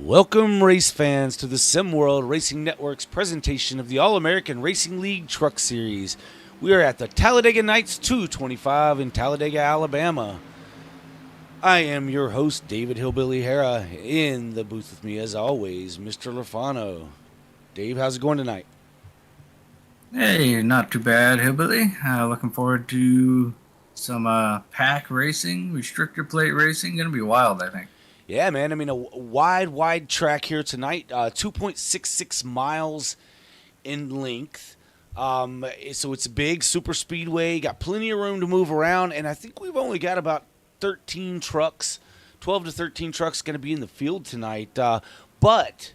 Welcome, race fans, to the SimWorld Racing Network's presentation of the All-American Racing League Truck Series. We are at the Talladega Nights 225 in Talladega, Alabama. I am your host, David Hillbilly Hara. In the booth with me, as always, Mr. Lafano. Dave, how's it going tonight? Hey, not too bad, Hillbilly. Looking forward to some pack racing, restrictor plate racing. Going to be wild, I think. Yeah, man. I mean, a wide track here tonight. 2.66 miles in length. So it's a big super speedway. Got plenty of room to move around. And I think we've only got about 13 trucks, 12 to 13 trucks going to be in the field tonight. But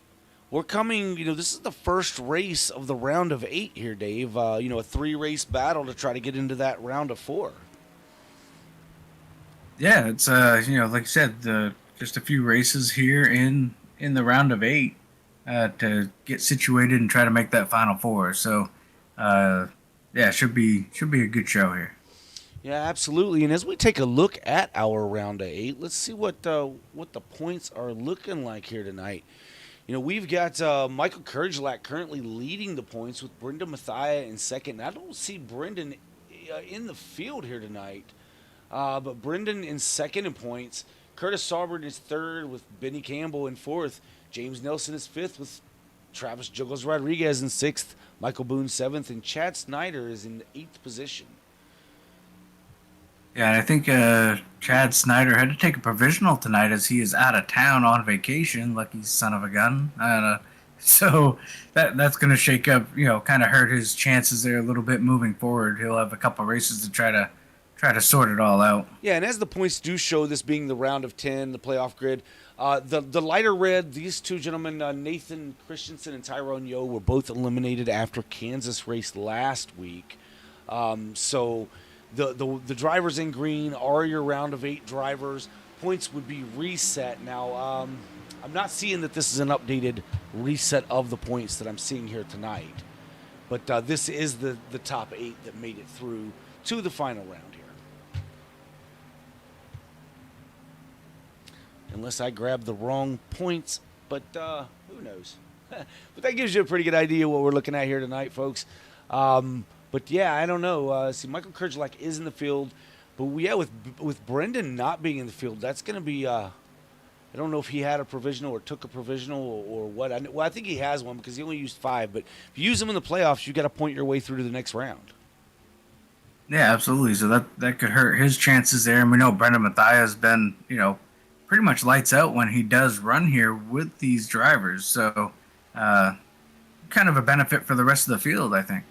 we're coming, this is the first race of the round of 8 here, Dave. A 3-race battle to try to get into that round of 4. Yeah, it's, like you said, just a few races here in the round of 8 to get situated and try to make that final 4. So, should be a good show here. Yeah, absolutely. And as we take a look at our round of 8, let's see what the points are looking like here tonight. We've got Michael Kurgelak currently leading the points with Brendan Mathia in second. And I don't see Brendan in the field here tonight, but Brendan in second in points. Curtis Saubert is third with Benny Campbell in fourth. James Nelson is fifth with Travis Juggles Rodriguez in sixth. Michael Boone seventh, and Chad Snyder is in the eighth position. Yeah, I think Chad Snyder had to take a provisional tonight as he is out of town on vacation. Lucky son of a gun. So that's going to shake up, kind of hurt his chances there a little bit moving forward. He'll have a couple races to try to sort it all out. Yeah, and as the points do show, this being the round of 10, the playoff grid, the lighter red, these two gentlemen, Nathan Christensen and Tyrone Yo, were both eliminated after Kansas race last week. So the drivers in green are your round of 8 drivers. Points would be reset. Now, I'm not seeing that this is an updated reset of the points that I'm seeing here tonight. But this is the top 8 that made it through to the final round here. Unless I grab the wrong points, but who knows? But that gives you a pretty good idea what we're looking at here tonight, folks. But yeah, I don't know. See, Michael Kurgelak is in the field, but with Brendan not being in the field, that's going to be. I don't know if he had a provisional or took a provisional or what. I think he has one because he only used 5. But if you use him in the playoffs, you got to point your way through to the next round. Yeah, absolutely. So that could hurt his chances there. And we know Brendan Mathia has been, pretty much lights out when he does run here with these drivers. So kind of a benefit for the rest of the field, I think.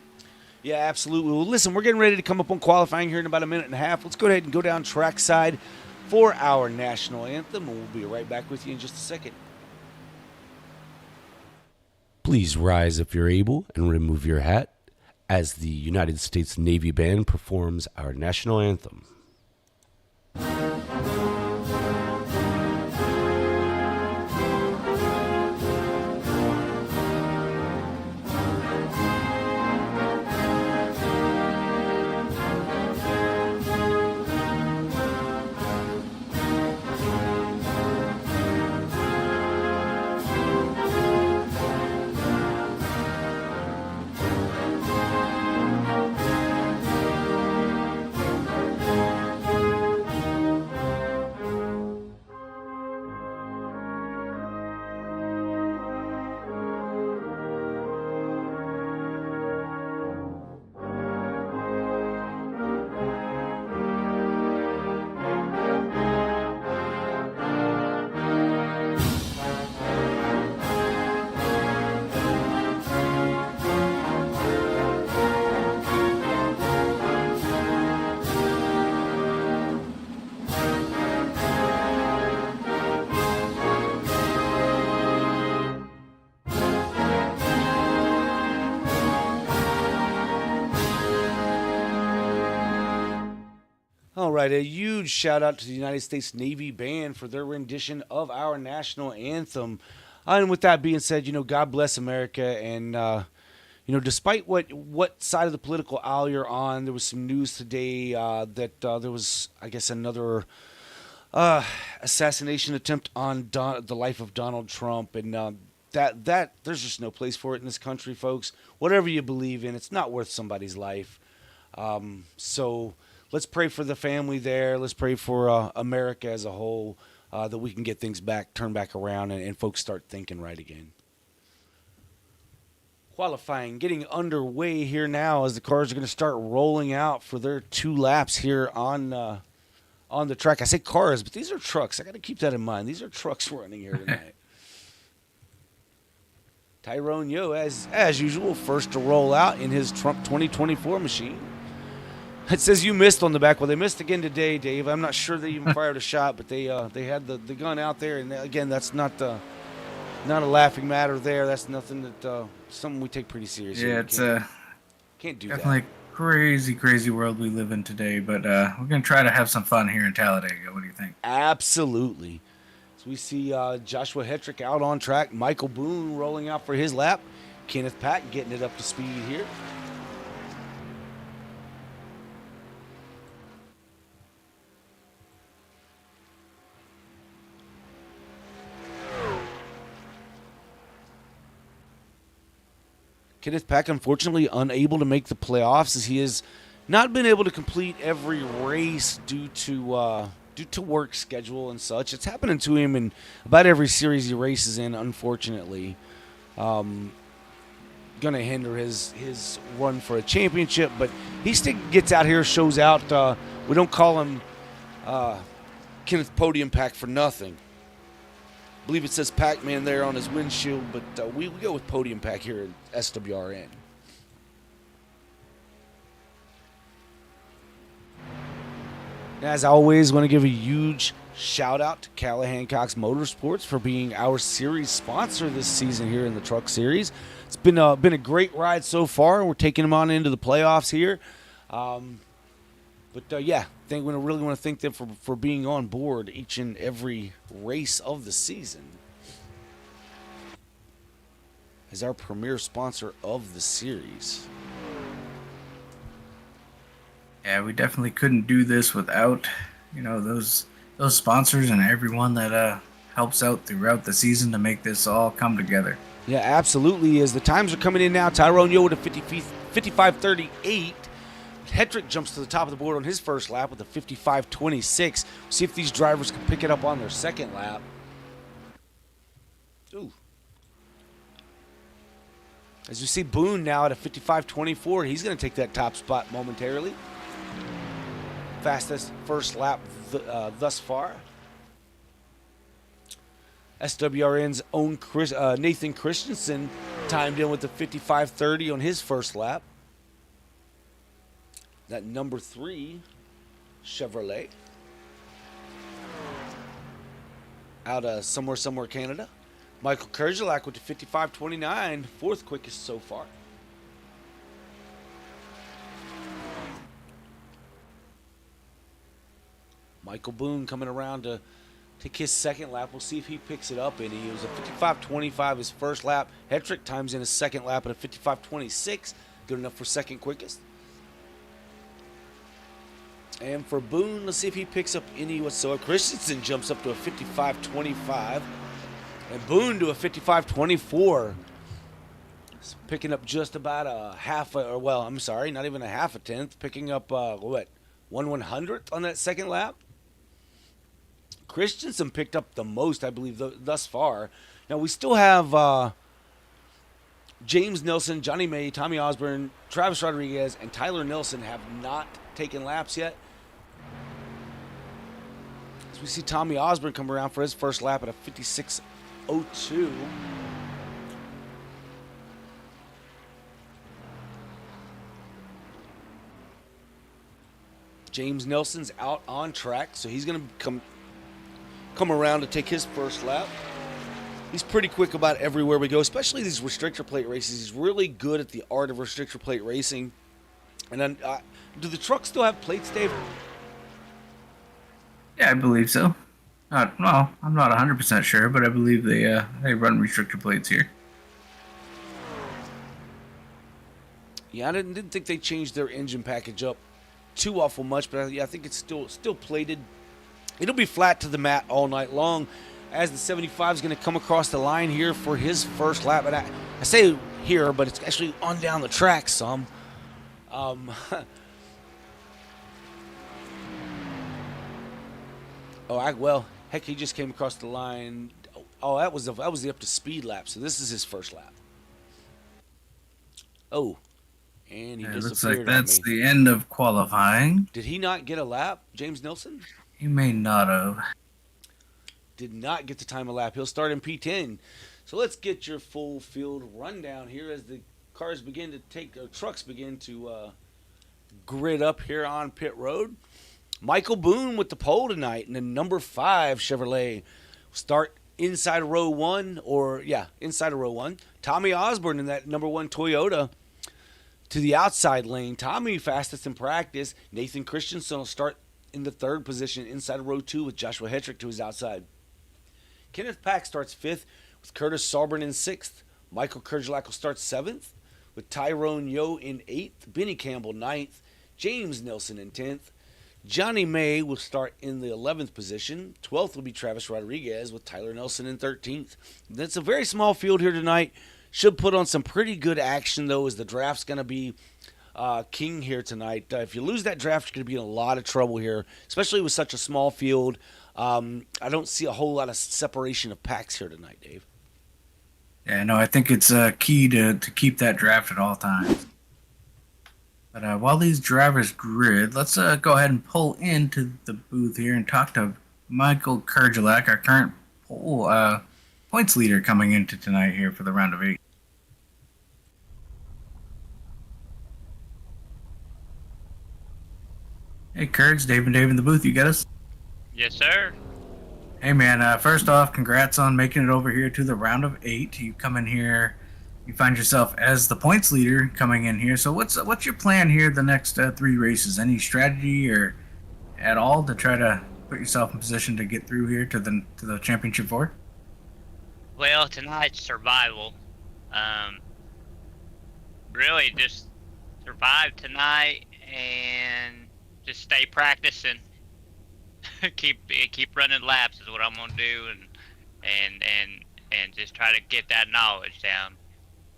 Yeah, absolutely. Well, listen, we're getting ready to come up on qualifying here in about a minute and a half. Let's go ahead and go down trackside for our national anthem, and we'll be right back with you in just a second. Please rise if you're able and remove your hat as the United States Navy Band performs our national anthem. All right, a huge shout out to the United States Navy Band for their rendition of our national anthem. And with that being said, God bless America. And, despite what side of the political aisle you're on, there was some news today that there was, I guess, another uh, assassination attempt on the life of Donald Trump, and that there's just no place for it in this country, folks. Whatever you believe in, it's not worth somebody's life. So let's pray for the family there. Let's pray for America as a whole, that we can get things turn back around, and folks start thinking right again. Qualifying getting underway here now as the cars are going to start rolling out for their 2 laps here on the track. I say cars, but these are trucks. I got to keep that in mind. These are trucks running here tonight. Tyrone Yo, as usual, first to roll out in his Trump 2024 machine. It says you missed on the back. Well, they missed again today, Dave. I'm not sure they even fired a shot, but they had the gun out there, and again, that's not a laughing matter there. That's nothing that something we take pretty seriously. Yeah, it's can't do definitely that. Crazy, crazy world we live in today. But we're gonna try to have some fun here in Talladega. What do you think? Absolutely. So we see Joshua Hetrick out on track. Michael Boone rolling out for his lap. Kenneth Pack getting it up to speed here. Kenneth Pack, unfortunately, unable to make the playoffs as he has not been able to complete every race due to work schedule and such. It's happening to him in about every series he races in, unfortunately. Going to hinder his run for a championship, but he still gets out here, shows out. We don't call him Kenneth Podium Pack for nothing. I believe it says Pac-Man there on his windshield, but we go with Podium Pack here at SWRN. As always, I want to give a huge shout out to Callahan Cox Motorsports for being our series sponsor this season here in the Truck Series. It's been a great ride so far. We're taking them on into the playoffs here. I think we really want to thank them for being on board each and every race of the season as our premier sponsor of the series. Yeah, we definitely couldn't do this without, those sponsors and everyone that helps out throughout the season to make this all come together. Yeah, absolutely. As the times are coming in now, Tyrone Yo with a 55:38. Hetrick jumps to the top of the board on his first lap with a 55:26. See if these drivers can pick it up on their second lap. Ooh. As you see Boone now at a 55:24, he's going to take that top spot momentarily. Fastest first lap thus far. SWRN's own Nathan Christensen timed in with the 55:30 on his first lap. That number 3 Chevrolet out of somewhere Canada. Michael Kerjelak with the 55:29, 4th quickest so far. Michael Boone coming around to take his second lap. We'll see if he picks it up. And he was a 55:25 his first lap. Hetrick times in his second lap at a 55:26, good enough for second quickest. And for Boone, let's see if he picks up any whatsoever. Christensen jumps up to a 55:25. And Boone to a 55:24. Picking up just about not even a half a tenth. Picking up, 1/100th on that second lap. Christensen picked up the most, I believe, thus far. Now, we still have James Nelson, Johnny May, Tommy Osborne, Travis Rodriguez, and Tyler Nelson have not taken laps yet. We see Tommy Osborne come around for his first lap at a 56:02. James Nelson's out on track, so he's going to come around to take his first lap. He's pretty quick about everywhere we go, especially these restrictor plate races. He's really good at the art of restrictor plate racing. And then, do the trucks still have plates, Dave? Yeah, I believe so. I'm not 100% sure, but I believe they run restrictor plates here. Yeah, I didn't think they changed their engine package up too awful much, but I think it's still plated It'll be flat to the mat all night long as the 75 is going to come across the line here for his first lap. And I say here, but it's actually on down the track some. Well, heck, he just came across the line. Oh, that was the up to speed lap. So this is his first lap. Oh, and he It disappeared. looks like on that's me. the end of qualifying. Did he not get a lap, James Nilsson? He may not have. Did not get to time a lap. He'll start in P10. So let's get your full field rundown here as the cars begin to trucks begin to grid up here on pit road. Michael Boone with the pole tonight, and then number 5 Chevrolet start inside of row 1, inside of row 1. Tommy Osborne in that number 1 Toyota to the outside lane. Tommy fastest in practice. Nathan Christensen will start in the 3rd position inside of row 2 with Joshua Hetrick to his outside. Kenneth Pack starts 5th with Curtis Sauber in 6th. Michael Kerjelak will start 7th with Tyrone Yo in 8th. Benny Campbell 9th. James Nilsson in 10th. Johnny May will start in the 11th position. 12th will be Travis Rodriguez with Tyler Nelson in 13th. That's a very small field here tonight. Should put on some pretty good action, though, as the draft's going to be king here tonight. If you lose that draft, you're going to be in a lot of trouble here, especially with such a small field. I don't see a whole lot of separation of packs here tonight, Dave. Yeah, no, I think it's key to keep that draft at all times. But while these drivers grid, let's go ahead and pull into the booth here and talk to Michael Kerjelak, our current points leader coming into tonight here for the round of 8. Hey, Kurds, Dave and Dave in the booth, you got us? Yes, sir. Hey, man, first off, congrats on making it over here to the round of 8. You come in here, you find yourself as the points leader coming in here. So what's your plan here the next 3 races? Any strategy or at all to try to put yourself in position to get through here to the championship 4? Well, tonight's survival. Really just survive tonight and just stay practicing. keep running laps is what I'm gonna do, and just try to get that knowledge down.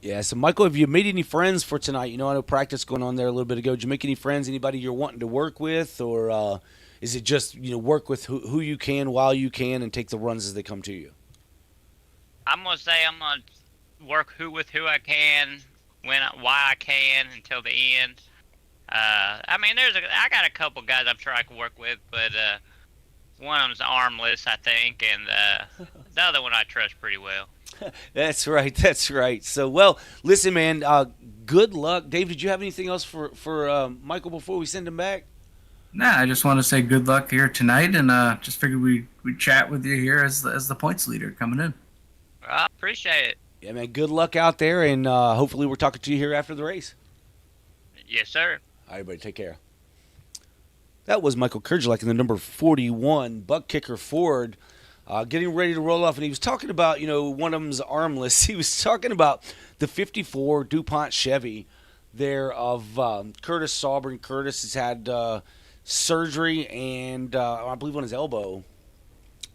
Yeah, so Michael, have you made any friends for tonight? You know, I know practice going on there a little bit ago. Did you make any friends? Anybody you're wanting to work with, or is it just work with who you can while you can and take the runs as they come to you? I'm gonna say I'm gonna work with who I can, why I can until the end. I mean, I got a couple guys I'm sure I can work with, but one of them's armless, I think, and the other one I trust pretty well. That's right. So, well, listen, man, good luck. Dave, did you have anything else for Michael before we send him back? Nah, I just want to say good luck here tonight, and just figured we'd chat with you here as the points leader coming in. I appreciate it. Yeah, man, good luck out there, and hopefully we're talking to you here after the race. Yes, sir. All right, everybody, take care. That was Michael Kerjelak in the number 41 Buck Kicker Ford, getting ready to roll off. And he was talking about, one of them's armless. He was talking about the 54 DuPont Chevy there of Curtis Sauber. Curtis has had surgery and I believe on his elbow,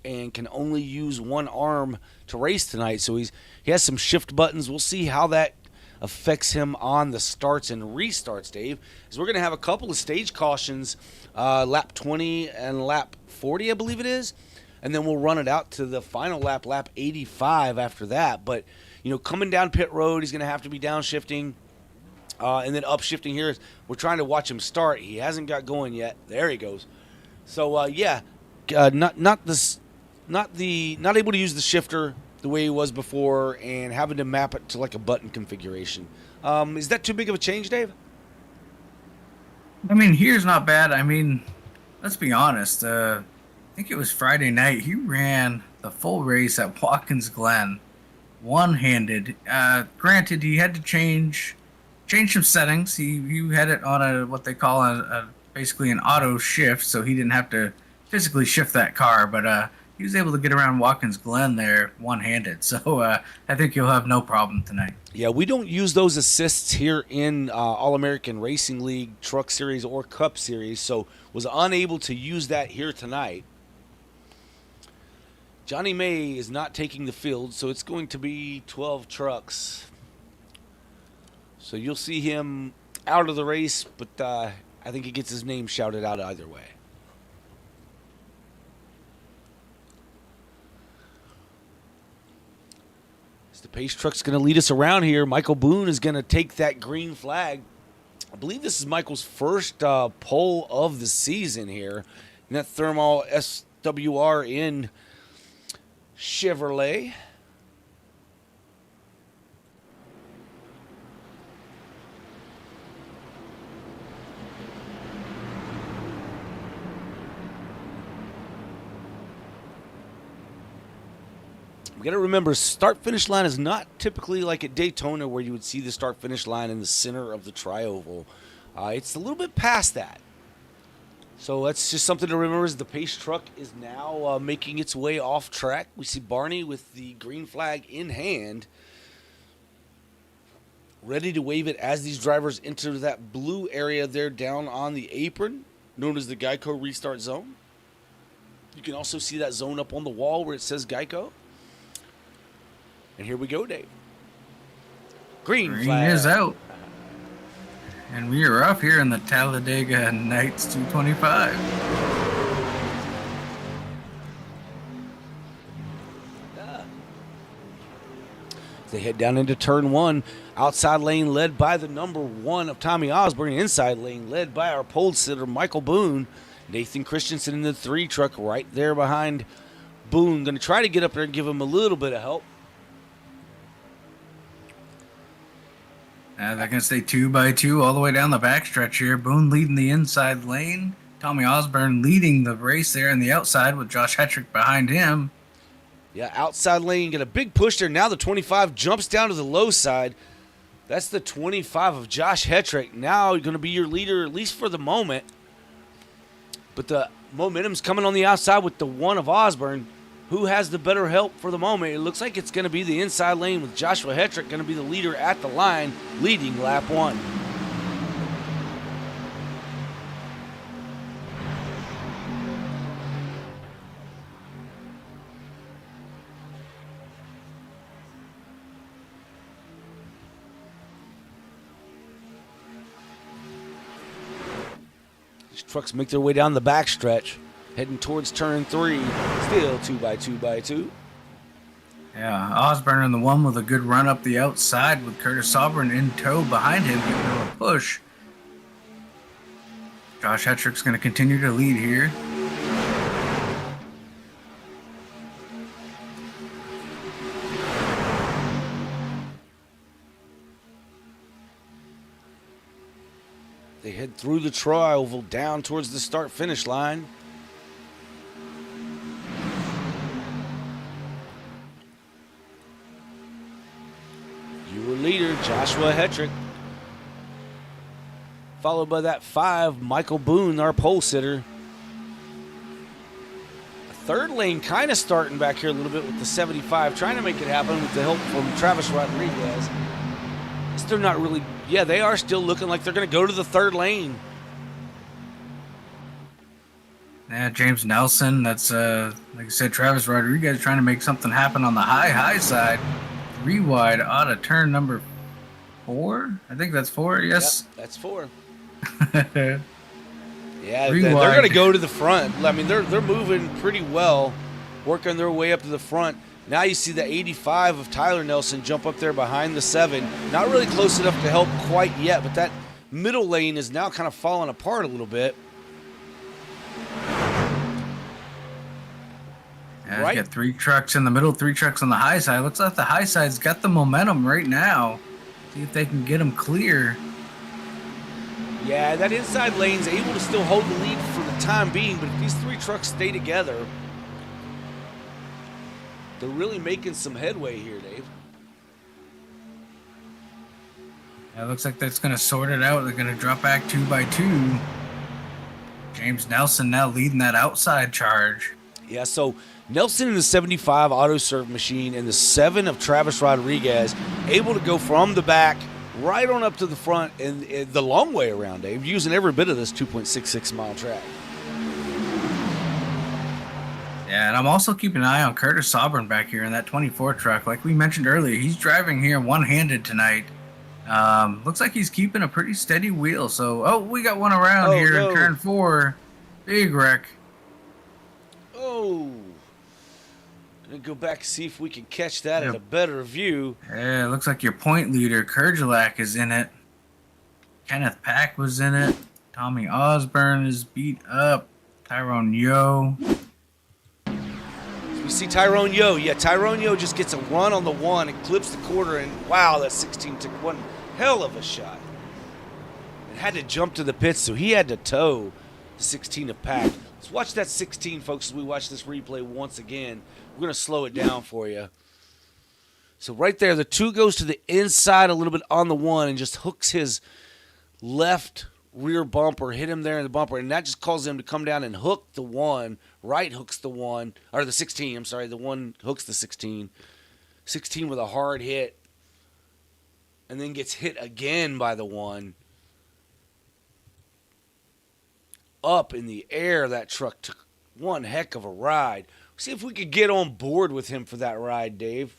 and can only use one arm to race tonight. So he has some shift buttons. We'll see how that affects him on the starts and restarts, Dave, as we're going to have a couple of stage cautions, lap 20 and lap 40, I believe it is, and then we'll run it out to the final lap 85 after that. But, coming down pit road, he's going to have to be downshifting and then upshifting here. We're trying to watch him start. He hasn't got going yet. There he goes. So, not able to use the shifter the way he was before and having to map it to like a button configuration. Is that too big of a change, Dave? I mean, here's not bad. I mean, let's be honest. I think it was Friday night. He ran the full race at Watkins Glen one-handed. Granted, he had to change some settings. He had it on what they call basically an auto shift, so he didn't have to physically shift that car. But he was able to get around Watkins Glen there one-handed. So I think he'll have no problem tonight. Yeah, we don't use those assists here in All-American Racing League, Truck Series, or Cup Series, so was unable to use that here tonight. Johnny May is not taking the field, so it's going to be 12 trucks. So you'll see him out of the race, but I think he gets his name shouted out either way. As the pace truck's going to lead us around here, Michael Boone is going to take that green flag. I believe this is Michael's first pole of the season here in that thermal SWR in Chevrolet. We got to remember, start-finish line is not typically like at Daytona where you would see the start-finish line in the center of the tri-oval. It's a little bit past that. So that's just something to remember as the pace truck is now making its way off track. We see Barney with the green flag in hand, ready to wave it as these drivers enter that blue area there down on the apron, known as the Geico restart zone. You can also see that zone up on the wall where it says Geico. And here we go, Dave. Green flag is out. And we are up here in the Talladega Nights 225. They head down into turn one. Outside lane led by the number 1 of Tommy Osborne. Inside lane led by our pole sitter, Michael Boone. Nathan Christensen in the 3 truck right there behind Boone. Going to try to get up there and give him a little bit of help. They're going to stay 2 by 2 all the way down the backstretch here. Boone leading the inside lane. Tommy Osborne leading the race there in the outside with Josh Hetrick behind him. Yeah, outside lane, get a big push there. Now the 25 jumps down to the low side. That's the 25 of Josh Hetrick. Now going to be your leader, at least for the moment. But the momentum's coming on the outside with the 1 of Osborne. Who has the better help for the moment? It looks like it's going to be the inside lane with Joshua Hetrick going to be the leader at the line, leading lap 1. These trucks make their way down the backstretch. Heading towards turn 3, still 2 by 2 by 2. Yeah, Osborne in the 1 with a good run up the outside with Curtis Auburn in tow behind him, giving him a push. Josh Hetrick's going to continue to lead here. They head through the tri-oval down towards the start-finish line. Your leader, Joshua Hetrick. Followed by that 5, Michael Boone, our pole sitter. Third lane kind of starting back here a little bit with the 75, trying to make it happen with the help from Travis Rodriguez. They're not really, yeah, they are still looking like they're going to go to the third lane. Yeah, James Nelson, that's, like I said, Travis Rodriguez trying to make something happen on the high side. 3 wide out of turn number 4. I think that's 4, yes. Yep, that's 4. 3 Yeah, they're wide. going to go to the front. I mean, they're moving pretty well, working their way up to the front. Now you see the 85 of Tyler Nelson jump up there behind the 7. Not really close enough to help quite yet, but that middle lane is now kind of falling apart a little bit. Yeah, Right. got 3 trucks in the middle, 3 trucks on the high side. Looks like the high side's got the momentum right now. See if they can get them clear. Yeah, that inside lane's able to still hold the lead for the time being, but if these 3 trucks stay together, they're really making some headway here, Dave. Yeah, it looks like that's going to sort it out. They're going to drop back 2 by 2. James Nelson now leading that outside charge. Yeah, so Nelson in the 75 auto serve machine and the 7 of Travis Rodriguez able to go from the back right on up to the front and the long way around, Dave, using every bit of this 2.66 mile track. Yeah, and I'm also keeping an eye on Curtis Auburn back here in that 24 truck. Like we mentioned earlier, he's driving here one-handed tonight. Looks like he's keeping a pretty steady wheel. So, we got one around Oh, here in no. turn 4. Big wreck. Oh. Gonna go back and see if we can catch that at a better view. Yeah, it looks like your point leader, Kurgelak, is in it. Kenneth Pack was in it. Tommy Osborne is beat up. Tyrone Yo. We see Tyrone Yo. Yeah, Tyrone Yo just gets a run on the one and clips the quarter, and wow, that 16 took one hell of a shot. It had to jump to the pits, so he had to tow the 16 of Pack. Let's watch that 16, folks, as we watch this replay once again. We're going to slow it down for you. So right there, the 2 goes to the inside a little bit on the 1 and just hooks his left rear bumper, hit him there in the bumper, and that just causes him to come down and hook the 1. Right hooks the 1, or the 16, I'm sorry. The 1 hooks the 16. 16 with a hard hit, and then gets hit again by the 1. Up in the air, that truck took one heck of a ride. See if we could get on board with him for that ride, Dave.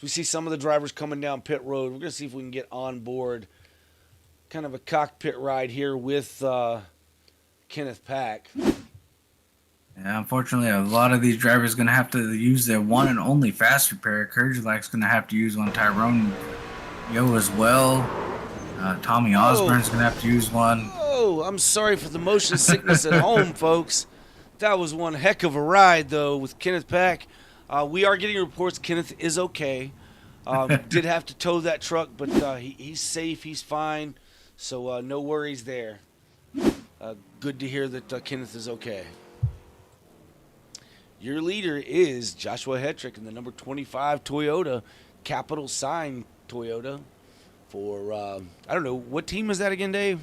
We see some of the drivers coming down pit road. We're going to see if we can get on board. Kind of a cockpit ride here with Kenneth Pack. Yeah, unfortunately, a lot of these drivers are going to have to use their one and only fast repair. Kurgelak's going to have to use one. Tyrone Yo as well. Tommy Osborne's going to have to use one. Oh, I'm sorry for the motion sickness at home, folks. That was one heck of a ride, though, with Kenneth Pack. We are getting reports Kenneth is okay. Did have to tow that truck, but he's safe. He's fine. So no worries there. Good to hear that Kenneth is okay. Your leader is Joshua Hetrick in the number 25 Toyota, capital sign Toyota. For, I don't know, what team is that again, Dave?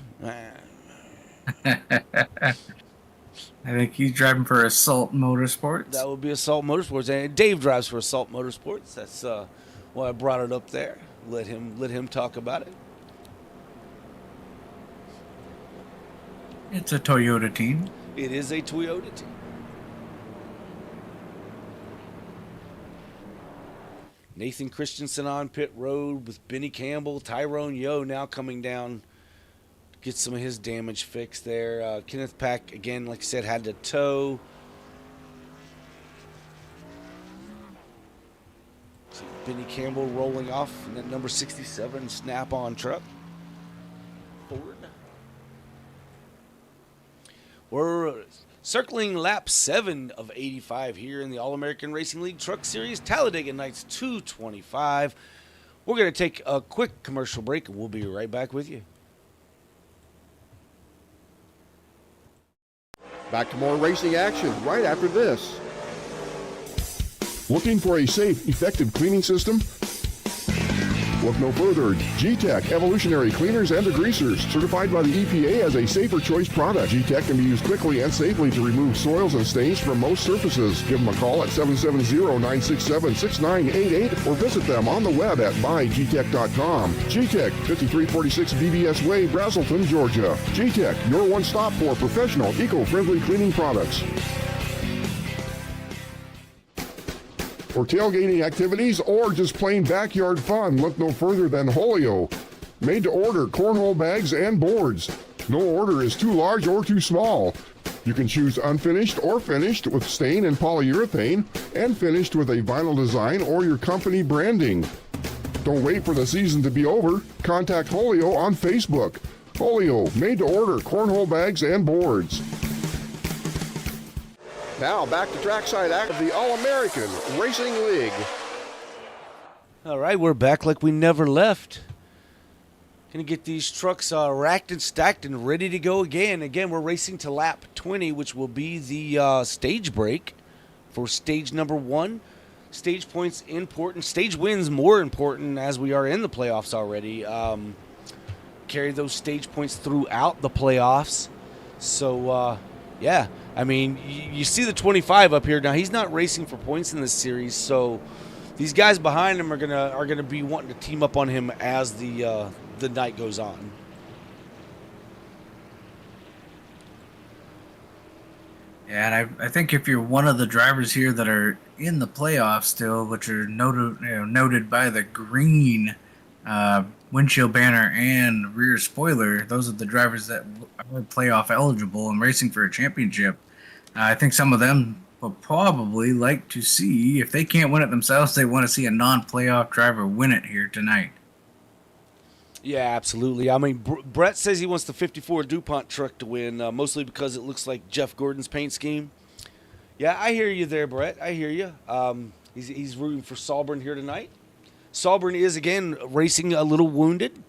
I think he's driving for Assault Motorsports. That would be Assault Motorsports, and Dave drives for Assault Motorsports. That's why I brought it up there. Let him talk about it. It's a Toyota team. It is a Toyota team. Nathan Christensen on pit road with Benny Campbell. Tyrone Yo now coming down. Get some of his damage fixed there. Kenneth Pack, again, like I said, had to tow. See Benny Campbell rolling off in that number 67 Snap-on truck. Ford. We're circling lap 7 of 85 here in the All-American Racing League Truck Series, Talladega Nights 225. We're going to take a quick commercial break, and we'll be right back with you. Back to more racing action right after this. Looking for a safe, effective cleaning system? Look no further. GTech Evolutionary Cleaners and Degreasers, certified by the EPA as a safer choice product. GTech can be used quickly and safely to remove soils and stains from most surfaces. Give them a call at 770-967-6988 or visit them on the web at buyGTech.com. GTech, 5346 BBS Way, Brazelton, Georgia. GTech, your one stop for professional, eco-friendly cleaning products. For tailgating activities or just plain backyard fun, look no further than Holio. Made to order cornhole bags and boards. No order is too large or too small. You can choose unfinished or finished with stain and polyurethane, and finished with a vinyl design or your company branding. Don't wait for the season to be over. Contact Holio on Facebook. Holio, made to order cornhole bags and boards. Now back to trackside act of the All-American Racing League. All right, we're back like we never left. Gonna get these trucks racked and stacked and ready to go again. Again, we're racing to lap 20, which will be the stage break for stage number 1. Stage points important. Stage wins more important, as we are in the playoffs already. Carry those stage points throughout the playoffs. So, yeah, I mean, you see the 25 up here. Now, he's not racing for points in this series, so these guys behind him are gonna be wanting to team up on him as the night goes on. Yeah, and I think if you're one of the drivers here that are in the playoffs still, which are noted by the green windshield banner and rear spoiler, those are the drivers that are playoff eligible and racing for a championship. I think some of them will probably like to see, if they can't win it themselves, they want to see a non-playoff driver win it here tonight. Yeah, absolutely. I mean, Brett says he wants the 54 DuPont truck to win, mostly because it looks like Jeff Gordon's paint scheme. Yeah, I hear you there, Brett. I hear you. He's rooting for Salburn here tonight. Salburn is, again, racing a little wounded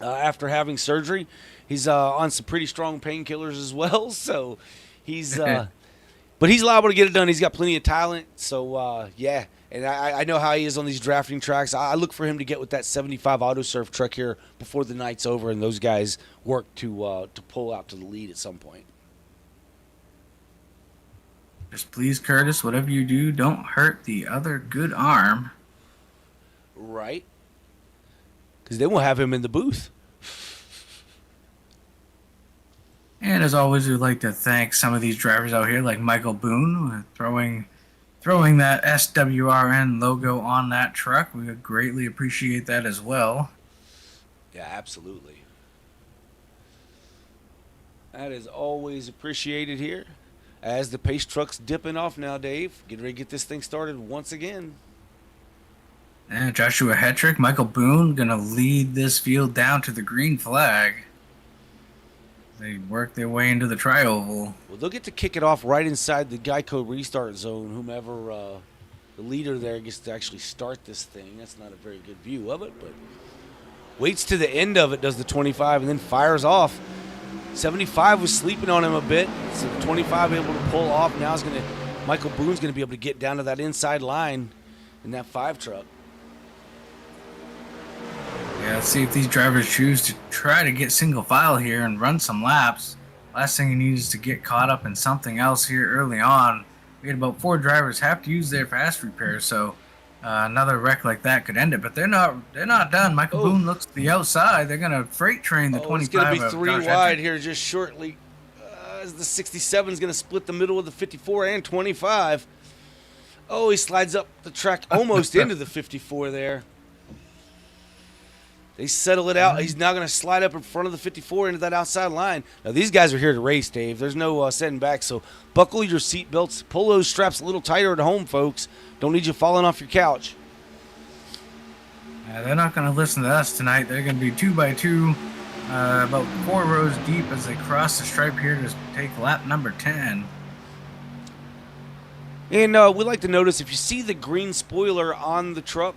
after having surgery. He's on some pretty strong painkillers as well, so he's but he's liable to get it done. He's got plenty of talent, so yeah. And I know how he is on these drafting tracks. I look for him to get with that 75 AutoSurf truck here before the night's over, and those guys work to pull out to the lead at some point. Just please, Curtis, whatever you do, don't hurt the other good arm. Right. Because then we'll have him in the booth. And as always, we'd like to thank some of these drivers out here, like Michael Boone, throwing that SWRN logo on that truck. We would greatly appreciate that as well. Yeah, absolutely. That is always appreciated here. As the pace truck's dipping off now, Dave. Get ready to get this thing started once again. And Joshua Hetrick, Michael Boone, going to lead this field down to the green flag. They work their way into the tri-oval. Well, they'll get to kick it off right inside the Geico restart zone. Whomever the leader there gets to actually start this thing. That's not a very good view of it, but waits to the end of it, does the 25, and then fires off. 75 was sleeping on him a bit, so 25 able to pull off. Now Michael Boone's going to be able to get down to that inside line in that 5 truck. Yeah, let's see if these drivers choose to try to get single file here and run some laps. Last thing you need is to get caught up in something else here early on. We had about 4 drivers have to use their fast repair, so another wreck like that could end it. But they're not done. Michael Boone looks to the outside. They're going to freight train the 25. It's going to be 3 wide here just shortly. As the 67 is going to split the middle of the 54 and 25. Oh, he slides up the track almost into the 54 there. They settle it out. He's now going to slide up in front of the 54 into that outside line. Now, these guys are here to race, Dave. There's no setting back, so buckle your seatbelts. Pull those straps a little tighter at home, folks. Don't need you falling off your couch. They're not going to listen to us tonight. They're going to be 2 by 2, about 4 rows deep as they cross the stripe here to take lap number 10. And we like to notice, if you see the green spoiler on the truck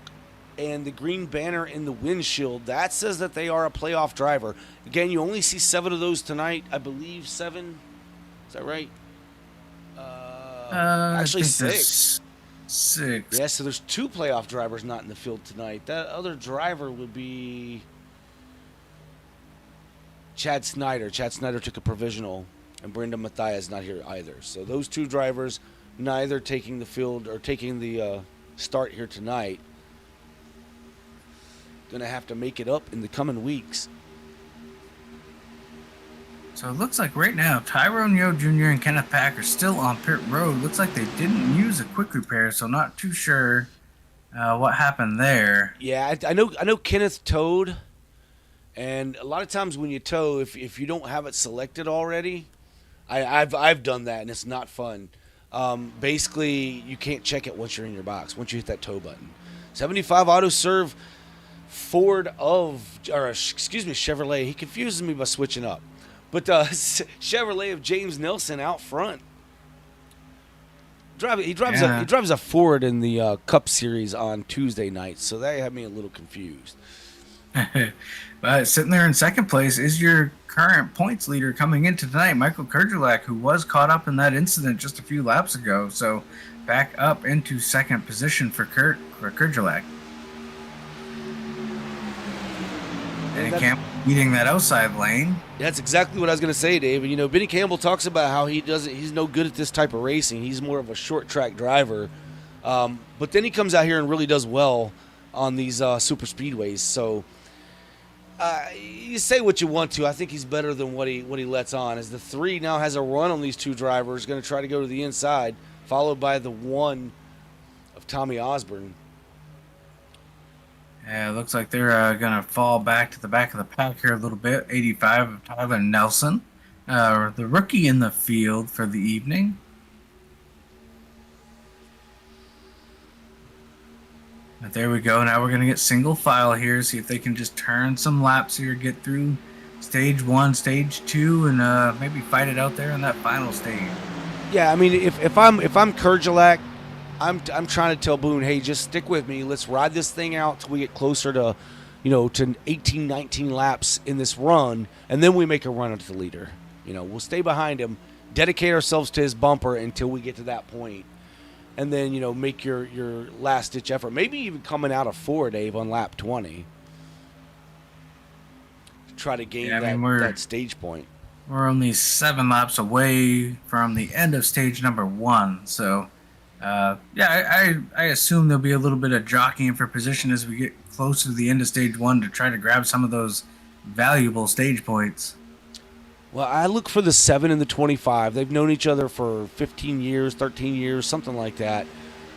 and the green banner in the windshield, that says that they are a playoff driver. Again, you only see 7 of those tonight. I believe 7. Is that right? Actually, 6. 6. Yeah, so there's 2 playoff drivers not in the field tonight. That other driver would be Chad Snyder. Chad Snyder took a provisional, and Brendan Mathias not here either. So those 2 drivers neither taking the field or taking the start here tonight. Going to have to make it up in the coming weeks. So it looks like right now, Tyrone Yo Jr. and Kenneth Pack are still on pit road. Looks like they didn't use a quick repair, so not too sure what happened there. Yeah, I know Kenneth towed, and a lot of times when you tow, if you don't have it selected already, I've done that, and it's not fun. Basically, you can't check it once you're in your box, once you hit that tow button. 75 auto serve Chevrolet. He confuses me by switching up. But Chevrolet of James Nelson out front. He drives a Ford in the Cup Series on Tuesday nights, so that had me a little confused. But sitting there in second place is your current points leader coming into tonight, Michael Kurgelak, who was caught up in that incident just a few laps ago. So back up into second position for Kurgelak. And Campbell leading that outside lane. That's exactly what I was going to say, Dave. And, Benny Campbell talks about how he's no good at this type of racing. He's more of a short track driver. But then he comes out here and really does well on these super speedways. So You say what you want to. I think he's better than what he lets on. As the 3 now has a run on these 2 drivers, going to try to go to the inside, followed by the 1 of Tommy Osborne. Yeah, it looks like they're going to fall back to the back of the pack here a little bit. 85 of Tyler Nelson, the rookie in the field for the evening. But there we go. Now we're going to get single file here, see if they can just turn some laps here, get through stage 1, stage 2, and maybe fight it out there in that final stage. Yeah, I mean, if I'm Kerjelak, I'm trying to tell Boone, hey, just stick with me. Let's ride this thing out till we get closer to, to 18, 19 laps in this run, and then we make a run into the leader. We'll stay behind him, dedicate ourselves to his bumper until we get to that point. And then, make your last-ditch effort. Maybe even coming out of 4, Dave, on lap 20. Try to gain that stage point. We're only 7 laps away from the end of stage number 1. So, I assume there'll be a little bit of jockeying for position as we get closer to the end of stage 1 to try to grab some of those valuable stage points. Well, I look for the 7 and the 25. They've known each other for 15 years, 13 years, something like that.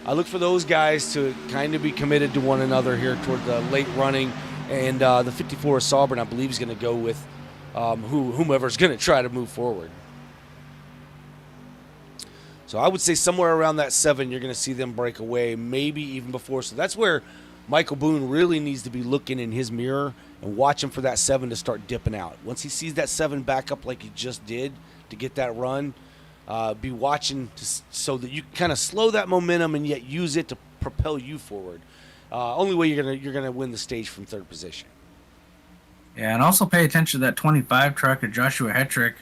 I look for those guys to kind of be committed to one another here toward the late running. And the 54 of Sauber, I believe, is going to go with whomever's going to try to move forward. So I would say somewhere around that 7, you're going to see them break away, maybe even before. So that's where Michael Boone really needs to be looking in his mirror and watching for that 7 to start dipping out. Once he sees that 7 back up like he just did to get that run, be watching so that you kind of slow that momentum and yet use it to propel you forward. Only way you're gonna win the stage from 3rd position. Yeah, and also pay attention to that 25 truck of Joshua Hetrick.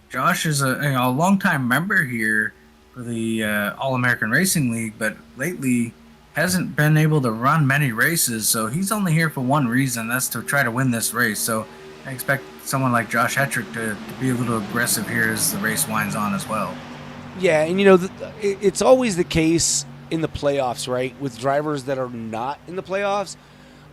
Josh is a longtime member here for the All-American Racing League, but lately hasn't been able to run many races, so he's only here for one reason, that's to try to win this race. So I expect someone like Josh Hetrick to be a little aggressive here as the race winds on as well. Yeah, and it's always the case in the playoffs, right, with drivers that are not in the playoffs.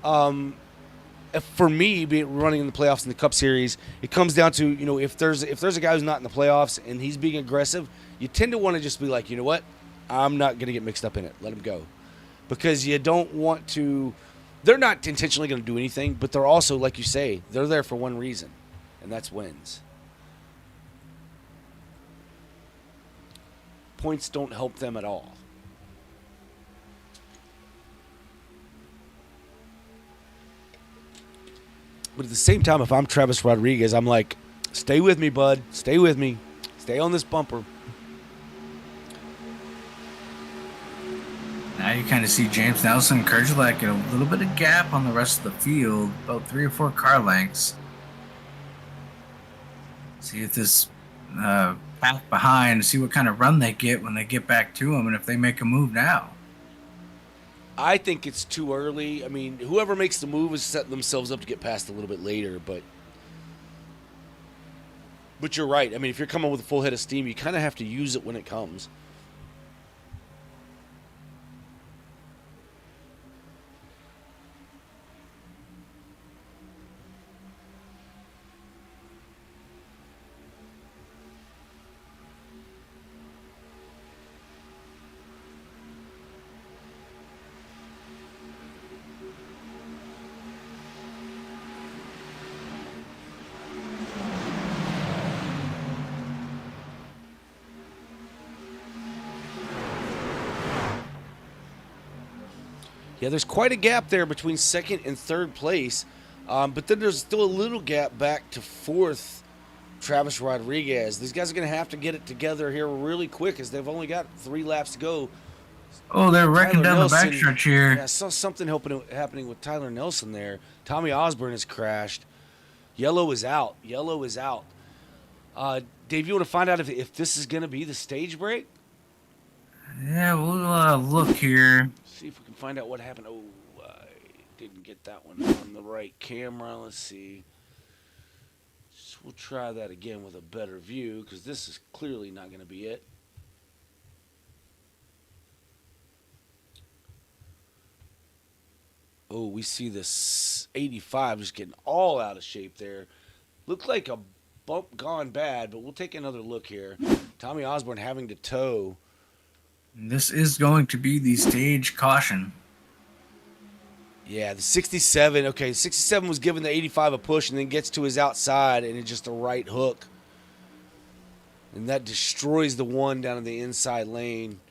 For me, running in the playoffs in the Cup Series, it comes down to, if there's a guy who's not in the playoffs and he's being aggressive, you tend to want to just be like, you know what, I'm not going to get mixed up in it. Let him go. Because you don't want to – they're not intentionally going to do anything, but they're also, like you say, they're there for one reason, and that's wins. Points don't help them at all. But at the same time, if I'm Travis Rodriguez, I'm like, stay with me, bud. Stay with me. Stay on this bumper. Now you kind of see James Nelson and Kerjelak get a little bit of gap on the rest of the field, about 3 or 4 car lengths. See if this path behind, see what kind of run they get when they get back to him, and if they make a move now. I think it's too early. I mean, whoever makes the move is setting themselves up to get past a little bit later, but you're right. I mean, if you're coming with a full head of steam, you kind of have to use it when it comes. Yeah, there's quite a gap there between 2nd and 3rd place, but then there's still a little gap back to 4th, Travis Rodriguez. These guys are going to have to get it together here really quick as they've only got 3 laps to go. Oh, they're wrecking down the backstretch here. Yeah, I saw something happening with Tyler Nelson there. Tommy Osborne has crashed. Yellow is out. Yellow is out. Dave, you want to find out if this is going to be the stage break? Yeah, we'll look here. See if we can find out what happened. Oh, I didn't get that one on the right camera. Let's see. We'll try that again with a better view because this is clearly not going to be it. Oh, we see this 85 just getting all out of shape there. Looked like a bump gone bad, but we'll take another look here. Tommy Osborne having to tow. This is going to be the stage caution. Yeah, the 67. Okay, 67 was giving the 85 a push and then gets to his outside and it's just a right hook. And that destroys the one down in the inside lane,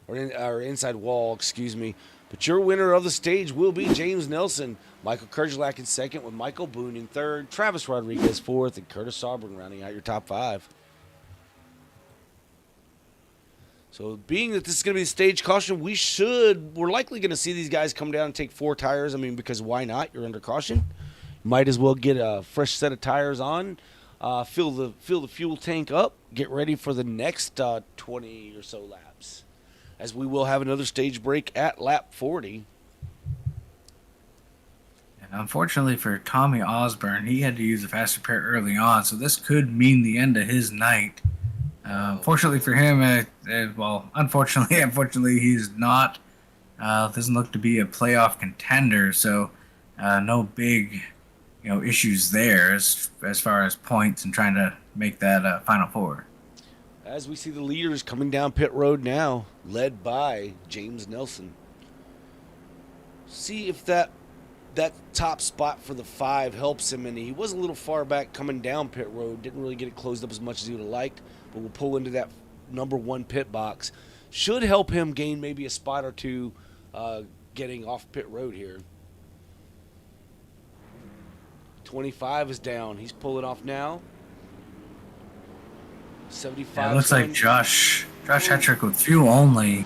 or inside wall, excuse me. But your winner of the stage will be James Nelson. Michael Kerjlak in second, with Michael Boone in third, Travis Rodriguez fourth, and Curtis Auburn rounding out your top five. So being that this is going to be the stage caution, we're likely going to see these guys come down and take 4 tires. I mean, because why not? You're under caution. Might as well get a fresh set of tires on, fill the fuel tank up, get ready for the next 20 or so laps, as we will have another stage break at lap 40. And unfortunately for Tommy Osborne, he had to use a fast repair early on, so this could mean the end of his night. Fortunately for him, unfortunately, he's not. Doesn't look to be a playoff contender, so no big, issues there as far as points and trying to make that Final Four. As we see the leaders coming down pit road now, led by James Nelson. See if that top spot for the 5 helps him, and he was a little far back coming down pit road. Didn't really get it closed up as much as he would have liked, but we'll pull into that number 1 pit box. Should help him gain maybe a spot or two getting off pit road here. 25 is down. He's pulling off now. 75. Yeah, it looks like Josh Hetrick with fuel only.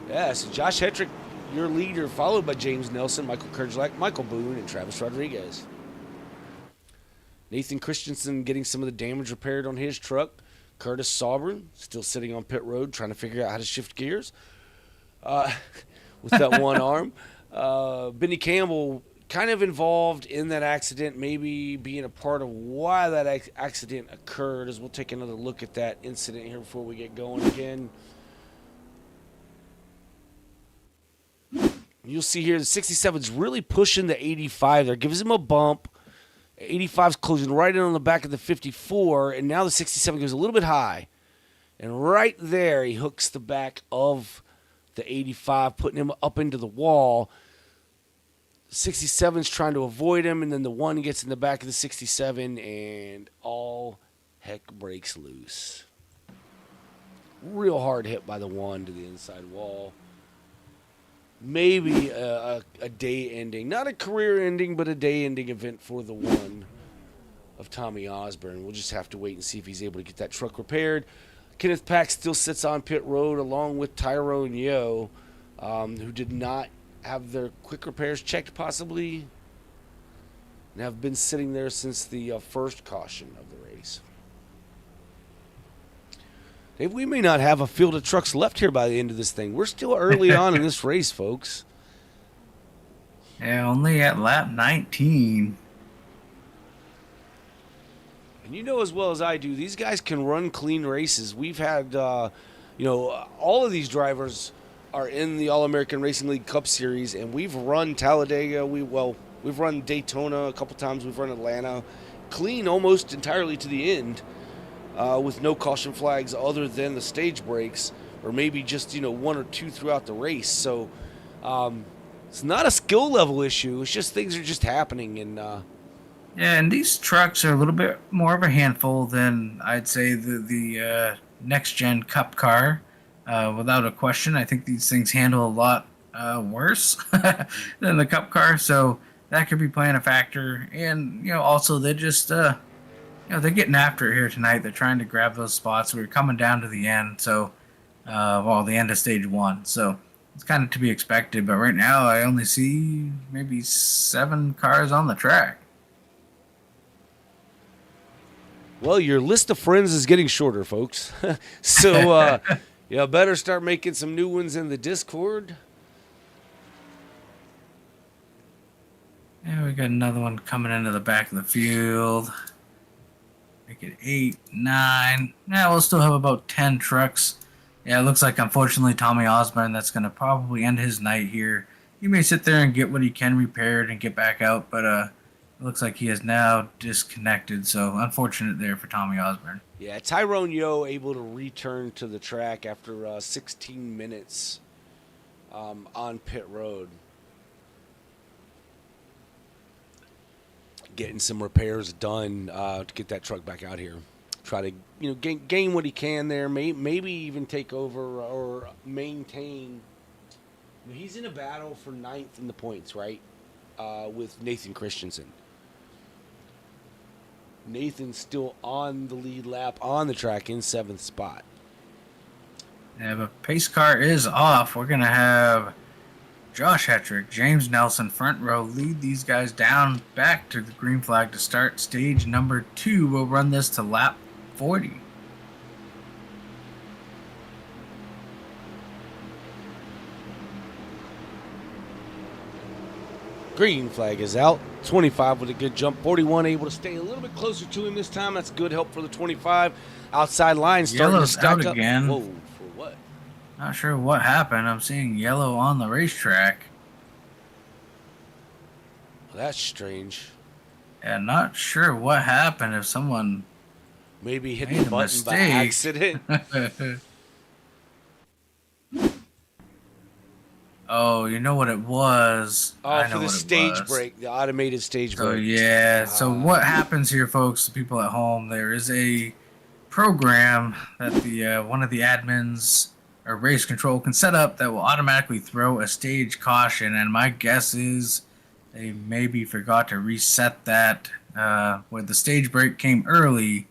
Yeah, so Josh Hetrick, your leader, followed by James Nelson, Michael Kerjlak, Michael Boone, and Travis Rodriguez. Nathan Christensen getting some of the damage repaired on his truck. Curtis Sauber still sitting on pit road trying to figure out how to shift gears with that one arm. Benny Campbell kind of involved in that accident, maybe being a part of why that accident occurred, as we'll take another look at that incident here before we get going again. You'll see here the 67's really pushing the 85 there, gives him a bump. 85's closing right in on the back of the 54, and now the 67 goes a little bit high. And right there, he hooks the back of the 85, putting him up into the wall. 67's trying to avoid him, and then the 1 gets in the back of the 67, and all heck breaks loose. Real hard hit by the 1 to the inside wall. Maybe a day-ending, not a career-ending, but a day-ending event for the 1 of Tommy Osborne. We'll just have to wait and see if he's able to get that truck repaired. Kenneth Pack still sits on pit road along with Tyrone Yo, who did not have their quick repairs checked possibly, and have been sitting there since the first caution of the race. Dave, we may not have a field of trucks left here by the end of this thing. We're still early on in this race, folks. Yeah, only at lap 19. And you know as well as I do, these guys can run clean races. We've had, all of these drivers are in the All-American Racing League Cup Series, and we've run Talladega. We've run Daytona a couple times. We've run Atlanta. Clean almost entirely to the end. With no caution flags other than the stage breaks, or maybe just 1 or 2 throughout the race. So it's not a skill level issue. It's just things are just happening. And and these trucks are a little bit more of a handful than I'd say the next gen Cup car. Without a question, I think these things handle a lot worse than the Cup car. So that could be playing a factor. And also they just they're getting after it here tonight. They're trying to grab those spots. We're coming down to the end, so the end of stage 1. So it's kind of to be expected. But right now, I only see maybe 7 cars on the track. well, your list of friends is getting shorter, folks. So better start making some new ones in the Discord. Yeah, we got another one coming into the back of the field. Make it 8, 9. Yeah, we'll still have about 10 trucks. Yeah, it looks like, unfortunately, Tommy Osborne, that's going to probably end his night here he may sit there and get what he can repaired and get back out, but it looks like he is now disconnected. So unfortunate there for Tommy Osborne. Yeah, Tyrone Yo able to return to the track after 16 minutes on pit road. Getting some repairs done to get that truck back out here. Try to gain what he can there. Maybe even take over or maintain. He's in a battle for 9th in the points, right? With Nathan Christensen. Nathan's still on the lead lap on the track in 7th spot. Yeah, but pace car is off. We're going to have Josh Hetrick, James Nelson, front row, lead these guys down back to the green flag to start stage number 2. We'll run this to lap 40. Green flag is out. 25 with a good jump. 41 able to stay a little bit closer to him this time. That's good help for the 25. Outside line starting Yellow's to stack out up. again. Whoa, for what? Not sure what happened. I'm seeing yellow on the racetrack. Well, that's strange. Yeah, not sure what happened. If someone Maybe hit made the a button by mistake. accident. Oh, you know what it was? Oh, I know for the what it stage was. break, the automated stage So break. yeah, so what happens here, folks, the people at home, there is a program that the one of the admins or race control can set up that will automatically throw a stage caution, and my guess is they maybe forgot to reset that. Where the stage break came early,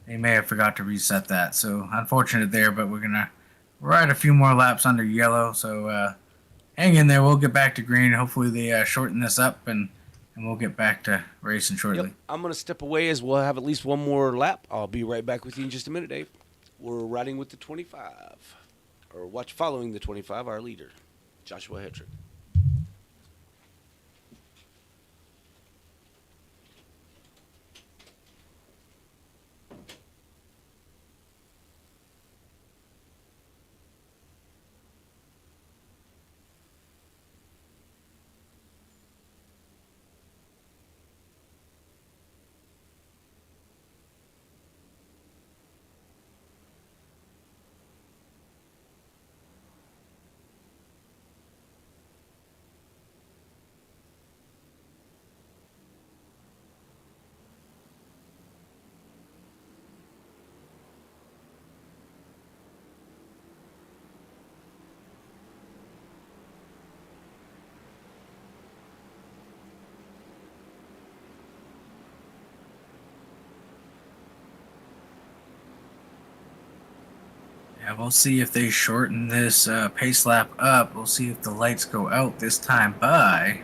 they may have forgot to reset that. So unfortunate there, but we're gonna ride a few more laps under yellow. So hang in there. We'll get back to green. Hopefully they shorten this up and we'll get back to racing shortly. Yep. I'm going to step away as we'll have at least one more lap. I'll be right back with you in just a minute, Dave. We're riding with the 25. Or following the 25, our leader, Joshua Hetrick. Yeah, we'll see if they shorten this pace lap up. We'll see if the lights go out this time by.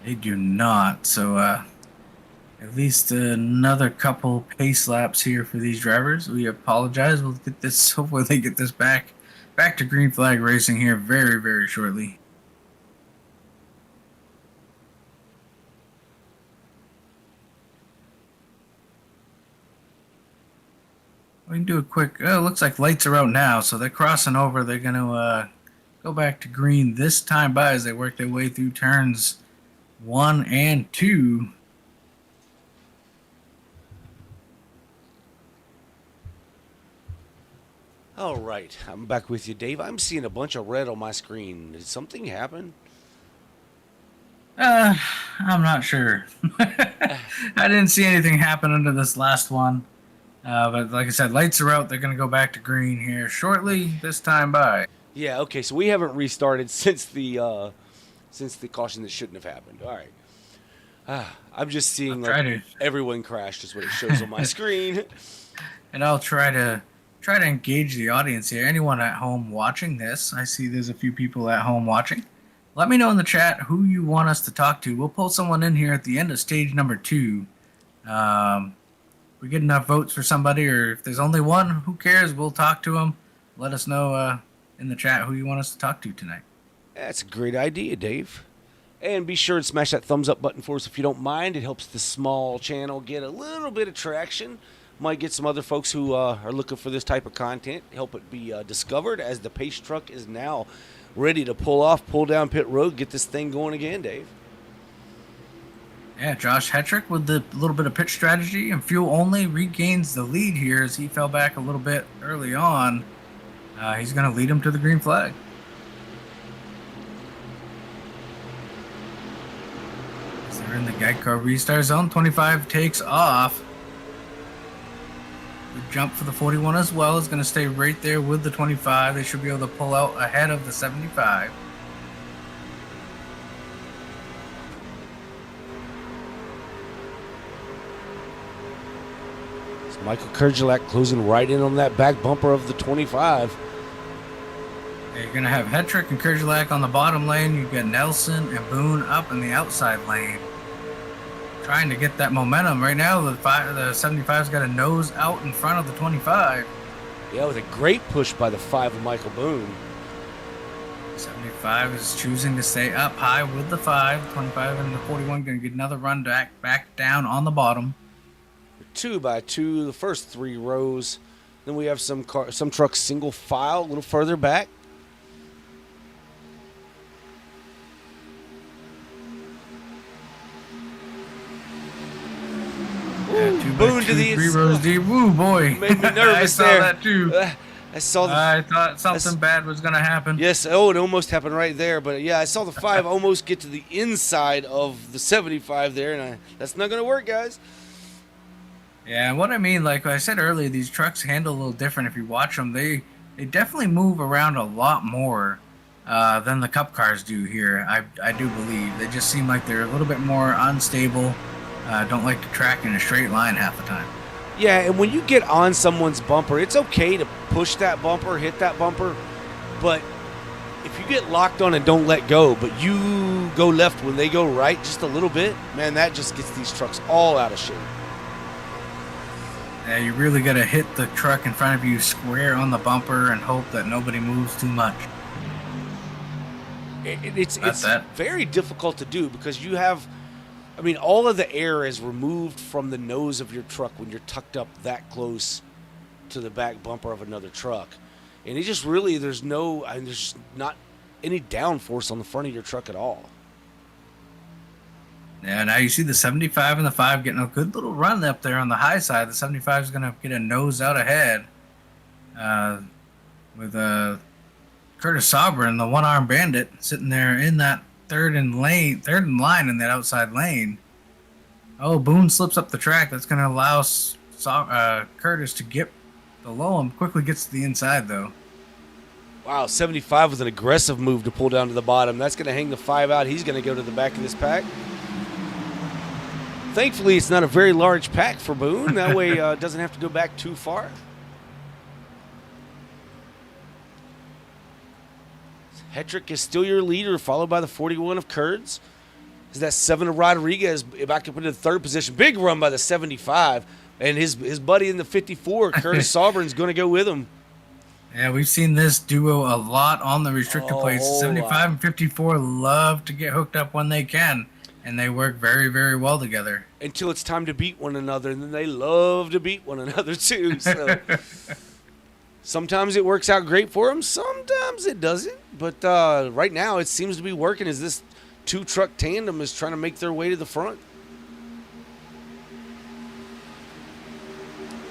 They do not, so at least another couple pace laps here for these drivers. We apologize. We'll get this. Hopefully, they get this back to green flag racing here very, very shortly. We can do a quick. Oh, looks like lights are out now, so they're crossing over. They're gonna go back to green this time by as they work their way through turns 1 and 2. All right, I'm back with you, Dave. I'm seeing a bunch of red on my screen. Did something happen? I'm not sure. I didn't see anything happen under this last one. But like I said, lights are out. They're going to go back to green here shortly this time by. Yeah, okay, so we haven't restarted since the caution that shouldn't have happened. All right. I'm just seeing everyone crashed is what it shows on my screen. And I'll try to engage the audience here. Anyone at home watching this, I see there's a few people at home watching. Let me know in the chat who you want us to talk to. We'll pull someone in here at the end of stage number 2. We get enough votes for somebody, or if there's only one, who cares? We'll talk to them. Let us know in the chat who you want us to talk to tonight. That's a great idea, Dave. And be sure to smash that thumbs up button for us if you don't mind. It helps the small channel get a little bit of traction. Might get some other folks who are looking for this type of content, help it be discovered as the pace truck is now ready to pull down pit road, get this thing going again, Dave. Yeah, Josh Hetrick with the little bit of pitch strategy and fuel only regains the lead here as he fell back a little bit early on. He's going to lead him to the green flag. So they're in the Geico restart zone. 25 takes off. The jump for the 41 as well is going to stay right there with the 25. They should be able to pull out ahead of the 75. Michael Kerjelak closing right in on that back bumper of the 25. You're going to have Hetrick and Kerjelak on the bottom lane. You've got Nelson and Boone up in the outside lane. Trying to get that momentum. Right now, the 75's got a nose out in front of the 25. Yeah, with a great push by the 5 of Michael Boone. 75 is choosing to stay up high with the 5. 25 and the 41 going to get another run back down on the bottom. 2 by 2, the first 3 rows. Then we have some trucks single file a little further back. Yeah, 2 Boone by to the 3 rows deep. Woo, boy. Made me nervous I saw there. that too. I I thought something bad was going to happen. Yes, it almost happened right there. But yeah, I saw the 5 almost get to the inside of the 75 there, and that's not going to work, guys. Yeah, what I mean, like I said earlier, these trucks handle a little different. If you watch them, they definitely move around a lot more than the Cup cars do here. I do believe. They just seem like they're a little bit more unstable. Don't like to track in a straight line half the time. Yeah, and when you get on someone's bumper, it's okay to push that bumper, hit that bumper, but if you get locked on and don't let go, but you go left when they go right just a little bit, man, that just gets these trucks all out of shape. Yeah, you really got to hit the truck in front of you square on the bumper and hope that nobody moves too much. It's very difficult to do because you have, I mean, all of the air is removed from the nose of your truck when you're tucked up that close to the back bumper of another truck. And it just really, there's not any downforce on the front of your truck at all. Yeah, now you see the 75 and the 5 getting a good little run up there on the high side. The 75 is going to get a nose out ahead with Curtis Sobrin, the one-arm bandit, sitting there in that third in line in that outside lane. Oh, Boone slips up the track. That's going to allow Curtis to get below him. Quickly gets to the inside, though. Wow, 75 was an aggressive move to pull down to the bottom. That's going to hang the 5 out. He's going to go to the back of this pack. Thankfully, it's not a very large pack for Boone. That way it doesn't have to go back too far. Hetrick is still your leader, followed by the 41 of Kurds. Is that 7 of Rodriguez back up into the 3rd position. Big run by the 75. And his buddy in the 54, Curtis Sobrin's going to go with him. Yeah, we've seen this duo a lot on the restrictor plates. 75 and 54 love to get hooked up when they can. And they work very, very well together. Until it's time to beat one another, and then they love to beat one another too. So sometimes it works out great for them, sometimes it doesn't. But right now it seems to be working as this 2-truck tandem is trying to make their way to the front.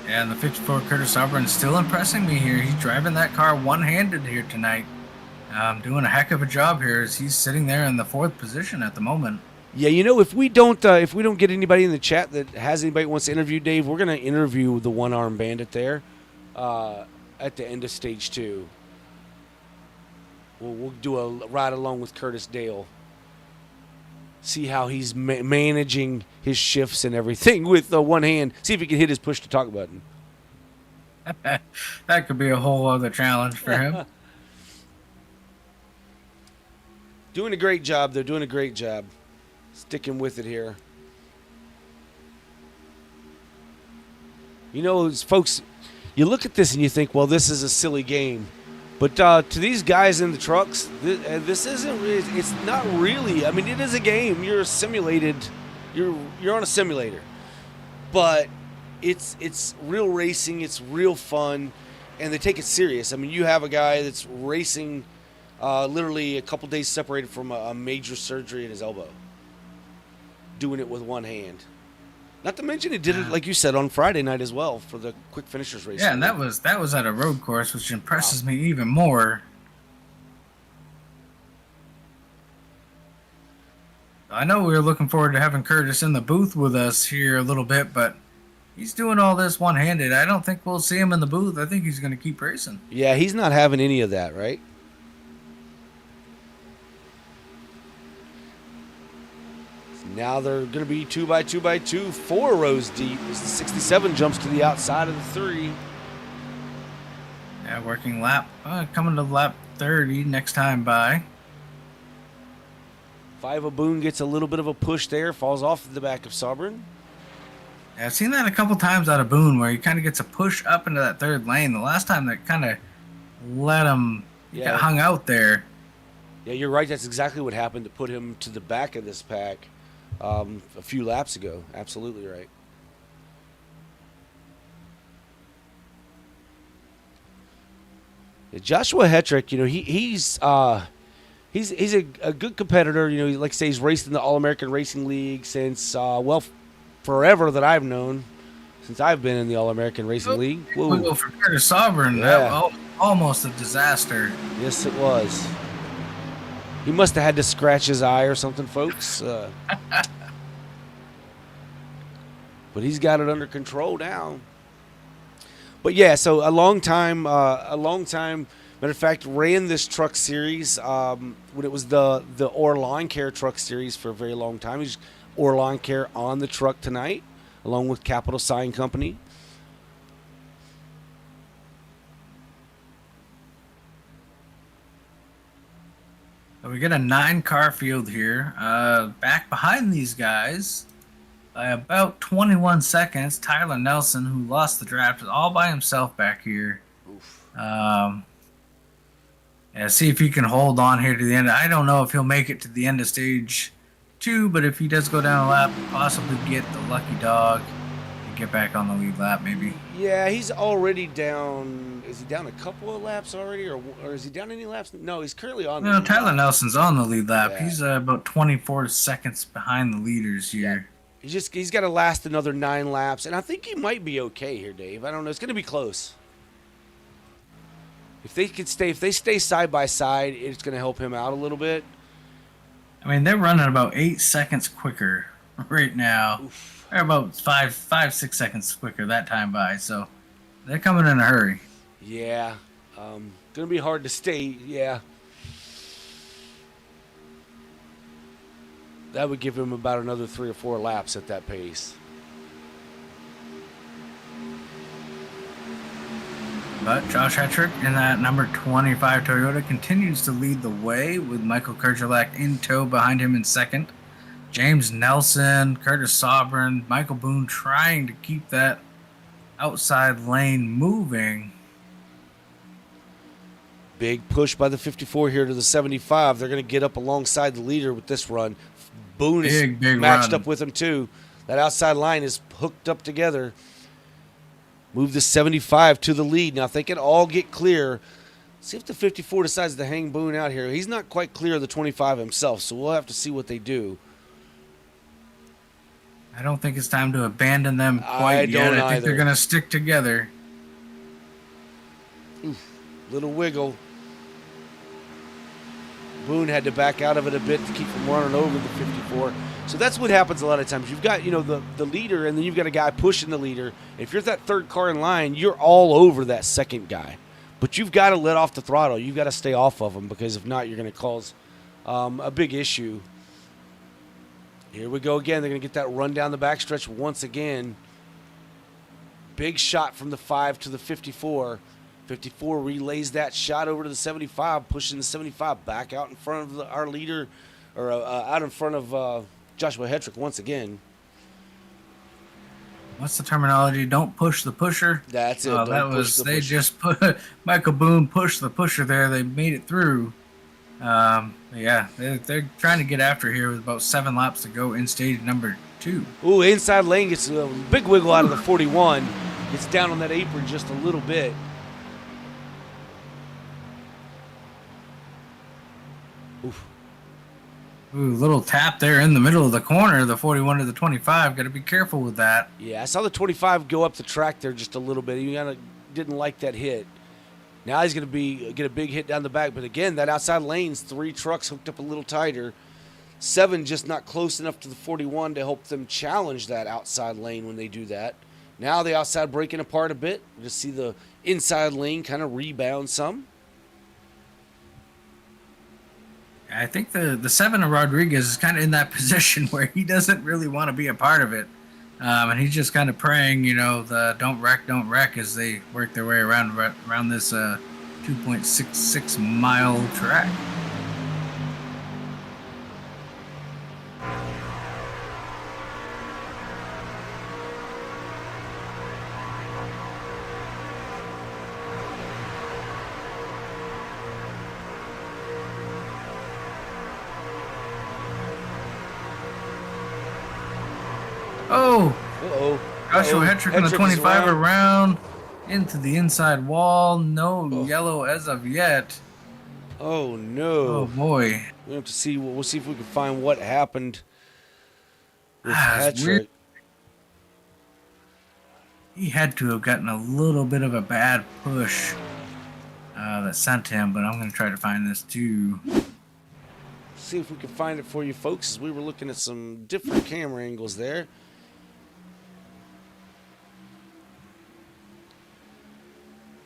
Yeah, and the 54 Curtis Sobrin is still impressing me here. He's driving that car one-handed here tonight. Doing a heck of a job here as he's sitting there in the 4th position at the moment. Yeah, you know, if we don't get anybody in the chat that has anybody who wants to interview Dave, we're going to interview the one-arm bandit there at the end of stage 2. We'll do a ride along with Curtis Dale. See how he's managing his shifts and everything with one hand. See if he can hit his push-to-talk button. That could be a whole other challenge for him. Doing a great job. They're doing a great job. Sticking with it here. You know, folks, you look at this and you think, well, this is a silly game. But to these guys in the trucks, this isn't. It's not really. I mean, it is a game. You're simulated. You're on a simulator, but it's real racing. It's real fun, and they take it serious. I mean, you have a guy that's racing, literally a couple days separated from a major surgery in his elbow, doing it with one hand. Not to mention, it did it, like you said, on Friday night as well for the quick finishers race. Yeah, and that was at a road course, which impresses me even more. I know we were looking forward to having Curtis in the booth with us here a little bit, but he's doing all this one-handed. I don't think we'll see him in the booth. I think he's going to keep racing. Yeah, he's not having any of that, right? Now they're going to be 2x2x2, 4 rows deep as the 67 jumps to the outside of the 3. Yeah, working lap. Coming to lap 30 next time by. 5 of Boone gets a little bit of a push there, falls off the back of Sobrin. Yeah, I've seen that a couple times out of Boone where he kind of gets a push up into that third lane. The last time that kind of let him get hung out there. Yeah, you're right. That's exactly what happened to put him to the back of this pack a few laps ago. Absolutely right. Yeah, Joshua Hetrick, you know, he's a good competitor. You know, like I say, he's raced in the All-American Racing League since forever that I've known, since I've been in the All-American Racing League. Whoa. Well, for Curtis Sobrin, Yeah. that was almost a disaster. Yes, it was. He must have had to scratch his eye or something, folks. But he's got it under control now. But yeah, so a long time. Matter of fact, ran this truck series when it was the AARL Lawn Care truck series for a very long time. He's AARL Lawn Care on the truck tonight, along with Capital Sign Company. So we get a 9-car field here. Back behind these guys by about 21 seconds, Tyler Nelson, who lost the draft, is all by himself back here. Yeah, see if he can hold on here to the end. I don't know if he'll make it to the end of stage 2, but if he does go down a lap, possibly get the lucky dog and get back on the lead lap, maybe. Yeah, he's already down. Is he down a couple of laps already, or is he down any laps? No, he's currently on. No, Tyler Nelson's on the lead lap. Yeah. He's about 24 seconds behind the leaders here. He's got to last another 9 laps, and I think he might be okay here, Dave. I don't know. It's going to be close. If they stay side by side, it's going to help him out a little bit. I mean, they're running about 8 seconds quicker right now. Oof. They're about 6 seconds quicker that time by, so they're coming in a hurry. Yeah, going to be hard to stay. Yeah, that would give him about another 3 or 4 laps at that pace. But Josh Hetrick in that number 25 Toyota continues to lead the way with Michael Kerjelak in tow behind him in second. James Nelson, Curtis Sobrin, Michael Boone trying to keep that outside lane moving. Big push by the 54 here to the 75. They're going to get up alongside the leader with this run. Boone is Big matched run. up with him too. That outside line is hooked up together. Move the 75 to the lead. Now, if they can all get clear, see if the 54 decides to hang Boone out here. He's not quite clear of the 25 himself, so we'll have to see what they do. I don't think it's time to abandon them I quite yet. don't I think they're either. going to stick together. Little wiggle. Boone had to back out of it a bit to keep from running over the 54. So that's what happens a lot of times. You've got, the leader, and then you've got a guy pushing the leader. If you're that third car in line, you're all over that second guy. But you've got to let off the throttle. You've got to stay off of them, because if not, you're going to cause a big issue. Here we go again. They're going to get that run down the backstretch once again. Big shot from the 5 to the 54. 54 relays that shot over to the 75, pushing the 75 back out in front of our leader, or out in front of Joshua Hetrick once again. what's the terminology? Don't push the pusher. That's it. That Don't push was the they pusher. just put Michael Boone pushed the pusher there. They made it through. Yeah, they're trying to get after here with about 7 laps to go in stage number 2. Ooh, inside lane gets a big wiggle out of the 41. Gets down on that apron just a little bit. Oof. Ooh, little tap there in the middle of the corner, the 41 to the 25. Got to be careful with that. Yeah, I saw the 25 go up the track there just a little bit. He didn't like that hit. Now he's going to get a big hit down the back. But again, that outside lane's 3 trucks hooked up a little tighter. 7 just not close enough to the 41 to help them challenge that outside lane when they do that. Now the outside breaking apart a bit. You just see the inside lane kind of rebound some. I think the 7 of Rodriguez is kind of in that position where he doesn't really want to be a part of it. And he's just kind of praying, the don't wreck as they work their way around this 2.66 mile track. Oh! Uh-oh. Joshua Hetrick on the Hetrick is 25 around into the inside wall. No yellow as of yet. Oh, no. Oh, boy. We have to see. We'll see if we can find what happened with It's weird. Hetrick. He had to have gotten a little bit of a bad push that sent him, but I'm going to try to find this too. See if we can find it for you folks as we were looking at some different camera angles there.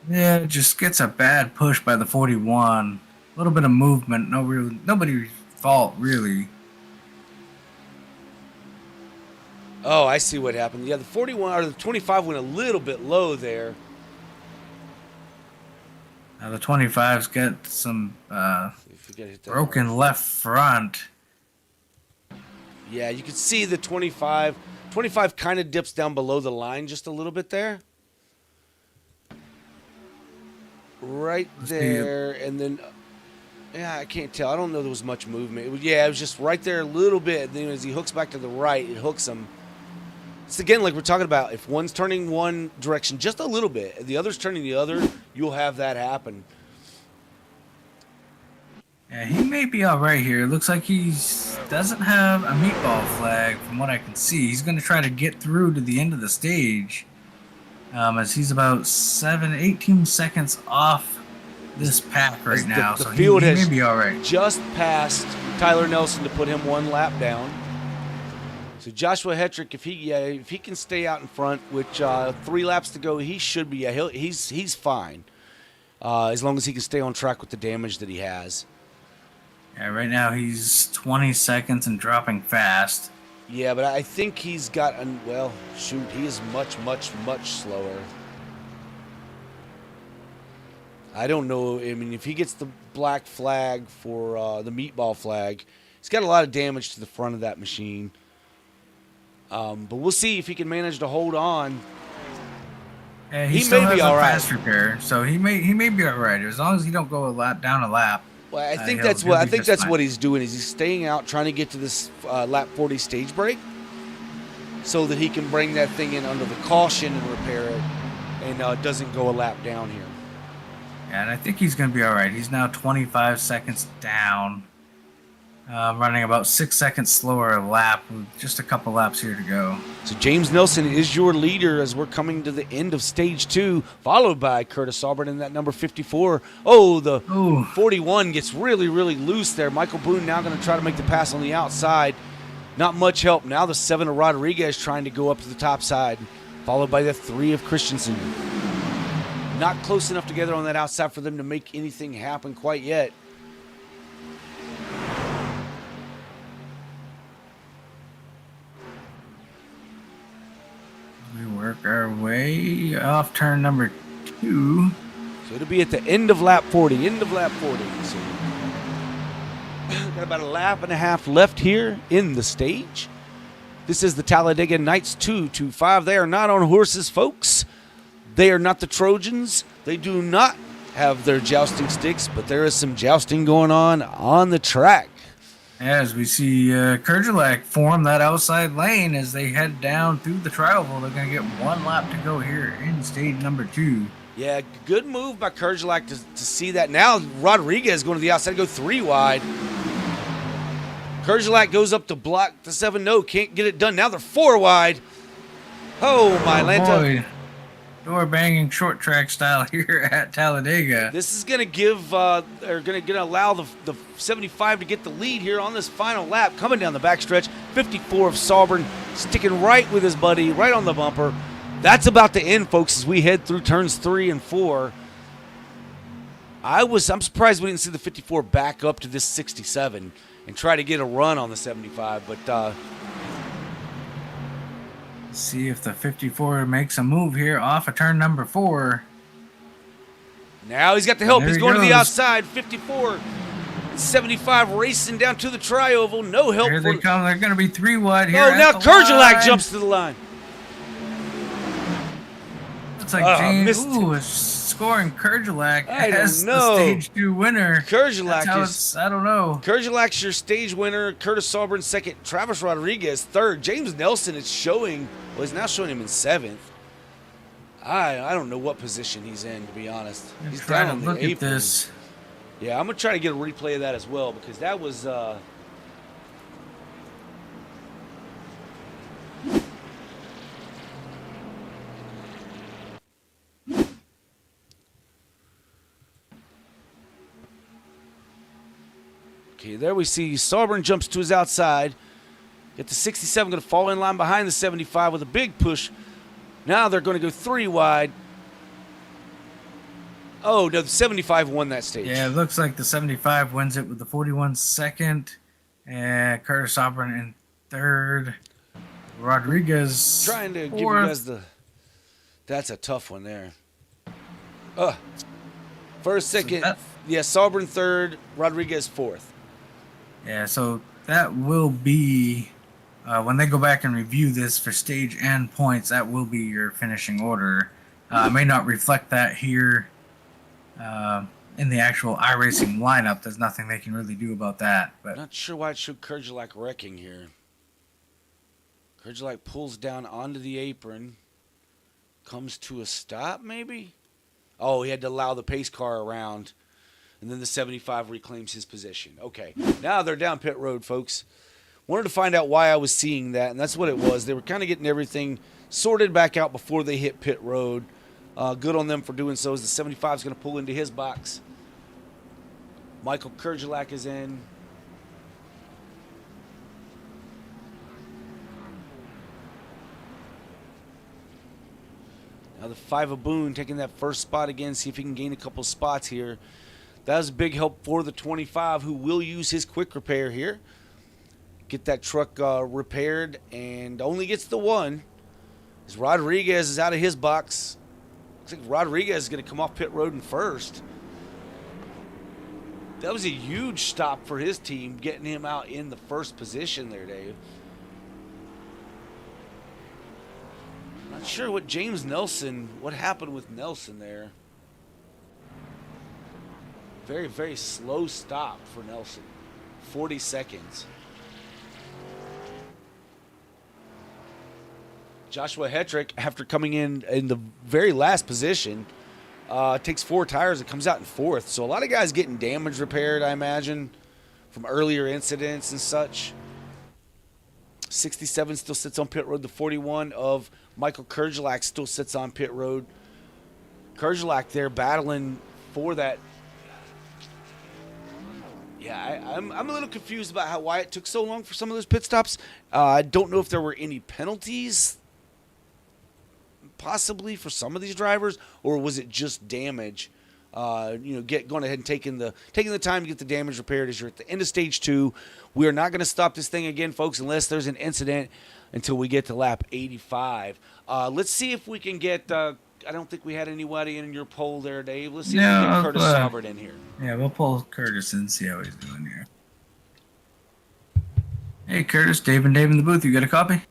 Yeah, it just gets a bad push by the 41. A little bit of movement, nobody's fault really. Oh, I see what happened. Yeah, the 41 or the 25 went a little bit low there. Now the 25's got some If you gotta hit that broken hard. left front. Yeah, you can see the 25. 25 kind of dips down below the line just a little bit there. Right there, and then, yeah, I can't tell. I don't know there was much movement. It was just right there a little bit. Then as he hooks back to the right, it hooks him. It's again like we're talking about. If one's turning one direction just a little bit, and the other's turning the other, you'll have that happen. Yeah, he may be all right here. It looks like he doesn't have a meatball flag from what I can see. He's going to try to get through to the end of the stage as he's about 18 seconds off this pack right now. The so field he has may be all right. just passed Tyler Nelson to put him 1 lap down. So Joshua Hetrick, if he can stay out in front, which 3 laps to go, he should be. Yeah, he's fine as long as he can stay on track with the damage that he has. Yeah, right now he's 20 seconds and dropping fast. Yeah, but I think he's got he is much, much, much slower. I don't know. I mean, if he gets the black flag for the meatball flag, he's got a lot of damage to the front of that machine. But we'll see if he can manage to hold on. Yeah, He still may has be a all right. fast repair, so he may be all right as long as he don't go down a lap. Well, I think he'll be just fine. what he's doing is he's staying out, trying to get to this lap 40 stage break, so that he can bring that thing in under the caution and repair it, and doesn't go a lap down here. Yeah, and I think he's going to be all right. He's now 25 seconds down, running about 6 seconds slower a lap with just a couple laps here to go. So James Nelson is your leader as we're coming to the end of stage 2, followed by Curtis Auburn in that number 54. Oh, the 41 gets really, really loose there. Michael Boone now going to try to make the pass on the outside. Not much help. Now the 7 of Rodriguez trying to go up to the top side, followed by the 3 of Christensen. Not close enough together on that outside for them to make anything happen quite yet. We work our way off turn number 2. So it'll be at the end of lap 40. So got about a lap and a half left here in the stage. This is the Talladega Knights 225. They are not on horses, folks. They are not the Trojans. They do not have their jousting sticks, but there is some jousting going on the track. As we see Kerjelak form that outside lane as they head down through the tri-oval. They're going to get one lap to go here in stage number 2. Yeah, good move by Kerjelak to see that. Now Rodriguez going to the outside, go 3 wide. Kerjelak goes up to block the 7. No, can't get it done. Now they're 4 wide. Oh, my Lanta. Boy. Door banging short track style here at Talladega. This is going to give, or going to allow the 75 to get the lead here on this final lap. Coming down the backstretch, 54 of Sauber sticking right with his buddy, right on the bumper. That's about to end, folks, as we head through turns 3 and 4. I'm surprised we didn't see the 54 back up to this 67 and try to get a run on the 75, but see if the 54 makes a move here off of turn number 4. now he's got the help. There He's he going to the goes. outside. 54, 75 racing down to the tri-oval. No help. Here they come. They're going to be 3 wide here. Oh, at now the Kerjelak line. jumps to the line. It's like James missed it. is scoring Kerjelak I don't as know. the stage 2 winner. Kerjelak That's how is. it's, I don't know. Kerjelak's your stage winner. Curtis Sauber in second. Travis Rodriguez third. James Nelson is showing. Well, he's now showing him in 7th. I don't know what position he's in, to be honest. Let's He's try down to on the look at apron. this. Yeah, I'm gonna try to get a replay of that as well because that was. Okay, there we see Sauber jumps to his outside. Get the 67 going to fall in line behind the 75 with a big push. Now they're going to go 3 wide. Oh, no, the 75 won that stage. Yeah, it looks like the 75 wins it with the 41 second. And Curtis Sauber in 3rd. Rodriguez. Trying to give you 4th. guys the. That's a tough one there. First, second. Yeah, Sauber in 3rd. Rodriguez 4th. Yeah, so that will be, when they go back and review this for stage and points, that will be your finishing order. It may not reflect that here in the actual iRacing lineup. There's nothing they can really do about that. But Not sure why it showed Kerjelak wrecking here. Kerjelak pulls down onto the apron. Comes to a stop, maybe? Oh, he had to allow the pace car around. And then the 75 reclaims his position. Okay, now they're down pit road, folks. Wanted to find out why I was seeing that, and that's what it was. They were kind of getting everything sorted back out before they hit pit road. Good on them for doing so, as the 75 is going to pull into his box. Michael Kerjelak is in. Now the 5 of Boone taking that first spot again, see if he can gain a couple spots here. That was a big help for the 25, who will use his quick repair here. Get that truck repaired, and only gets the 1. As Rodriguez is out of his box. Looks like Rodriguez is going to come off pit road in 1st. That was a huge stop for his team, getting him out in the 1st position there, Dave. Not sure what what happened with Nelson there. Very, very slow stop for Nelson. 40 seconds. Joshua Hetrick, after coming in the very last position, takes 4 tires and comes out in 4th. So a lot of guys getting damage repaired, I imagine, from earlier incidents and such. 67 still sits on pit road. The 41 of Michael Kerjelak still sits on pit road. Kerjelak there battling for that. Yeah, I'm a little confused about why it took so long for some of those pit stops. I don't know if there were any penalties possibly for some of these drivers, or was it just damage? Going ahead and taking the time to get the damage repaired as you're at the end of stage 2. We are not going to stop this thing again, folks, unless there's an incident until we get to lap 85. Let's see if we can get. I don't think we had anybody in your poll there, Dave. Let's see if we can get Curtis Sauber in here. yeah, we'll pull Curtis and see how he's doing here. Hey, Curtis, Dave in the booth. You got a copy?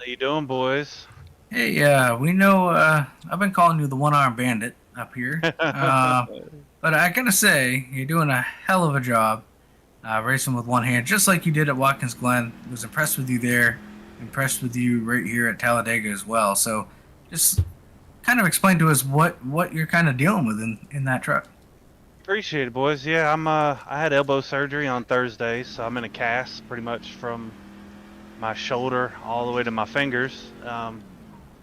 How you doing, boys? Hey, we know I've been calling you the one-armed bandit up here, but I gotta say you're doing a hell of a job racing with one hand, just like you did at Watkins Glen. Was impressed with you there, impressed with you right here at Talladega as well. So, just kind of explain to us what you're kind of dealing with in that truck. Appreciate it, boys. Yeah, I had elbow surgery on Thursday, so I'm in a cast pretty much from my shoulder all the way to my fingers. So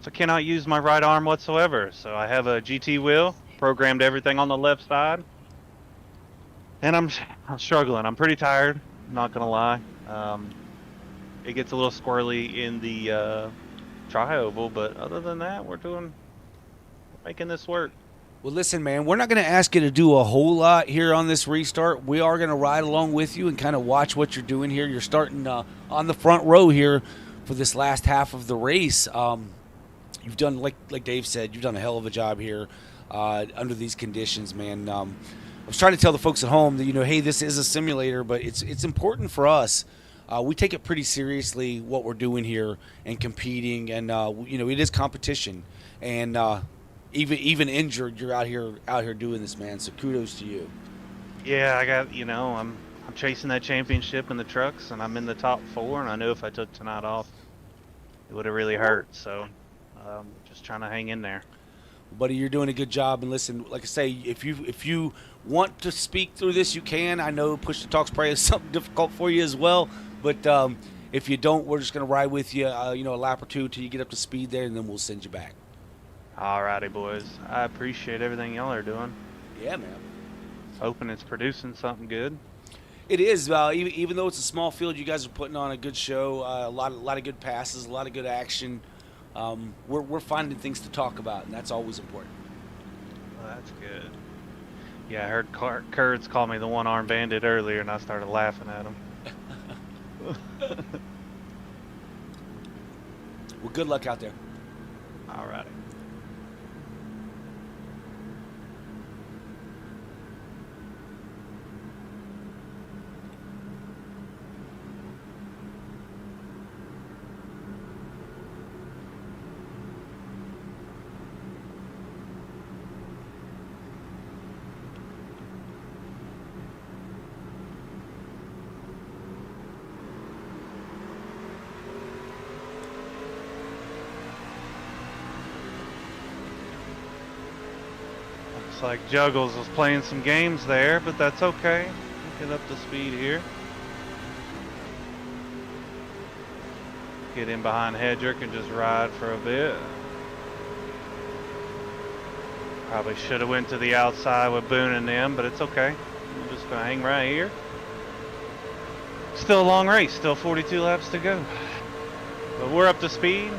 I cannot use my right arm whatsoever. So I have a GT wheel, programmed everything on the left side, and I'm struggling. I'm pretty tired, not gonna lie. It gets a little squirrely in the tri-oval, but other than that, we're making this work. Well, listen, man, we're not going to ask you to do a whole lot here on this restart. We are going to ride along with you and kind of watch what you're doing here. You're starting on the front row here for this last half of the race. You've done, like Dave said, you've done a hell of a job here under these conditions, man. I was trying to tell the folks at home that, hey, this is a simulator, but it's important for us. We take it pretty seriously what we're doing here and competing, and it is competition. And even injured, you're out here doing this, man. So kudos to you. Yeah, I got I'm chasing that championship in the trucks, and I'm in the top 4. And I knew if I took tonight off, it would have really hurt. So just trying to hang in there. Buddy, you're doing a good job. And listen, like I say, if you want to speak through this, you can. I know push to talk's probably something difficult for you as well, but if you don't, we're just gonna ride with you, a lap or two till you get up to speed there, and then we'll send you back. Alrighty, boys. I appreciate everything y'all are doing. Yeah, man. Hoping it's producing something good. It is. Even though it's a small field, you guys are putting on a good show. A lot of good passes, a lot of good action. We're finding things to talk about, and that's always important. Well, that's good. Yeah, I heard Kurtz call me the one-armed bandit earlier, and I started laughing at him. Well, good luck out there. Alrighty. Like Juggles was playing some games there, but that's okay. Get up to speed here. Get in behind Hedrick and just ride for a bit. Probably should have went to the outside with Boone and them, but it's okay. I'm just gonna hang right here. Still a long race, still 42 laps to go. But we're up to speed.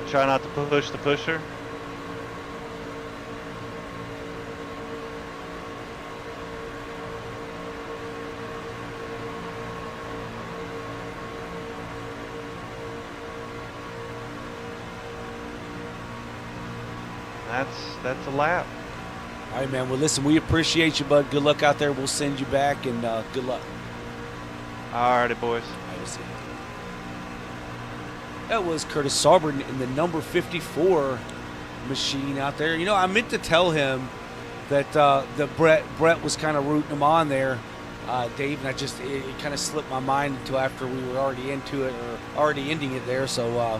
Try not to push the pusher. That's a lap. All right, man. Well, listen, we appreciate you, bud. Good luck out there. We'll send you back, and good luck. All righty, boys. I will see you. That was Curtis Saubern in the number 54 machine out there. I meant to tell him that Brett was kind of rooting him on there, Dave, and it kind of slipped my mind until after we were already into it or already ending it there. So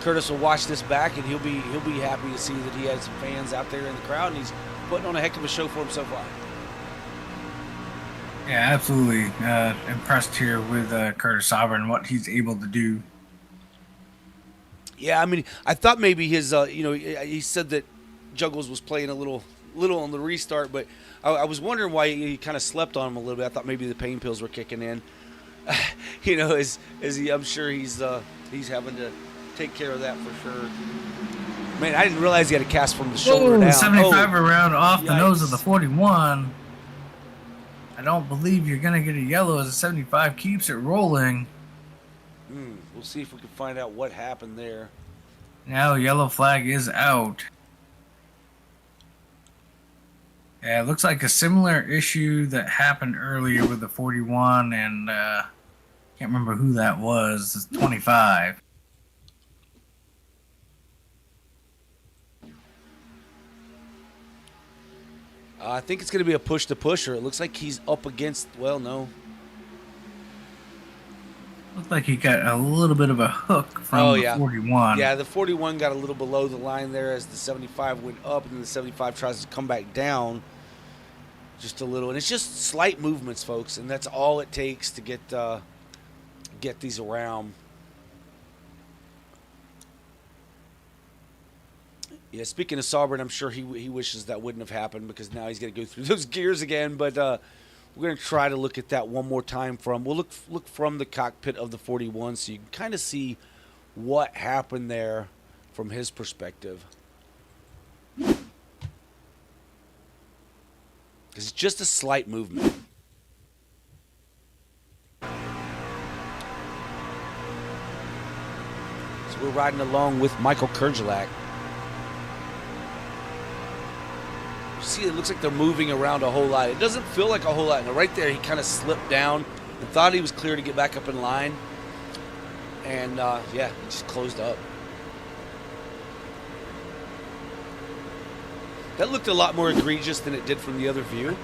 Curtis will watch this back, and he'll be happy to see that he has some fans out there in the crowd, and he's putting on a heck of a show for him so far. Yeah, absolutely impressed here with Curtis Saubern and what he's able to do. Yeah, I mean, I thought maybe his, he said that Juggles was playing a little on the restart, but I was wondering why he kind of slept on him a little bit. I thought maybe the pain pills were kicking in. I'm sure he's having to take care of that for sure. Man, I didn't realize he had a cast from the shoulder down. 75 around off yikes. The nose of the 41. I don't believe you're going to get a yellow as the 75 keeps it rolling. We'll see if we can find out what happened there. Now yellow flag is out. Yeah, it looks like a similar issue that happened earlier with the 41 and Can't remember who that was. It's 25. I think it's going to be a push to pusher. It looks like he's up against. Well, no. Looked like he got a little bit of a hook from the 41. Yeah, the 41 got a little below the line there as the 75 went up, and then the 75 tries to come back down just a little. And it's just slight movements, folks, and that's all it takes to get these around. Yeah, speaking of Sauber, I'm sure he wishes that wouldn't have happened because now he's going to go through those gears again. But we're going to try to look at that one more time we'll look from the cockpit of the 41 so you can kind of see what happened there from his perspective. Because it's just a slight movement. So we're riding along with Michael Kerjelak. See, it looks like they're moving around a whole lot. It doesn't feel like a whole lot. And right there, he kind of slipped down and thought he was clear to get back up in line. And, yeah, he just closed up. That looked a lot more egregious than it did from the other view.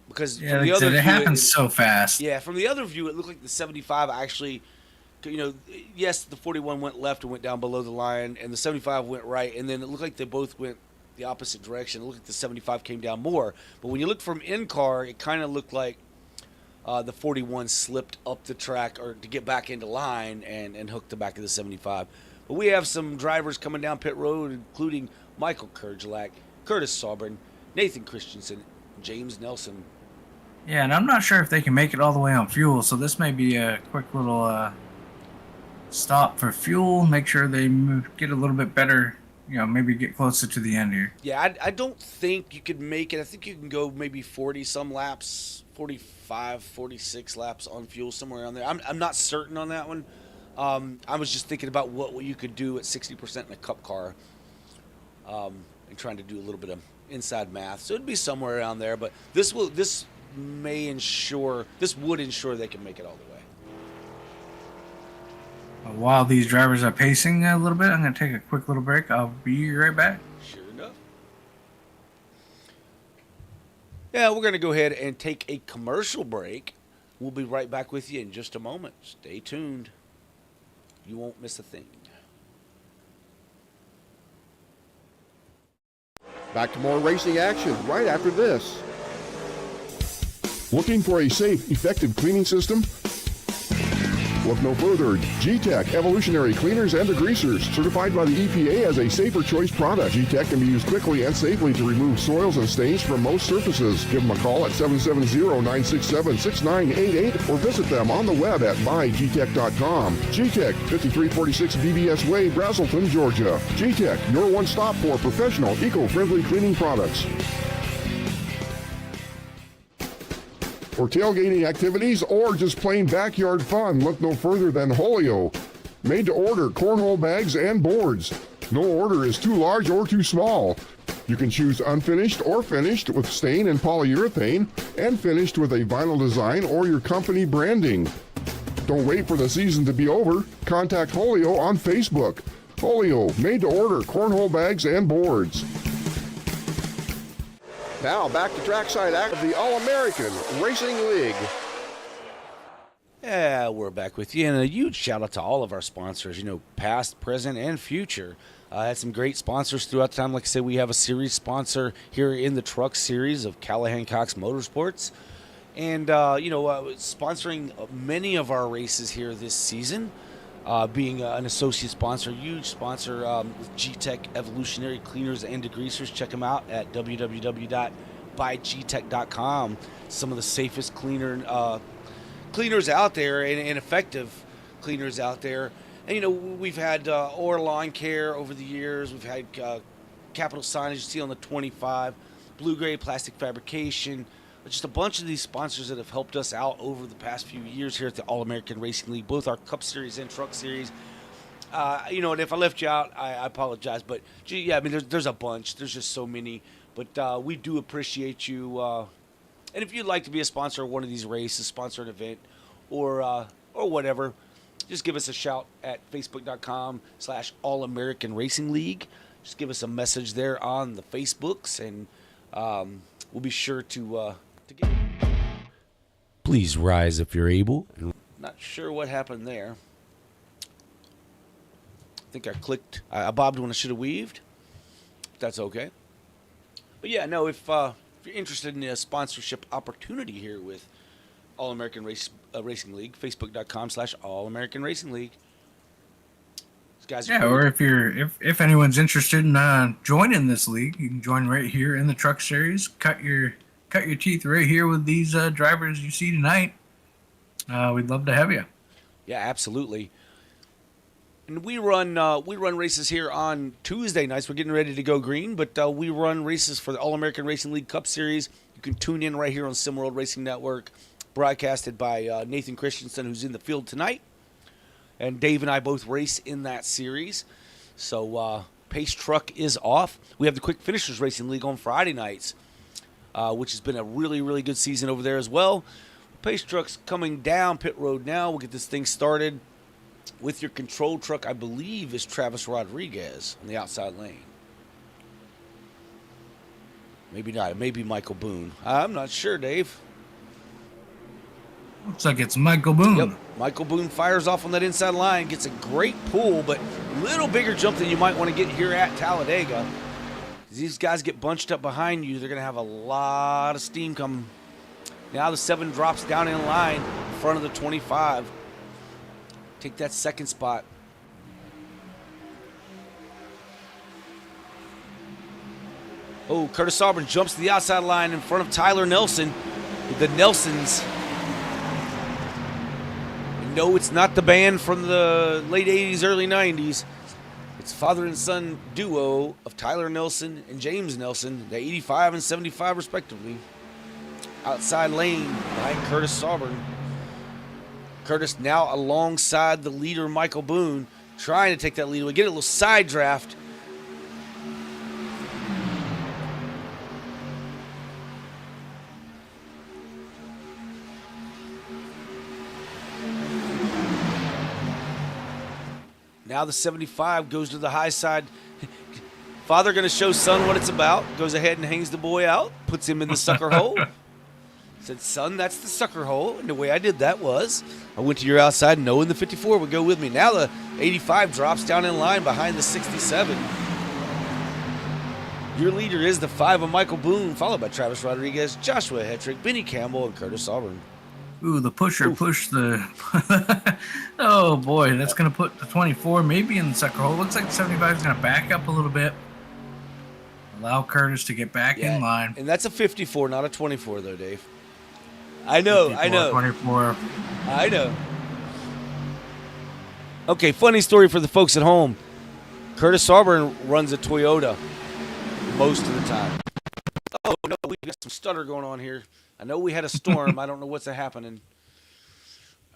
Because Yeah, from the like I other said, view, it happens so fast. Yeah, from the other view, it looked like the 75 actually, yes, the 41 went left and went down below the line, and the 75 went right, and then it looked like they both went the opposite direction. It looked like the 75 came down more. But when you look from in-car, it kind of looked like the 41 slipped up the track or to get back into line and hooked the back of the 75. But we have some drivers coming down pit road, including Michael Kerjelak, Curtis Sauber, Nathan Christensen, James Nelson. Yeah, and I'm not sure if they can make it all the way on fuel, so this may be a quick little stop for fuel. Make sure they get a little bit better, maybe get closer to the end here. Yeah, I don't think you could make it. I think you can go maybe 40-some laps, 45, 46 laps on fuel, somewhere around there. I'm not certain on that one. I was just thinking about what you could do at 60% in a cup car and trying to do a little bit of inside math. So it'd be somewhere around there, but this would ensure they can make it all the way. While these drivers are pacing a little bit, I'm going to take a quick little break. I'll be right back. Sure enough. Yeah, we're going to go ahead and take a commercial break. We'll be right back with you in just a moment. Stay tuned. You won't miss a thing. Back to more racing action right after this. Looking for a safe, effective cleaning system? Look no further. GTech Evolutionary Cleaners and Degreasers, certified by the EPA as a safer choice product. GTech can be used quickly and safely to remove soils and stains from most surfaces. Give them a call at 770-967-6988 or visit them on the web at buyGTech.com. GTech, 5346 BBS Way, Brazelton, Georgia. GTech, your one stop for professional, eco-friendly cleaning products. For tailgating activities or just plain backyard fun, look no further than Holio. Made to order cornhole bags and boards. No order is too large or too small. You can choose unfinished or finished with stain and polyurethane, and finished with a vinyl design or your company branding. Don't wait for the season to be over. Contact Holio on Facebook. Holio, made to order cornhole bags and boards. Now back to trackside act of the All-American Racing League. Yeah, we're back with you, and a huge shout out to all of our sponsors, past, present, and future. Had some great sponsors throughout the time. Like I said, we have a series sponsor here in the truck series of Callahan Cox Motorsports, and sponsoring many of our races here this season. Being an associate sponsor, huge sponsor with GTech Evolutionary Cleaners and Degreasers. Check them out at www.buygtech.com. Some of the safest cleaners out there and effective cleaners out there. And, we've had Or Lawn Care over the years. We've had Capital Signage, you see on the 25, Blue Gray Plastic Fabrication. Just a bunch of these sponsors that have helped us out over the past few years here at the All-American Racing League, both our Cup Series and Truck Series. And if I left you out, I apologize. But, there's a bunch. There's just so many. But we do appreciate you And if you'd like to be a sponsor of one of these races, sponsor an event, or whatever, just give us a shout at facebook.com/All American Racing League. Just give us a message there on the Facebooks, and we'll be sure to get. Please rise if you're able. Not sure what happened there. I think I clicked. I bobbed when I should have weaved. That's okay. But yeah, no, if you're interested in a sponsorship opportunity here with All American Racing League, facebook.com/All American Racing League. These guys are or if anyone's interested in joining this league, you can join right here in the Truck Series. Cut your teeth right here with these drivers you see tonight. We'd love to have you. Yeah, absolutely. And we run races here on Tuesday nights. We're getting ready to go green, but we run races for the All American Racing League Cup Series. You can tune in right here on SimWorld Racing Network, broadcasted by Nathan Christensen, who's in the field tonight. And Dave and I both race in that series. So Pace Truck is off. We have the Quick Finishers Racing League on Friday nights, which has been a really, really good season over there as well. Pace Truck's coming down pit road now. We'll get this thing started. With your control truck, I believe, is Travis Rodriguez on the outside lane. Maybe not. It may be Michael Boone. I'm not sure, Dave. Looks like it's Michael Boone. Yep. Michael Boone fires off on that inside line, gets a great pull, but a little bigger jump than you might want to get here at Talladega. These guys get bunched up behind you. They're going to have a lot of steam coming. Now the 7 drops down in line in front of the 25. Take that second spot. Oh, Curtis Auburn jumps to the outside line in front of Tyler Nelson. The Nelsons. No, it's not the band from the late 80s, early 90s. It's father and son duo of Tyler Nelson and James Nelson, the 85 and 75 respectively. Outside lane behind Curtis Auburn. Curtis now alongside the leader, Michael Boone, trying to take that lead away. Get a little side draft. Now the 75 goes to the high side. Father going to show son what it's about. Goes ahead and hangs the boy out. Puts him in the sucker hole. Said, son, that's the sucker hole. And the way I did that was I went to your outside knowing the 54 would go with me. Now the 85 drops down in line behind the 67. Your leader is the 5 of Michael Boone, followed by Travis Rodriguez, Joshua Hetrick, Benny Campbell, and Curtis Auburn. Ooh, the pusher pushed the... Oh, boy, that's going to put the 24 maybe in the sucker hole. Looks like the 75 is going to back up a little bit. Allow Curtis to get back in line. And that's a 54, not a 24, though, Dave. I know, 24. I know. Okay, funny story for the folks at home. Curtis Auburn runs a Toyota most of the time. Oh, no, we got some stutter going on here. I know we had a storm. I don't know what's happening.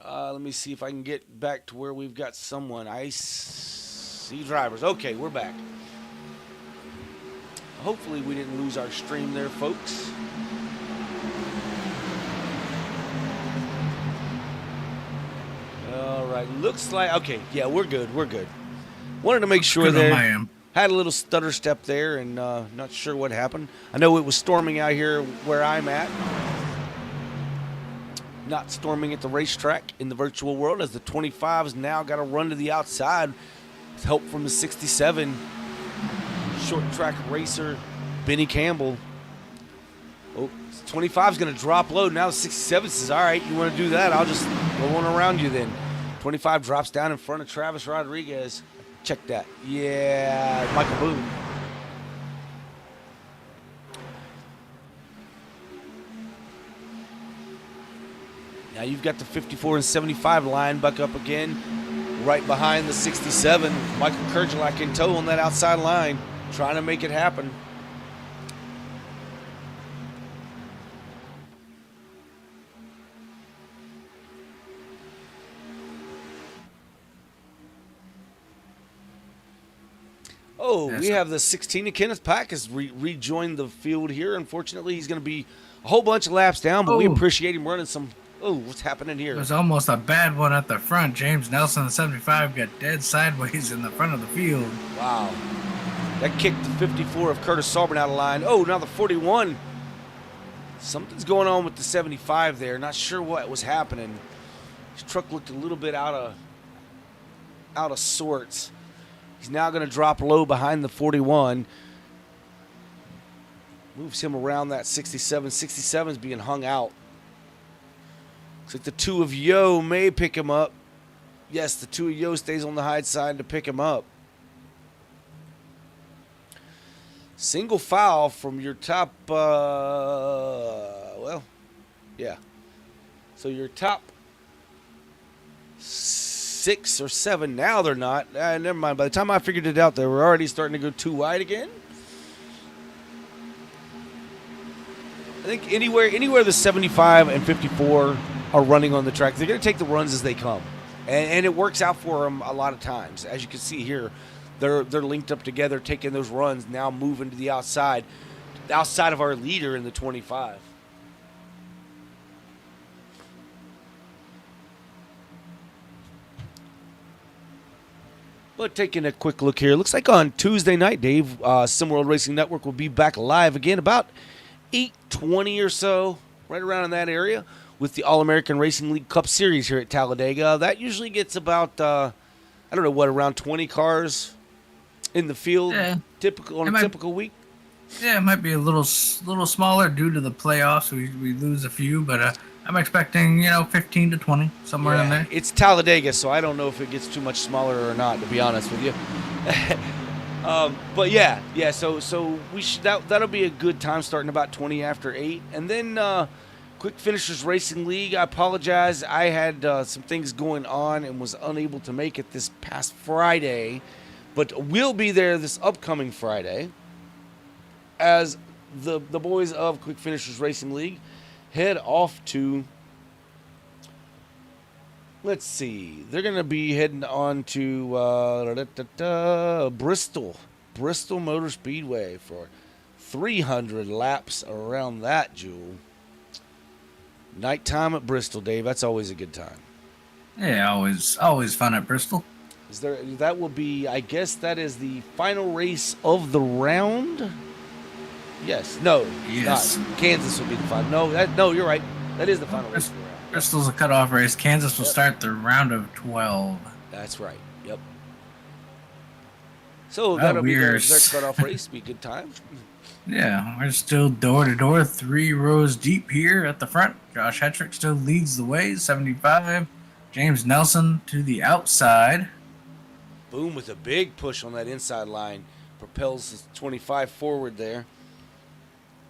Let me see if I can get back to where we've got someone. I see drivers. Okay, we're back. Hopefully we didn't lose our stream there, folks. All right, looks like, okay, yeah, we're good, Wanted to make sure there. Had a little stutter step there and not sure what happened. I know it was storming out here where I'm at. Not storming at the racetrack in the virtual world as the 25's now got to run to the outside with help from the 67. Short track racer Benny Campbell. Oh, 25's going to drop low. Now the 67 says, all right, you want to do that? I'll just go on around you then. 25 drops down in front of Travis Rodriguez. Check that. Yeah, Michael Boone. Now you've got the 54 and 75 line back up again. Right behind the 67. Michael Kerjelak in tow on that outside line. Trying to make it happen. Oh, we have the 16 of Kenneth Pack has rejoined the field here. Unfortunately, he's going to be a whole bunch of laps down, but we Oh. appreciate him running some. Oh, what's happening It here? was almost a bad one at the front. James Nelson, the 75, got dead sideways in the front of the field. Wow. That kicked the 54 of Curtis Sauber out of line. Oh, now the 41. Something's going on with the 75 there. Not sure what was happening. His truck looked a little bit out of sorts. He's now going to drop low behind the 41. Moves him around that 67. 67 is being hung out. Looks like the 2 of Yo may pick him up. Yes, the 2 of Yo stays on the high side to pick him up. Single foul from your top, well, yeah. So your top 6 or 7, now they're not. Never mind. By the time I figured it out, they were already starting to go too wide again. I think anywhere the 75 and 54 are running on the track, they're going to take the runs as they come. And it works out for them a lot of times. As you can see here, they're linked up together, taking those runs, now moving to the outside of our leader in the 25. But taking a quick look here, looks like on Tuesday night, Dave, SimWorld Racing Network will be back live again about 8:20 or so, right around in that area, with the All-American Racing League Cup Series here at Talladega. That usually gets about, around 20 cars in the field, Yeah. typical on a typical week. Yeah, it might be a little smaller due to the playoffs. We lose a few, but I'm expecting 15 to 20 somewhere in there. It's Talladega, so I don't know if it gets too much smaller or not, to be honest with you. But yeah. So we should that'll be a good time, starting about 20 after 8, and then Quick Finishers Racing League. I apologize, I had some things going on and was unable to make it this past Friday, but we'll be there this upcoming Friday as the boys of Quick Finishers Racing League head off to, let's see, they're going to be heading on to Bristol Motor Speedway for 300 laps around that jewel. Nighttime at Bristol, Dave, that's always a good time. Yeah, always fun at Bristol. That will be, I guess that is the final race of the round? Yes. No. Yes. Not. Kansas will be the final. No, you're right. That is the final race of the round. Bristol's a cutoff race. Kansas will start the round of 12. That's right. Yep. So that'll be their cutoff race. Be a good time. Yeah, we're still door to door, 3 rows deep here at the front. Josh Hetrick still leads the way, 75. James Nelson to the outside. Boom with a big push on that inside line. Propels the 25 forward there.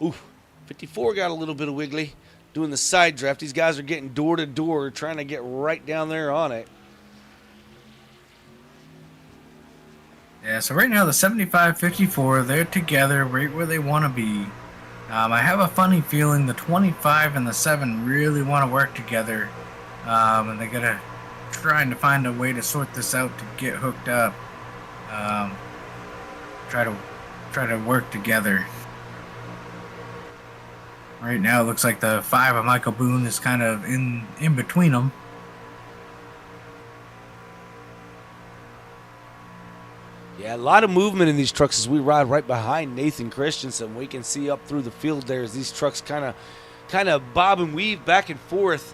Ooh, 54 got a little bit of wiggly. Doing the side draft. These guys are getting door to door, trying to get right down there on it. Yeah, so right now the 75, 54, they're together right where they want to be. I have a funny feeling the 25 and the 7 really want to work together. And they gotta trying to find a way to sort this out to get hooked up. Try to work together. Right now it looks like the 5 of Michael Boone is kind of in between them. Yeah, a lot of movement in these trucks as we ride right behind Nathan Christensen. We can see up through the field there as these trucks kind of bob and weave back and forth.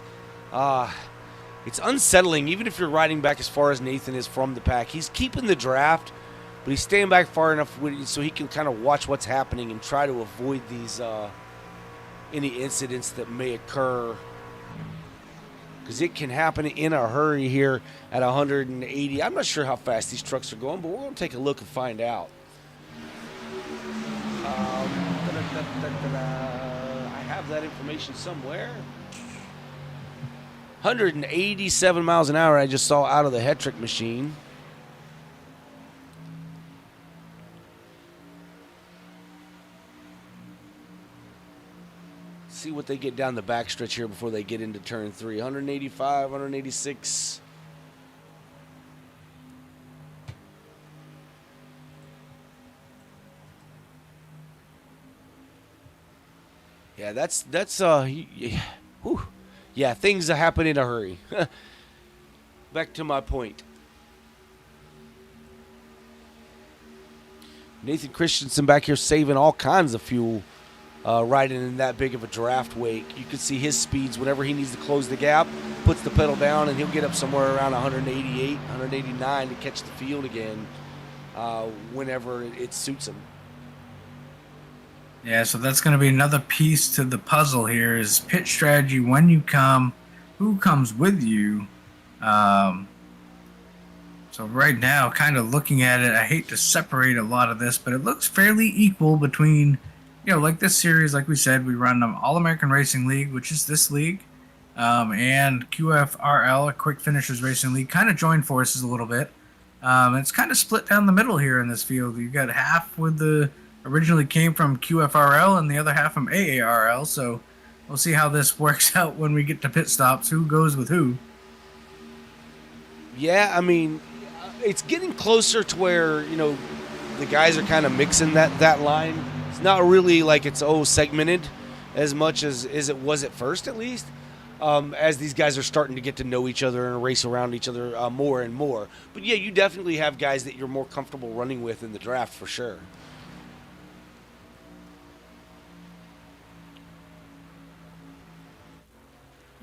It's unsettling, even if you're riding back as far as Nathan is from the pack. He's keeping the draft, but he's staying back far enough so he can kind of watch what's happening and try to avoid these any incidents that may occur. Because it can happen in a hurry here at 180. I'm not sure how fast these trucks are going, but we're going to take a look and find out. I have that information somewhere. 187 miles an hour I just saw out of the Hetrick machine. See what they get down the backstretch here before they get into turn 3. 185, 186. Yeah, whew. Yeah, things happen in a hurry. Back to my point. Nathan Christensen back here saving all kinds of fuel, riding in that big of a draft wake. You can see his speeds whenever he needs to close the gap, puts the pedal down, and he'll get up somewhere around 188, 189 to catch the field again whenever it suits him. Yeah, so that's going to be another piece to the puzzle here is pit strategy when you come, who comes with you. So right now, kind of looking at it, I hate to separate a lot of this, but it looks fairly equal between, like this series, like we said, we run an All-American Racing League, which is this league, and QFRL, a Quick Finishers Racing League, kind of joined forces a little bit. It's kind of split down the middle here in this field. You've got half with the originally came from QFRL and the other half from AARL, so we'll see how this works out when we get to pit stops, who goes with who. Yeah, I mean, it's getting closer to where, the guys are kind of mixing that line. It's not really like it's segmented as much as it was at first, at least, as these guys are starting to get to know each other and race around each other more and more. But yeah, you definitely have guys that you're more comfortable running with in the draft for sure.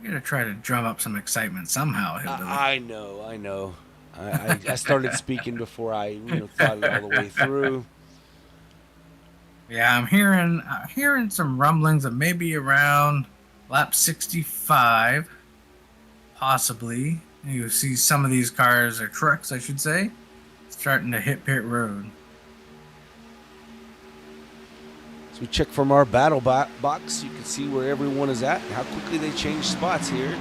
You're going to try to drum up some excitement somehow, Hillbilly. I know. I started speaking before I thought it all the way through. Yeah, I'm hearing some rumblings of maybe around lap 65, possibly. You see some of these cars, or trucks, I should say, starting to hit pit road. So we check from our battle box. You can see where everyone is at and how quickly they change spots here.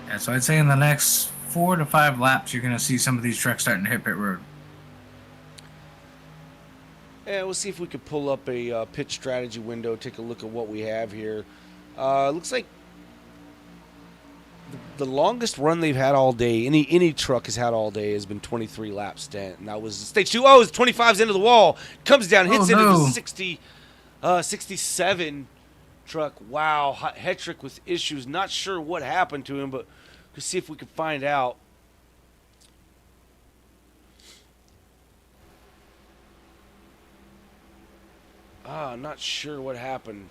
Yeah, so I'd say in the next 4 to 5 laps, you're going to see some of these trucks starting to hit pit road. Yeah, we'll see if we could pull up a pit strategy window, take a look at what we have here. Looks like the longest run they've had all day, any truck has had all day, has been 23 laps. And that was stage 2. Oh, it's 25's into the wall. Comes down, hits into the 67 truck. Wow, Hetrick with issues. Not sure what happened to him, but we'll see if we can find out. Not sure what happened.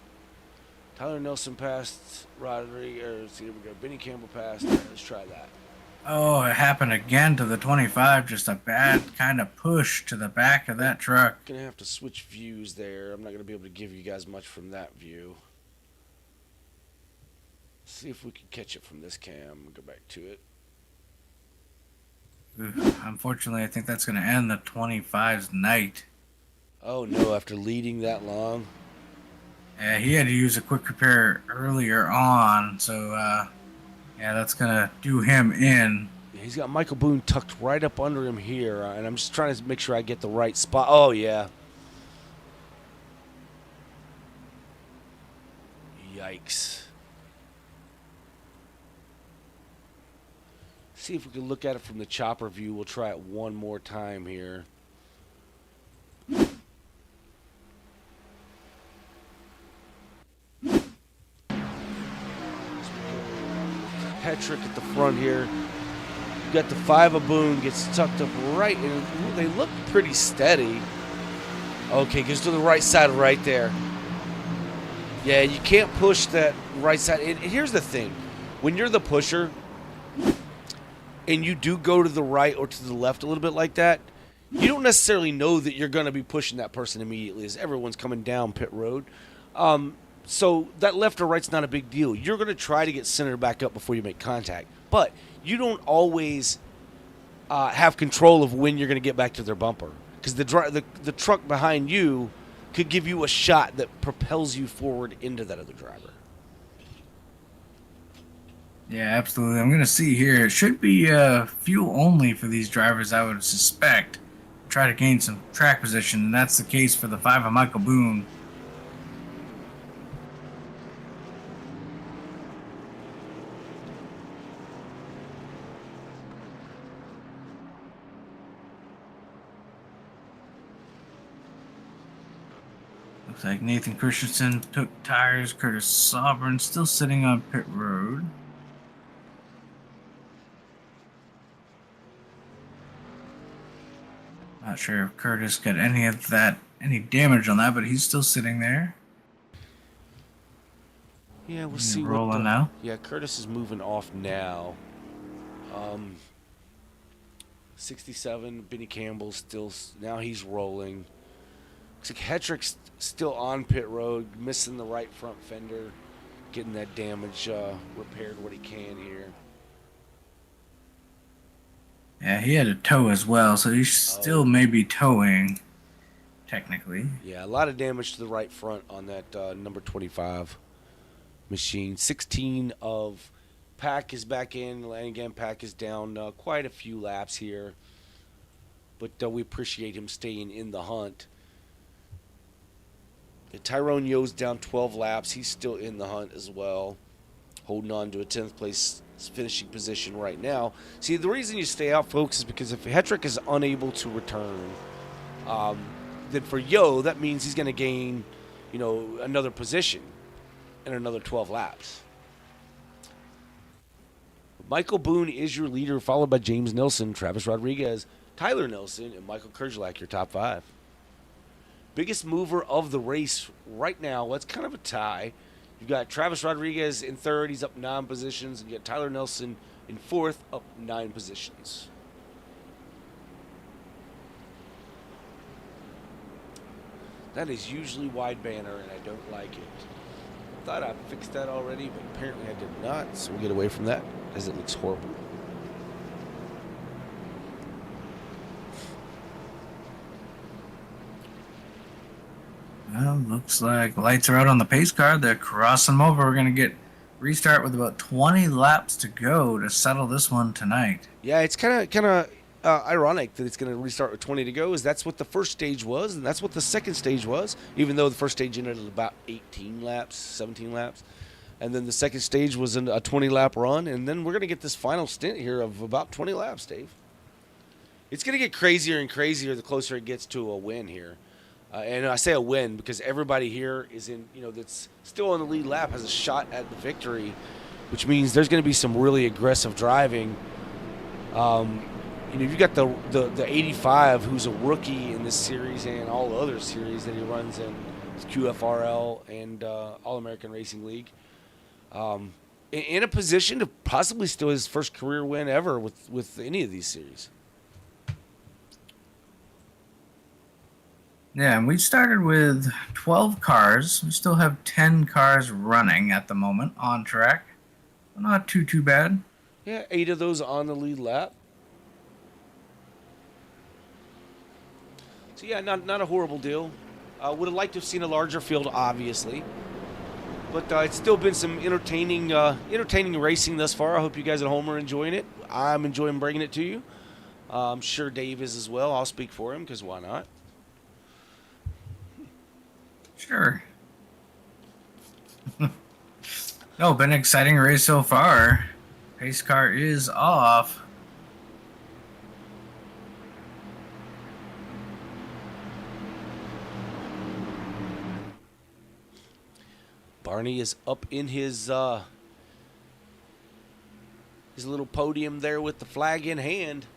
Tyler Nelson passed Rodriguez. Here we go. Benny Campbell passed. Right, let's try that. Oh, it happened again to the 25. Just a bad kind of push to the back of that truck. Gonna have to switch views there. I'm not gonna be able to give you guys much from that view. See if we can catch it from this cam. Go back to it. Unfortunately, I think that's going to end the 25's night. Oh no, after leading that long. Yeah, he had to use a quick repair earlier on, so yeah, that's going to do him in. Yeah, he's got Michael Boone tucked right up under him here, and I'm just trying to make sure I get the right spot. Oh yeah. Yikes. See if we can look at it from the chopper view. We'll try it one more time here. Hetrick at the front here. You got the 5 of Boone, gets tucked up right, and they look pretty steady. Okay, goes to the right side right there. Yeah, you can't push that right side. And here's the thing. When you're the pusher, and you do go to the right or to the left a little bit like that, you don't necessarily know that you're going to be pushing that person immediately as everyone's coming down pit road. So that left or right's not a big deal. You're going to try to get centered back up before you make contact. But you don't always have control of when you're going to get back to their bumper. Because the truck behind you could give you a shot that propels you forward into that other driver. Yeah, absolutely. I'm going to see here. It should be fuel only for these drivers, I would suspect. Try to gain some track position, and that's the case for the 5 of Michael Boone. Looks like Nathan Christensen took tires. Curtis Sovereign still sitting on pit road. Not sure if Curtis got any damage on that, but he's still sitting there. Yeah, we'll He's see. rolling now. Yeah, Curtis is moving off now. 67, Benny Campbell still, now he's rolling. Looks like Hetrick's still on pit road, missing the right front fender, getting that damage repaired what he can here. Yeah, he had a tow as well, so he still may be towing, technically. Yeah, a lot of damage to the right front on that number 25 machine. 16 of Pack is back in, and again, Pack is down quite a few laps here. But we appreciate him staying in the hunt. Tyrone Yo's down 12 laps. He's still in the hunt as well, holding on to a 10th place finishing position right now. See, the reason you stay out, folks, is because if Hetrick is unable to return, then for Yo, that means he's going to gain, another position in another 12 laps. Michael Boone is your leader, followed by James Nelson, Travis Rodriguez, Tyler Nelson, and Michael Kerjlak, your top 5. Biggest mover of the race right now, well, it's kind of a tie. You've got Travis Rodriguez in 3rd, he's up 9 positions, and you got Tyler Nelson in 4th, up 9 positions. That is usually wide banner, and I don't like it. Thought I fixed that already, but apparently I did not, so we'll get away from that, as it looks horrible. Well, looks like lights are out on the pace car. They're crossing them over. We're going to get restart with about 20 laps to go to settle this one tonight. Yeah, it's kind of ironic that it's going to restart with 20 to go, as that's what the first stage was, and that's what the second stage was, even though the first stage ended at about 18 laps, 17 laps. And then the second stage was a 20-lap run, and then we're going to get this final stint here of about 20 laps, Dave. It's going to get crazier and crazier the closer it gets to a win here. And I say a win because everybody here is in, that's still on the lead lap has a shot at the victory, which means there's going to be some really aggressive driving. You've got the 85, who's a rookie in this series and all other series that he runs in QFRL and All-American Racing League. In a position to possibly steal his first career win ever with any of these series. Yeah, and we started with 12 cars. We still have 10 cars running at the moment on track. Not too bad. Yeah, 8 of those on the lead lap. So yeah, not a horrible deal. Would have liked to have seen a larger field, obviously. But it's still been some entertaining racing thus far. I hope you guys at home are enjoying it. I'm enjoying bringing it to you. I'm sure Dave is as well. I'll speak for him, because why not? Sure. No, been an exciting race so far. Pace car is off. Barney is up in his little podium there with the flag in hand.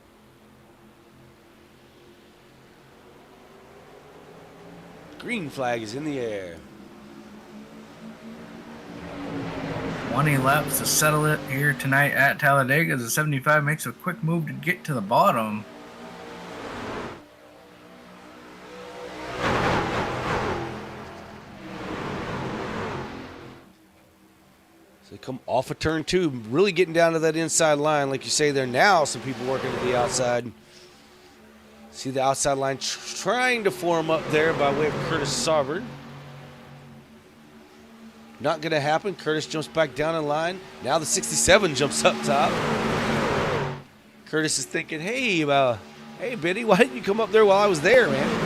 Green flag is in the air. 20 laps to settle it here tonight at Talladega. The 75 makes a quick move to get to the bottom. So they come off of turn 2, really getting down to that inside line. Like you say there now, some people working to the outside. See the outside line trying to form up there by way of Curtis Sovereign. Not going to happen. Curtis jumps back down in line. Now the 67 jumps up top. Curtis is thinking, hey, Benny, why didn't you come up there while I was there, man?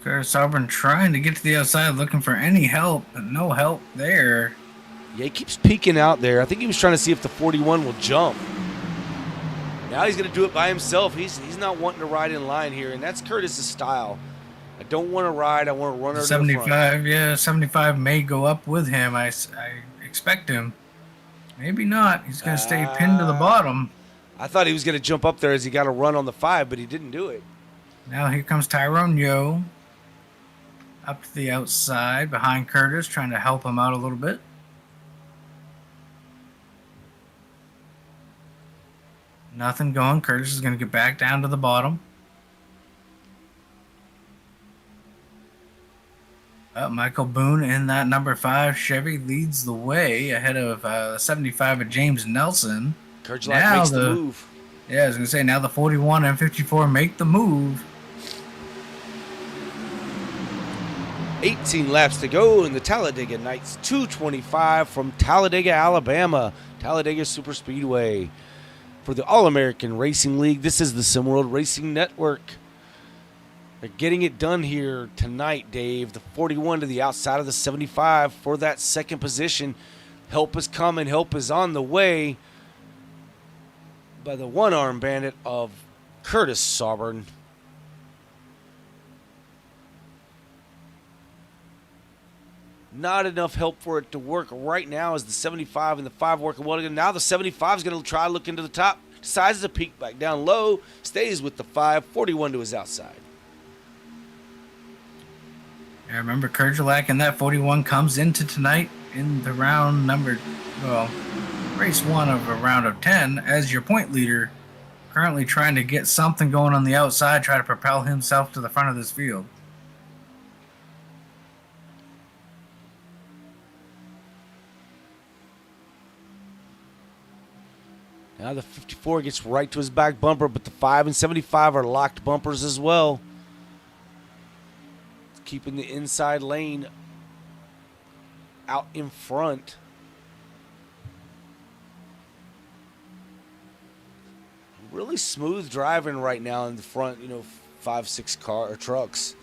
Curtis Sovereign trying to get to the outside, looking for any help, but no help there. Yeah, he keeps peeking out there. I think he was trying to see if the 41 will jump. Now he's going to do it by himself. He's not wanting to ride in line here, and that's Curtis's style. I don't want to ride. I want to run her to the front. 75, yeah, 75 may go up with him. I expect him. Maybe not. He's going to stay pinned to the bottom. I thought he was going to jump up there as he got a run on the 5, but he didn't do it. Now here comes Tyrone Yo. Up to the outside behind Curtis, trying to help him out a little bit. Nothing going. Curtis is going to get back down to the bottom. Michael Boone in that number 5 Chevy leads the way ahead of 75 of James Nelson. Kurgelak makes the move. Yeah, I was going to say, now the 41 and 54 make the move. 18 laps to go in the Talladega Nights 225 from Talladega, Alabama. Talladega Superspeedway. For the All-American Racing League, this is the SimWorld Racing Network. They're getting it done here tonight, Dave. The 41 to the outside of the 75 for that second position. Help is coming. Help is on the way by the one-arm bandit of Curtis Sauber. Not enough help for it to work right now as the 75 and the 5 working well together. Now the 75 is going to try to look into the top. Decides to peek back down low. Stays with the 5. 41 to his outside. I remember Kurgelak and that 41 comes into tonight in the round number, race 1 of a round of 10 as your point leader. Currently trying to get something going on the outside, try to propel himself to the front of this field. Now the 54 gets right to his back bumper, but the 5 and 75 are locked bumpers as well. Keeping the inside lane out in front. Really smooth driving right now in the front, 5, 6 car or trucks.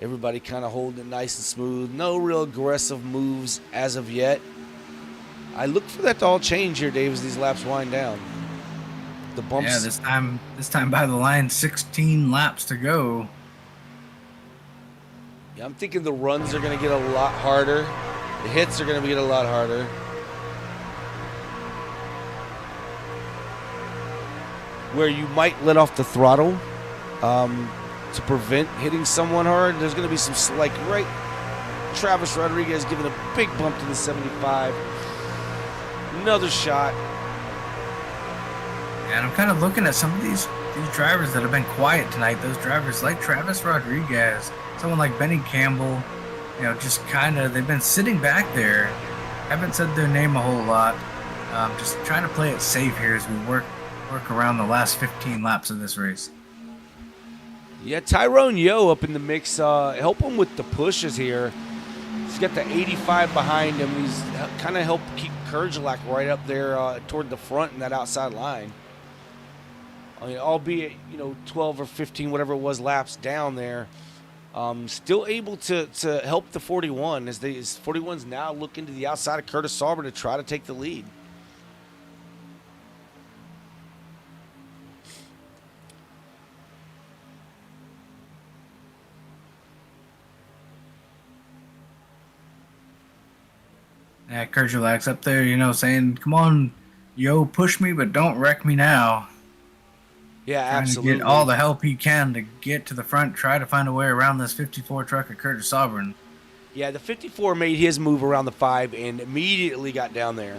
Everybody kind of holding it nice and smooth. No real aggressive moves as of yet. I look for that to all change here, Dave, as these laps wind down. The bumps. Yeah, this time by the line, 16 laps to go. Yeah, I'm thinking the runs are going to get a lot harder. The hits are going to get a lot harder. Where you might let off the throttle to prevent hitting someone hard. There's going to be some, right, Travis Rodriguez giving a big bump to the 75. Another shot. And I'm kind of looking at some of these drivers that have been quiet tonight. Those drivers like Travis Rodriguez, someone like Benny Campbell, just kind of, they've been sitting back there. Haven't said their name a whole lot. Just trying to play it safe here as we work around the last 15 laps of this race. Yeah, Tyrone Yo up in the mix. Help him with the pushes here. He's got the 85 behind him. He's kind of helped keep Kurgelak right up there toward the front in that outside line. I mean, albeit, 12 or 15, whatever it was, laps down there. Still able to help the 41 as 41's now looking to the outside of Curtis Sauber to try to take the lead. Yeah, Kurgelak's up there, saying, come on, Yo, push me, but don't wreck me now. Yeah, Trying absolutely. to get all the help he can to get to the front, try to find a way around this 54 truck of Curtis Sauber. Yeah, the 54 made his move around the 5 and immediately got down there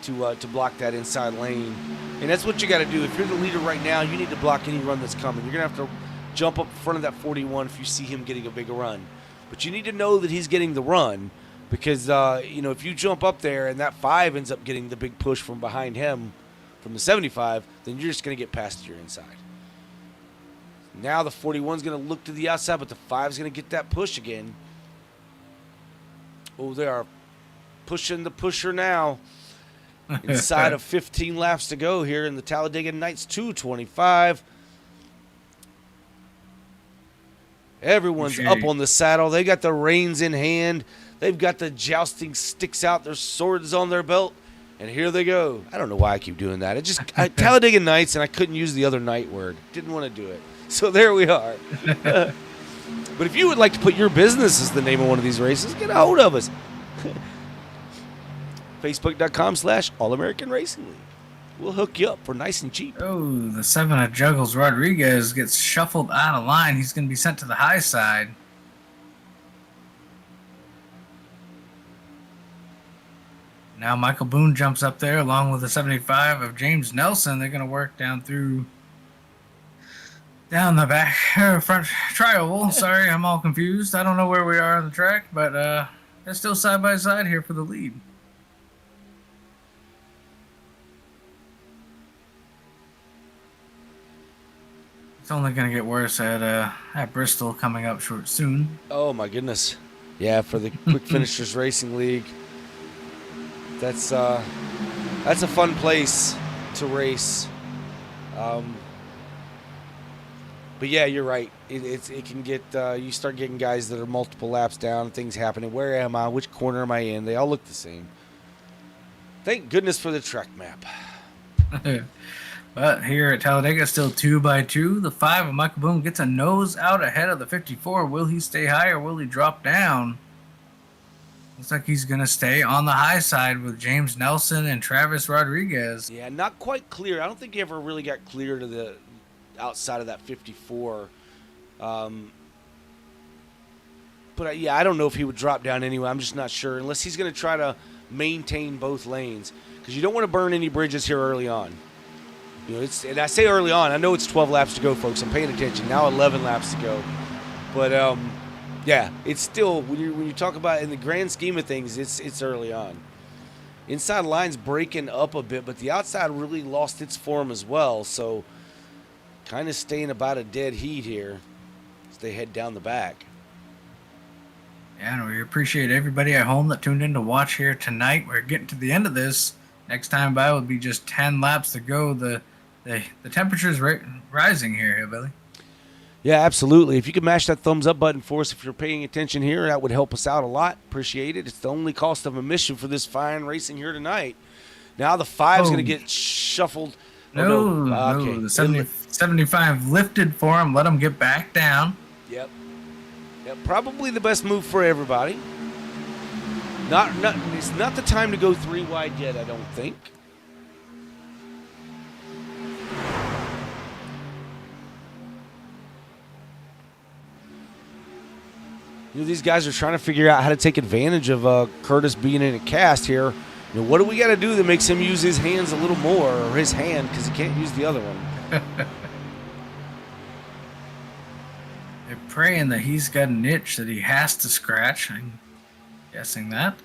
to block that inside lane. And that's what you got to do. If you're the leader right now, you need to block any run that's coming. You're going to have to jump up in front of that 41 if you see him getting a big run. But you need to know that he's getting the run because, if you jump up there and that 5 ends up getting the big push from behind him from the 75, then you're just going to get past your inside. Now the 41's going to look to the outside, but the 5's going to get that push again. Oh, they are pushing the pusher now. Inside of 15 laps to go here in the Talladega Nights 225. Everyone's up on the saddle. They got the reins in hand. They've got the jousting sticks out, their swords on their belt. And here they go. I don't know why I keep doing that. Talladega Nights, and I couldn't use the other night word. Didn't want to do it. So there we are. But if you would like to put your business as the name of one of these races, get a hold of us. Facebook.com/All-American Racing League. We'll hook you up for nice and cheap. Oh, the 7 of Juggles Rodriguez gets shuffled out of line. He's going to be sent to the high side. Now Michael Boone jumps up there along with the 75 of James Nelson. They're going to work down the back front trioval. Sorry, I'm all confused. I don't know where we are on the track, but they're still side by side here for the lead. It's only going to get worse at Bristol coming up soon. Oh my goodness. Yeah, for the Quick Finishers Racing League. That's a fun place to race. But yeah, you're right. It can get you start getting guys that are multiple laps down, things happening. Where am I? Which corner am I in? They all look the same. Thank goodness for the track map. But here at Talladega, still 2x2. The 5 of Michael Boone gets a nose out ahead of the 54. Will he stay high or will he drop down? Looks like he's going to stay on the high side with James Nelson and Travis Rodriguez. Yeah, not quite clear. I don't think he ever really got clear to the outside of that 54. But yeah, I don't know if he would drop down anyway. I'm just not sure, unless he's going to try to maintain both lanes, because you don't want to burn any bridges here early on. You know, and I say early on. I know it's 12 laps to go, folks. I'm paying attention. Now 11 laps to go. But yeah, it's still, when you talk about in the grand scheme of things, it's early on. Inside line's breaking up a bit, but the outside really lost its form as well. So kind of staying about a dead heat here as they head down the back. Yeah, and we appreciate everybody at home that tuned in to watch here tonight. We're getting to the end of this. Next time by will be just 10 laps to go. The temperature's rising here, Billy. Yeah, absolutely. If you could mash that thumbs up button for us if you're paying attention here, that would help us out a lot. Appreciate it. It's the only cost of admission for this fine racing here tonight. Now the 5's going to get shuffled. No, Okay. The 75 lifted for him. Let him get back down. Yep. Probably the best move for everybody. It's not the time to go 3 wide yet, I don't think. You know, these guys are trying to figure out how to take advantage of Curtis being in a cast here. You know, what do we got to do that makes him use his hands a little more, or his hand, because he can't use the other one? They're praying that he's got an itch that he has to scratch. I'm guessing that.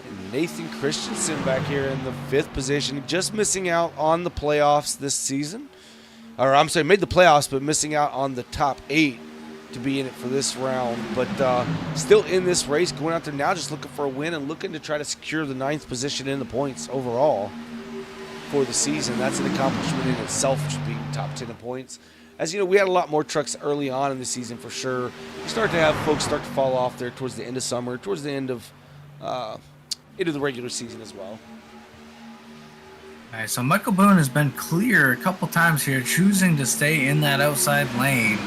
And Nathan Christensen back here in the 5th position, just missing out on the playoffs this season. Or I'm sorry, made the playoffs, but missing out on the top 8 to be in it for this round. But still in this race, going out there now just looking for a win and looking to try to secure the 9th position in the points overall for the season. That's an accomplishment in itself, just being top 10 in points. As you know, we had a lot more trucks early on in the season for sure. We start to have folks start to fall off there towards the end of summer, towards the end of into the regular season as well. All right, so Michael Boone has been clear a couple times here, choosing to stay in that outside lane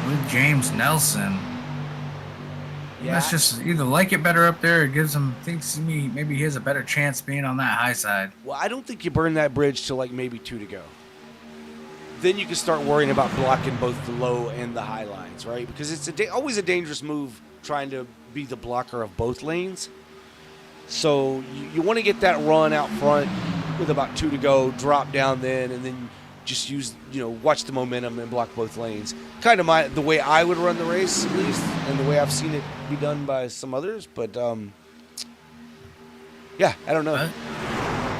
with James Nelson. Yeah. Let's just either like it better up there or gives him, thinks maybe he has a better chance being on that high side. Well, I don't think you burn that bridge till like maybe 2 to go. Then you can start worrying about blocking both the low and the high lines, right? Because it's always a dangerous move trying to be the blocker of both lanes. So you want to get that run out front with about 2 to go, drop down then, and then just use, watch the momentum and block both lanes. Kind of the way I would run the race, at least, and the way I've seen it be done by some others. But, yeah, I don't know.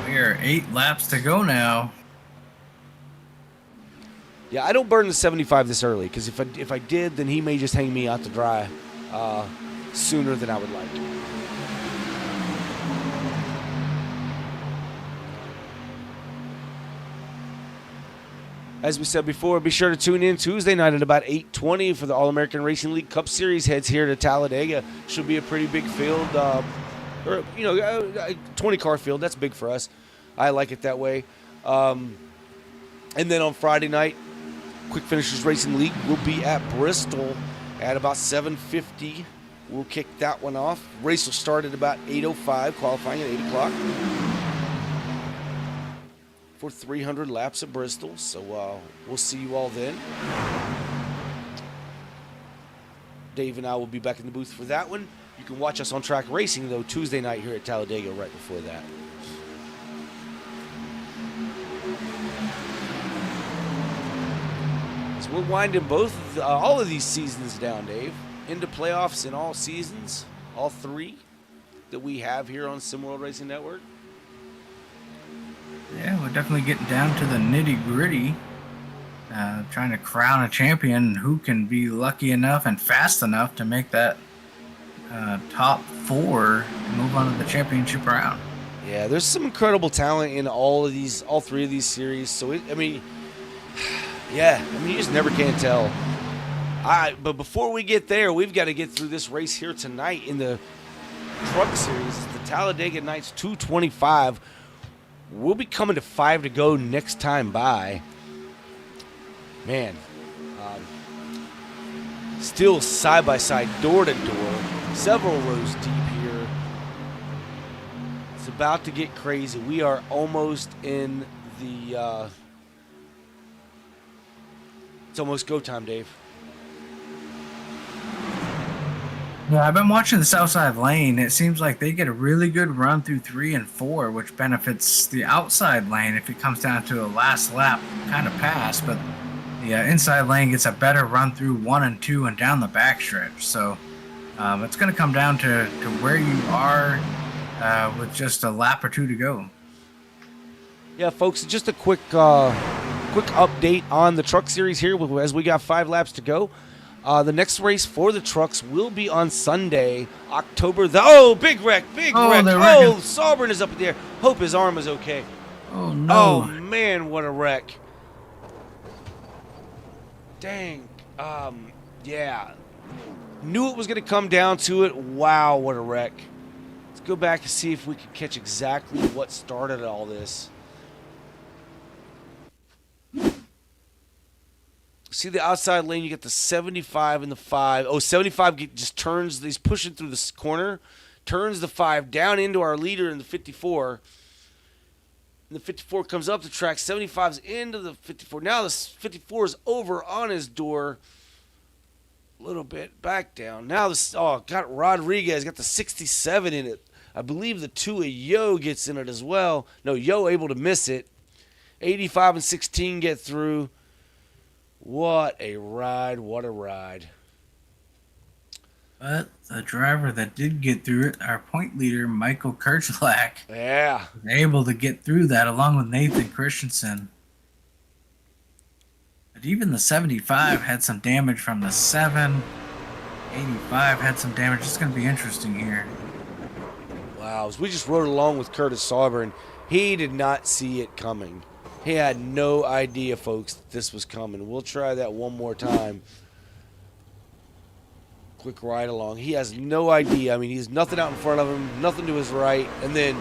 We are 8 laps to go now. Yeah, I don't burn the 75 this early, because if I did, then he may just hang me out to dry sooner than I would like. As we said before, be sure to tune in Tuesday night at about 8:20 for the All-American Racing League Cup Series heads here to Talladega. Should be a pretty big field. or 20 car field. That's big for us. I like it that way. And then on Friday night, Quick Finishers Racing League will be at Bristol at about 7:50. We'll kick that one off. Race will start at about 8:05, qualifying at 8 o'clock for 300 laps at Bristol. So we'll see you all then. Dave and I will be back in the booth for that one. You can watch us on Track Racing, though, Tuesday night here at Talladega right before that. So we're winding all of these seasons down, Dave. Into playoffs in all seasons, all three that we have here on SimWorld Racing Network. Yeah, we're definitely getting down to the nitty-gritty. Trying to crown a champion who can be lucky enough and fast enough to make that top 4 and move on to the championship round. Yeah, there's some incredible talent in all three of these series. So, you just never can tell. But before we get there, we've got to get through this race here tonight in the Truck Series. It's the Talladega Nights 225. We'll be coming to 5 to go next time by. Man, still side by side, door to door, several rows deep here. It's about to get crazy. We are almost in the. It's almost go time, Dave. Yeah, I've been watching the Southside lane. It seems like they get a really good run through 3 and 4, which benefits the outside lane if it comes down to a last lap kind of pass. But the inside lane gets a better run through 1 and 2 and down the backstretch. So it's going to come down to where you are with just a lap or 2 to go. Yeah, folks, just a quick update on the Truck Series here as we got 5 laps to go. The next race for the trucks will be on Sunday, October big wreck. Oh, Sauber is up in the air. Hope his arm is okay. Oh, no. Oh, man, what a wreck. Dang. Yeah. Knew it was going to come down to it. Wow, what a wreck. Let's go back and see if we can catch exactly what started all this. See the outside lane, you get the 75 and the 5. Oh, 75 just turns, he's pushing through this corner, turns the 5 down into our leader in the 54. And the 54 comes up the track, 75's into the 54. Now the 54 is over on his door. A little bit back down. Now got Rodriguez, got the 67 in it. I believe the 2 of Yo gets in it as well. No, Yo able to miss it. 85 and 16 get through. What a ride, what a ride. But the driver that did get through it, our point leader, Michael Kerchlak, was able to get through that along with Nathan Christensen. But even the 75 had some damage from the 7. 85 had some damage. It's going to be interesting here. Wow, we just rode along with Curtis Sauber, and he did not see it coming. He had no idea, folks, that this was coming. We'll try that one more time. Quick ride along. He has no idea. I mean, he's nothing out in front of him, nothing to his right. And then,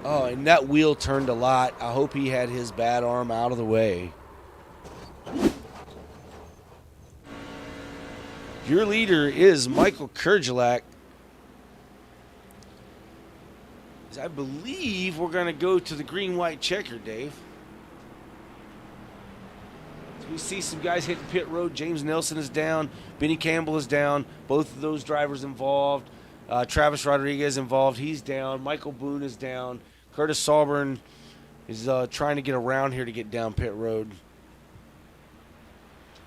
and that wheel turned a lot. I hope he had his bad arm out of the way. Your leader is Michael Kerchlak. I believe we're going to go to the green-white checker, Dave. So we see some guys hitting pit road. James Nelson is down. Benny Campbell is down. Both of those drivers involved. Travis Rodriguez involved. He's down. Michael Boone is down. Curtis Sauber is trying to get around here to get down pit road.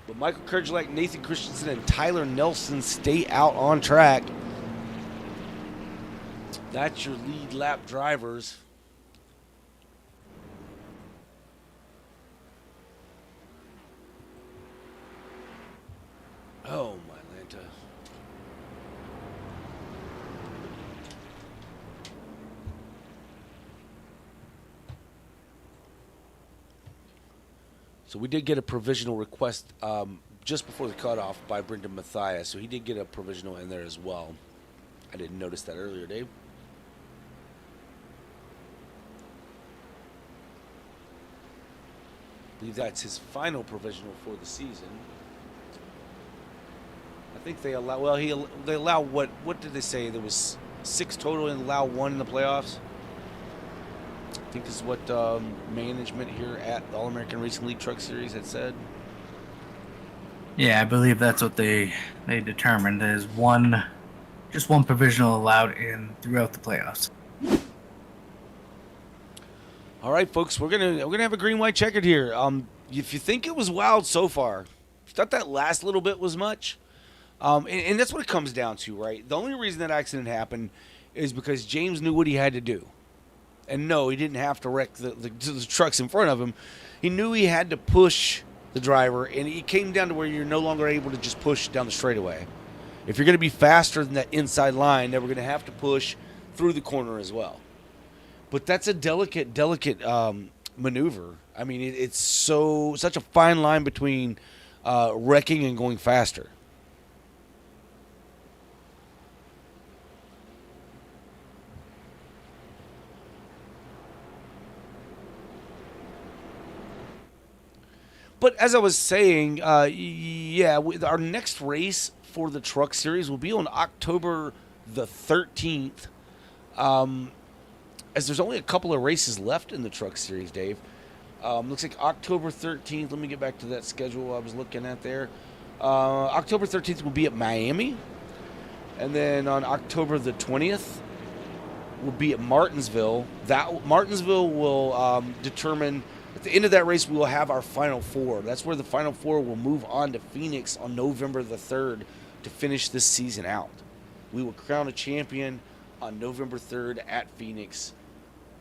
But Michael Kerchlak, Nathan Christensen, and Tyler Nelson stay out on track. That's your lead lap drivers. Oh, my Lanta. So we did get a provisional request just before the cutoff by Brendan Mathias. So he did get a provisional in there as well. I didn't notice that earlier, Dave. I believe that's his final provisional for the season. I think they allow. Well, they allow what? What did they say? There was 6 total and allow 1 in the playoffs. I think this is what management here at the All-American Racing League Truck Series had said. Yeah, I believe that's what they determined is just one provisional allowed in throughout the playoffs. All right, folks, we're gonna have a green-white checkered here. If you think it was wild so far, if you thought that last little bit was much, and that's what it comes down to, right? The only reason that accident happened is because James knew what he had to do. And no, he didn't have to wreck the trucks in front of him. He knew he had to push the driver, and it came down to where you're no longer able to just push down the straightaway. If you're going to be faster than that inside line, then we're going to have to push through the corner as well. But that's a delicate maneuver. I mean, it's such a fine line between wrecking and going faster. But as I was saying, our next race for the Truck Series will be on October the 13th. As there's only a couple of races left in the Truck Series, Dave. Looks like October 13th. Let me get back to that schedule I was looking at there. October 13th will be at Miami. And then on October the 20th, will be at Martinsville. Martinsville will determine... At the end of that race, we will have our Final Four. That's where the Final Four will move on to Phoenix on November the 3rd to finish this season out. We will crown a champion on November 3rd at Phoenix.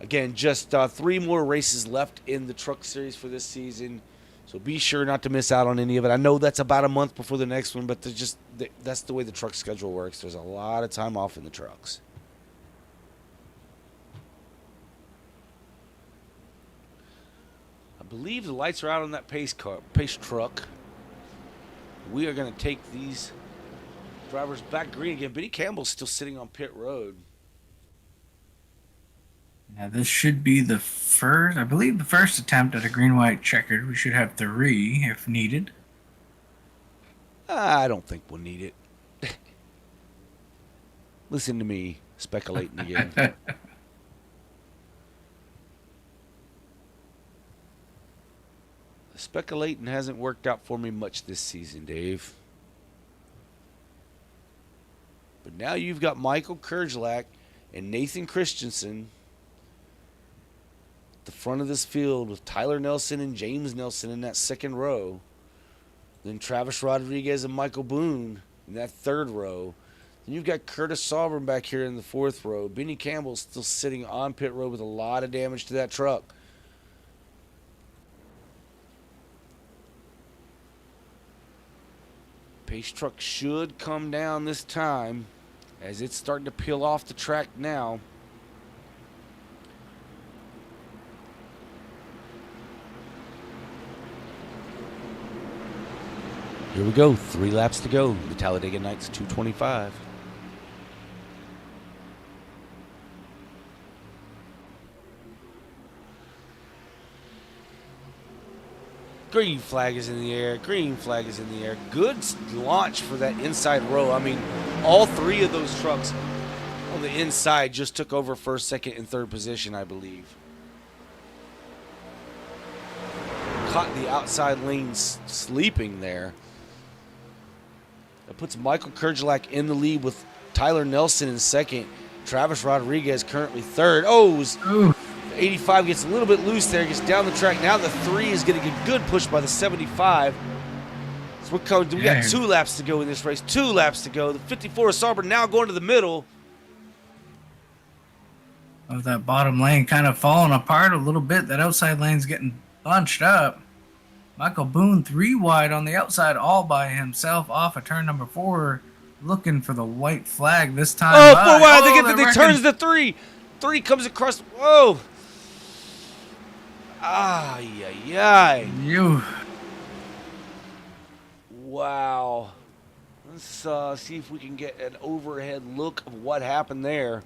Again, just 3 more races left in the Truck Series for this season, so be sure not to miss out on any of it. I know that's about a month before the next one, but that's the way the truck schedule works. There's a lot of time off in the trucks. I believe the lights are out on that pace truck. We are going to take these drivers back green again. Benny Campbell's still sitting on pit road. Now this should be the first attempt at a green-white checkered. We should have 3 if needed. I don't think we'll need it. Listen to me speculating again. Speculating hasn't worked out for me much this season, Dave. But now you've got Michael Kerjlak and Nathan Christensen at the front of this field with Tyler Nelson and James Nelson in that second row. Then Travis Rodriguez and Michael Boone in that third row. Then you've got Curtis Sovereign back here in the fourth row. Benny Campbell's still sitting on pit road with a lot of damage to that truck. Pace truck should come down this time as it's starting to peel off the track now. Here we go. 3 laps to go. The Talladega Nights 225. Green flag is in the air. Green flag is in the air. Good launch for that inside row. I mean, all 3 of those trucks on the inside just took over first, second, and third position, I believe. Caught the outside lanes sleeping there. That puts Michael Kerjlak in the lead with Tyler Nelson in second. Travis Rodriguez currently third. Oh, 85 gets a little bit loose there, gets down the track. Now the 3 is getting a good push by the 75. So we got 2 laps to go in this race. 2 laps to go. The 54 is Sauber now going to the middle. Of that bottom lane kind of falling apart a little bit. That outside lane's getting bunched up. Michael Boone 3 wide on the outside all by himself off of turn number 4. Looking for the white flag this time. Oh, 4 wide. They turns the 3. 3 comes across. Whoa. Ay. You. Wow. Let's see if we can get an overhead look of what happened there.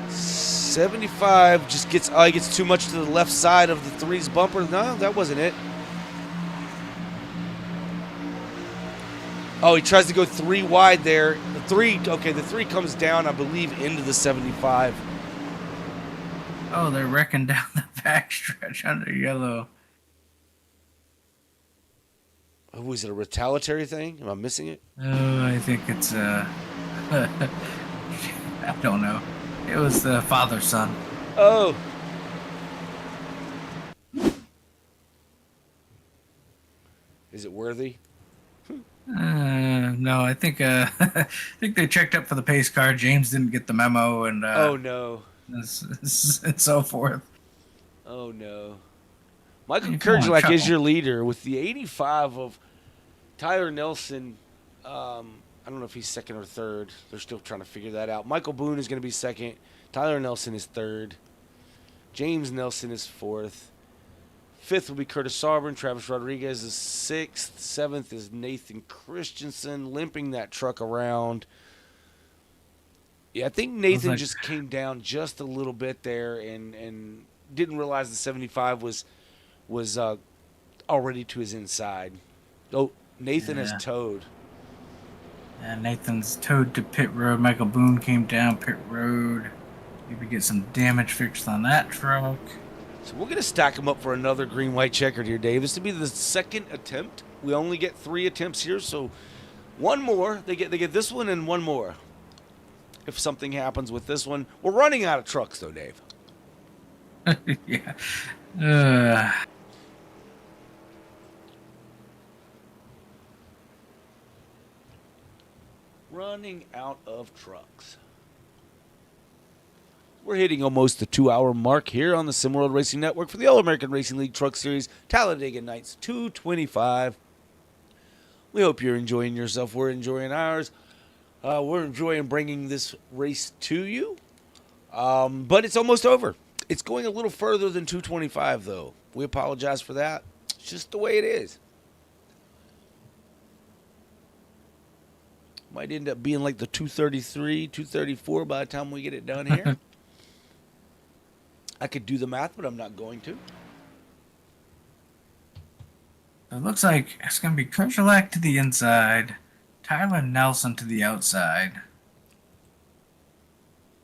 '75 just gets he gets too much to the left side of the 3's bumper. No, that wasn't it. Oh, he tries to go 3 wide there. The 3 comes down, I believe, into the 75. Oh, they're wrecking down the backstretch under yellow. Oh, was it a retaliatory thing? Am I missing it? Oh, I think it's I don't know. It was the father-son. Oh. Is it worthy? No, I think I think they checked up for the pace car. James didn't get the memo, and Oh no. and so forth. Oh no. Michael Hey, come on, Kurgelak is chuckle. your leader with the 85 of Tyler Nelson. I don't know if he's second or third. They're still trying to figure that out. Michael Boone is going to be second. Tyler Nelson is third. James Nelson is fourth. Fifth will be Curtis Sauber. Travis Rodriguez is sixth. Seventh is Nathan Christensen, limping that truck around. Yeah, I think Nathan just came down just a little bit there and didn't realize the 75 was already to his inside. Oh, Nathan has towed. And Nathan's towed to pit road. Michael Boone came down pit road. Maybe get some damage fixed on that truck. So we're going to stack them up for another green-white checkered here, Dave. This will be the second attempt. We only get 3 attempts here, so one more. They get this one and one more. If something happens with this one. We're running out of trucks, though, Dave. Yeah. Running out of trucks. We're hitting almost the 2-hour mark here on the SimWorld Racing Network for the All-American Racing League Truck Series, Talladega Nights 225. We hope you're enjoying yourself. We're enjoying ours. We're enjoying bringing this race to you. But it's almost over. It's going a little further than 225, though. We apologize for that. It's just the way it is. Might end up being like the 233, 234 by the time we get it done here. I could do the math, but I'm not going to. It looks like it's going to be Kurgelak to the inside, Tyler Nelson to the outside.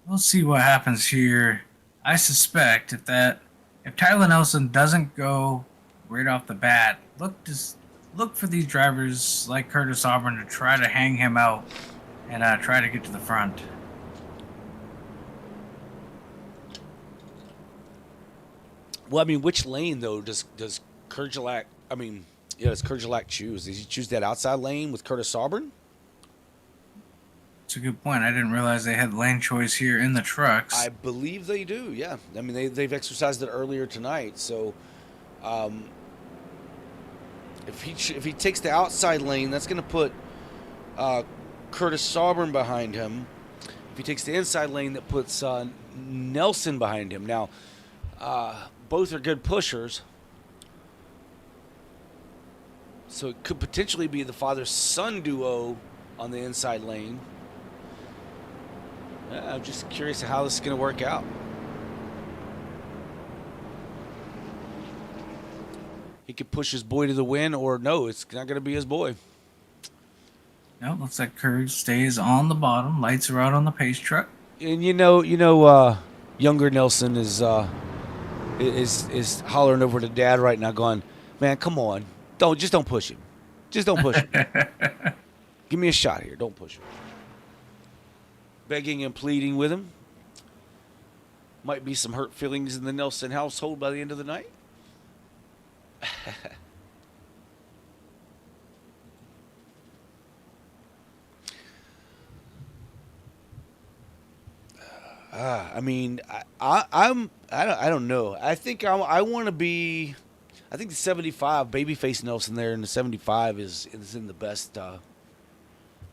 We'll see what happens here. I suspect if Tyler Nelson doesn't go right off the bat, look for these drivers like Curtis Auburn to try to hang him out and try to get to the front. Well, I mean, which lane, though, does Kurgelak, does Kurgelak choose? Does he choose that outside lane with Curtis Auburn? That's a good point. I didn't realize they had lane choice here in the trucks. I believe they do, yeah. I mean, they've exercised it earlier tonight, so if he takes the outside lane, that's going to put Curtis Auburn behind him. If he takes the inside lane, that puts Nelson behind him. Now, both are good pushers, so it could potentially be the father-son duo on the inside lane. I'm just curious how this is going to work out. He could push his boy to the win, or no, it's not going to be his boy. No, looks like Kurg stays on the bottom. Lights are out on the pace truck. And younger Nelson is hollering over to Dad right now, going, "Man, come on, don't push him, just don't push him. Give me a shot here, don't push him." Begging and pleading with him. Might be some hurt feelings in the Nelson household by the end of the night. I don't know. I think I want to be. I think the 75 babyface Nelson there, and the 75 is in the best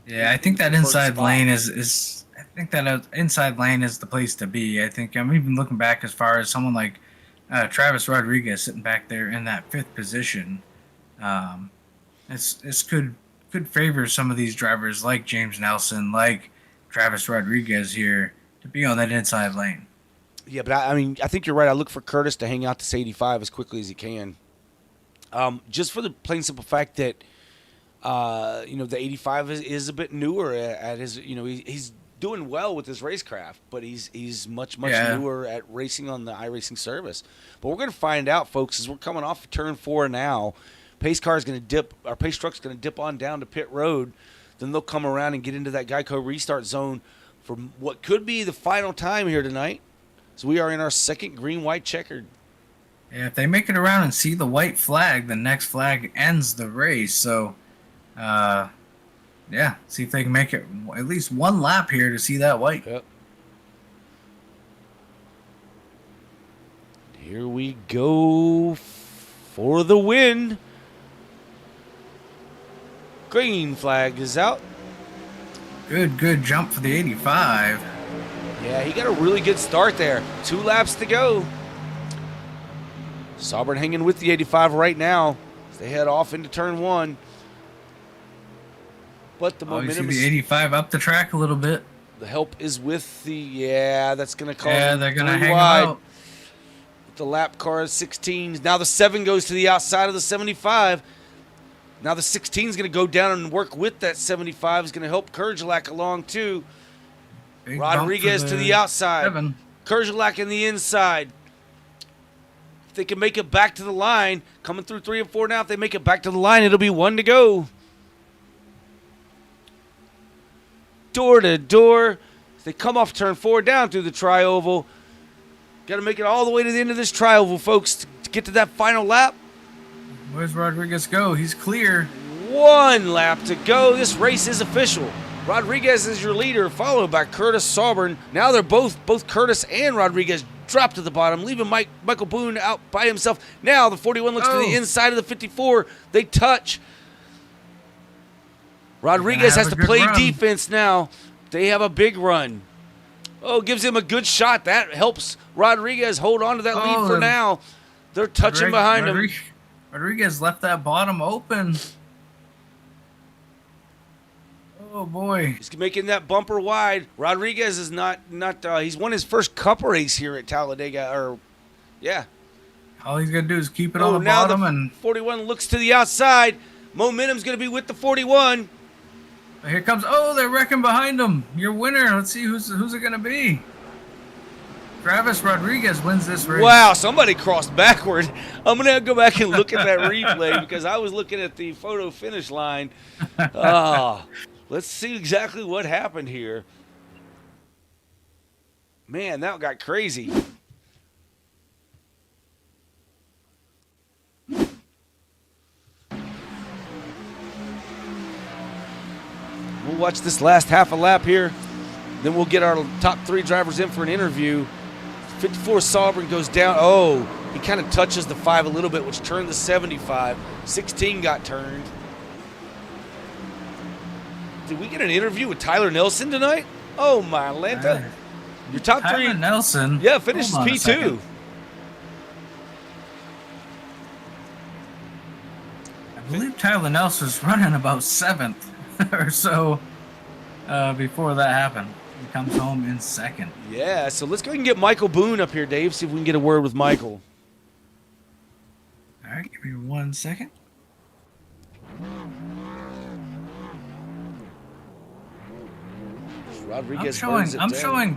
Yeah, I think that preferred inside spot. lane is I think that inside lane is the place to be. I think I'm even looking back as far as someone like Travis Rodriguez sitting back there in that 5th position. Um, it's could favor some of these drivers like James Nelson, like Travis Rodriguez here to be on that inside lane. Yeah, but I mean, I think you're right. I look for Curtis to hang out this 85 as quickly as he can. Just for the plain simple fact that, the 85 is a bit newer at his, he's doing well with his racecraft, but he's much newer at racing on the iRacing service. But we're going to find out, folks, as we're coming off turn 4 now. Pace car is going to dip, our pace truck's going to dip on down to pit road. Then they'll come around and get into that Geico restart zone for what could be the final time here tonight. So we are in our second green-white checkered. Yeah, if they make it around and see the white flag, the next flag ends the race. So, see if they can make it at least one lap here to see that white. Yep. Here we go for the win. Green flag is out. Good jump for the 85. Yeah, he got a really good start there. 2 laps to go. Saubern hanging with the 85 right now as they head off into turn 1. But the momentum, you see the 85 up the track a little bit. the help is with the, that's going to cause They're going to hang wide. out. The lap car is 16. Now the 7 goes to the outside of the 75. Now the 16 is going to go down and work with that 75. Is going to help Kerjelak along too. Big bump Rodriguez for to the outside. 7. Kerjelak in the inside. If they can make it back to the line, coming through 3 and 4 now, if they make it back to the line, it'll be 1 to go. Door to door. If they come off turn 4 down through the tri-oval. Got to make it all the way to the end of this tri-oval, folks, to get to that final lap. Where's Rodriguez go? He's clear. 1 lap to go. This race is official. Rodriguez is your leader, followed by Curtis Saubern. Now they're both Curtis and Rodriguez drop to the bottom, leaving Michael Boone out by himself. Now the 41 looks to the inside of the 54. They touch. Rodriguez has to play defense now. They have a big run. Oh, gives him a good shot. That helps Rodriguez hold on to that lead for now. They're touching behind him. Rodriguez left that bottom open. Oh boy. He's making that bumper wide. Rodriguez is not he's won his first cup race here at Talladega, All he's gonna do is keep it on the now bottom, the and 41 looks to the outside. Momentum's gonna be with the 41. here comes. Oh, they're wrecking behind him. Your winner. Let's see who's it gonna be. Travis Rodriguez wins this race. Wow, somebody crossed backward. I'm going to go back and look at that replay because I was looking at the photo finish line. Let's see exactly what happened here. Man, that got crazy. We'll watch this last half a lap here. Then we'll get our top 3 drivers in for an interview. 54 Saubern goes down. Oh, he kind of touches the 5 a little bit, which turned the 75. 16 got turned. Did we get an interview with Tyler Nelson tonight? Oh, my Lanta. Your top Tyler 3. Nelson. Yeah, finishes Hold on a P2. second. I believe Tyler Nelson's running about 7th or so before that happened. He comes home in 2nd. Yeah, so let's go ahead and get Michael Boone up here, Dave, see if we can get a word with Michael. All right, give me 1 second. Rodriguez I'm burns it down. showing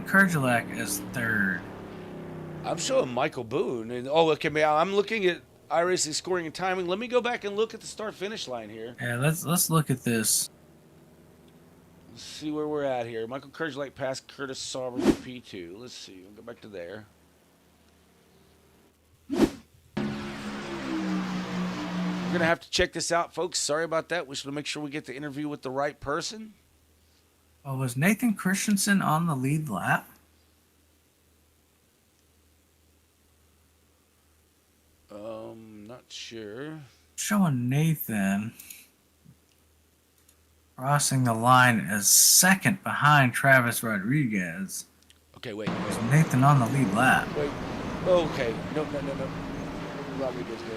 Kerjelak as 3rd. I'm showing Michael Boone. And, okay, I'm looking at iRacing scoring and timing. Let me go back and look at the start-finish line here. Yeah, let's look at this. Let's see where we're at here. Michael Kerjelak passed Curtis Saubern for P2. Let's see. We'll go back to there. We're going to have to check this out, folks. Sorry about that. We should make sure we get the interview with the right person. Oh, was Nathan Christensen on the lead lap? Not sure. Showing Nathan. Crossing the line as second behind Travis Rodriguez. Okay, wait. So Nathan on the lead lap. Wait. Okay. No. Rodriguez, go.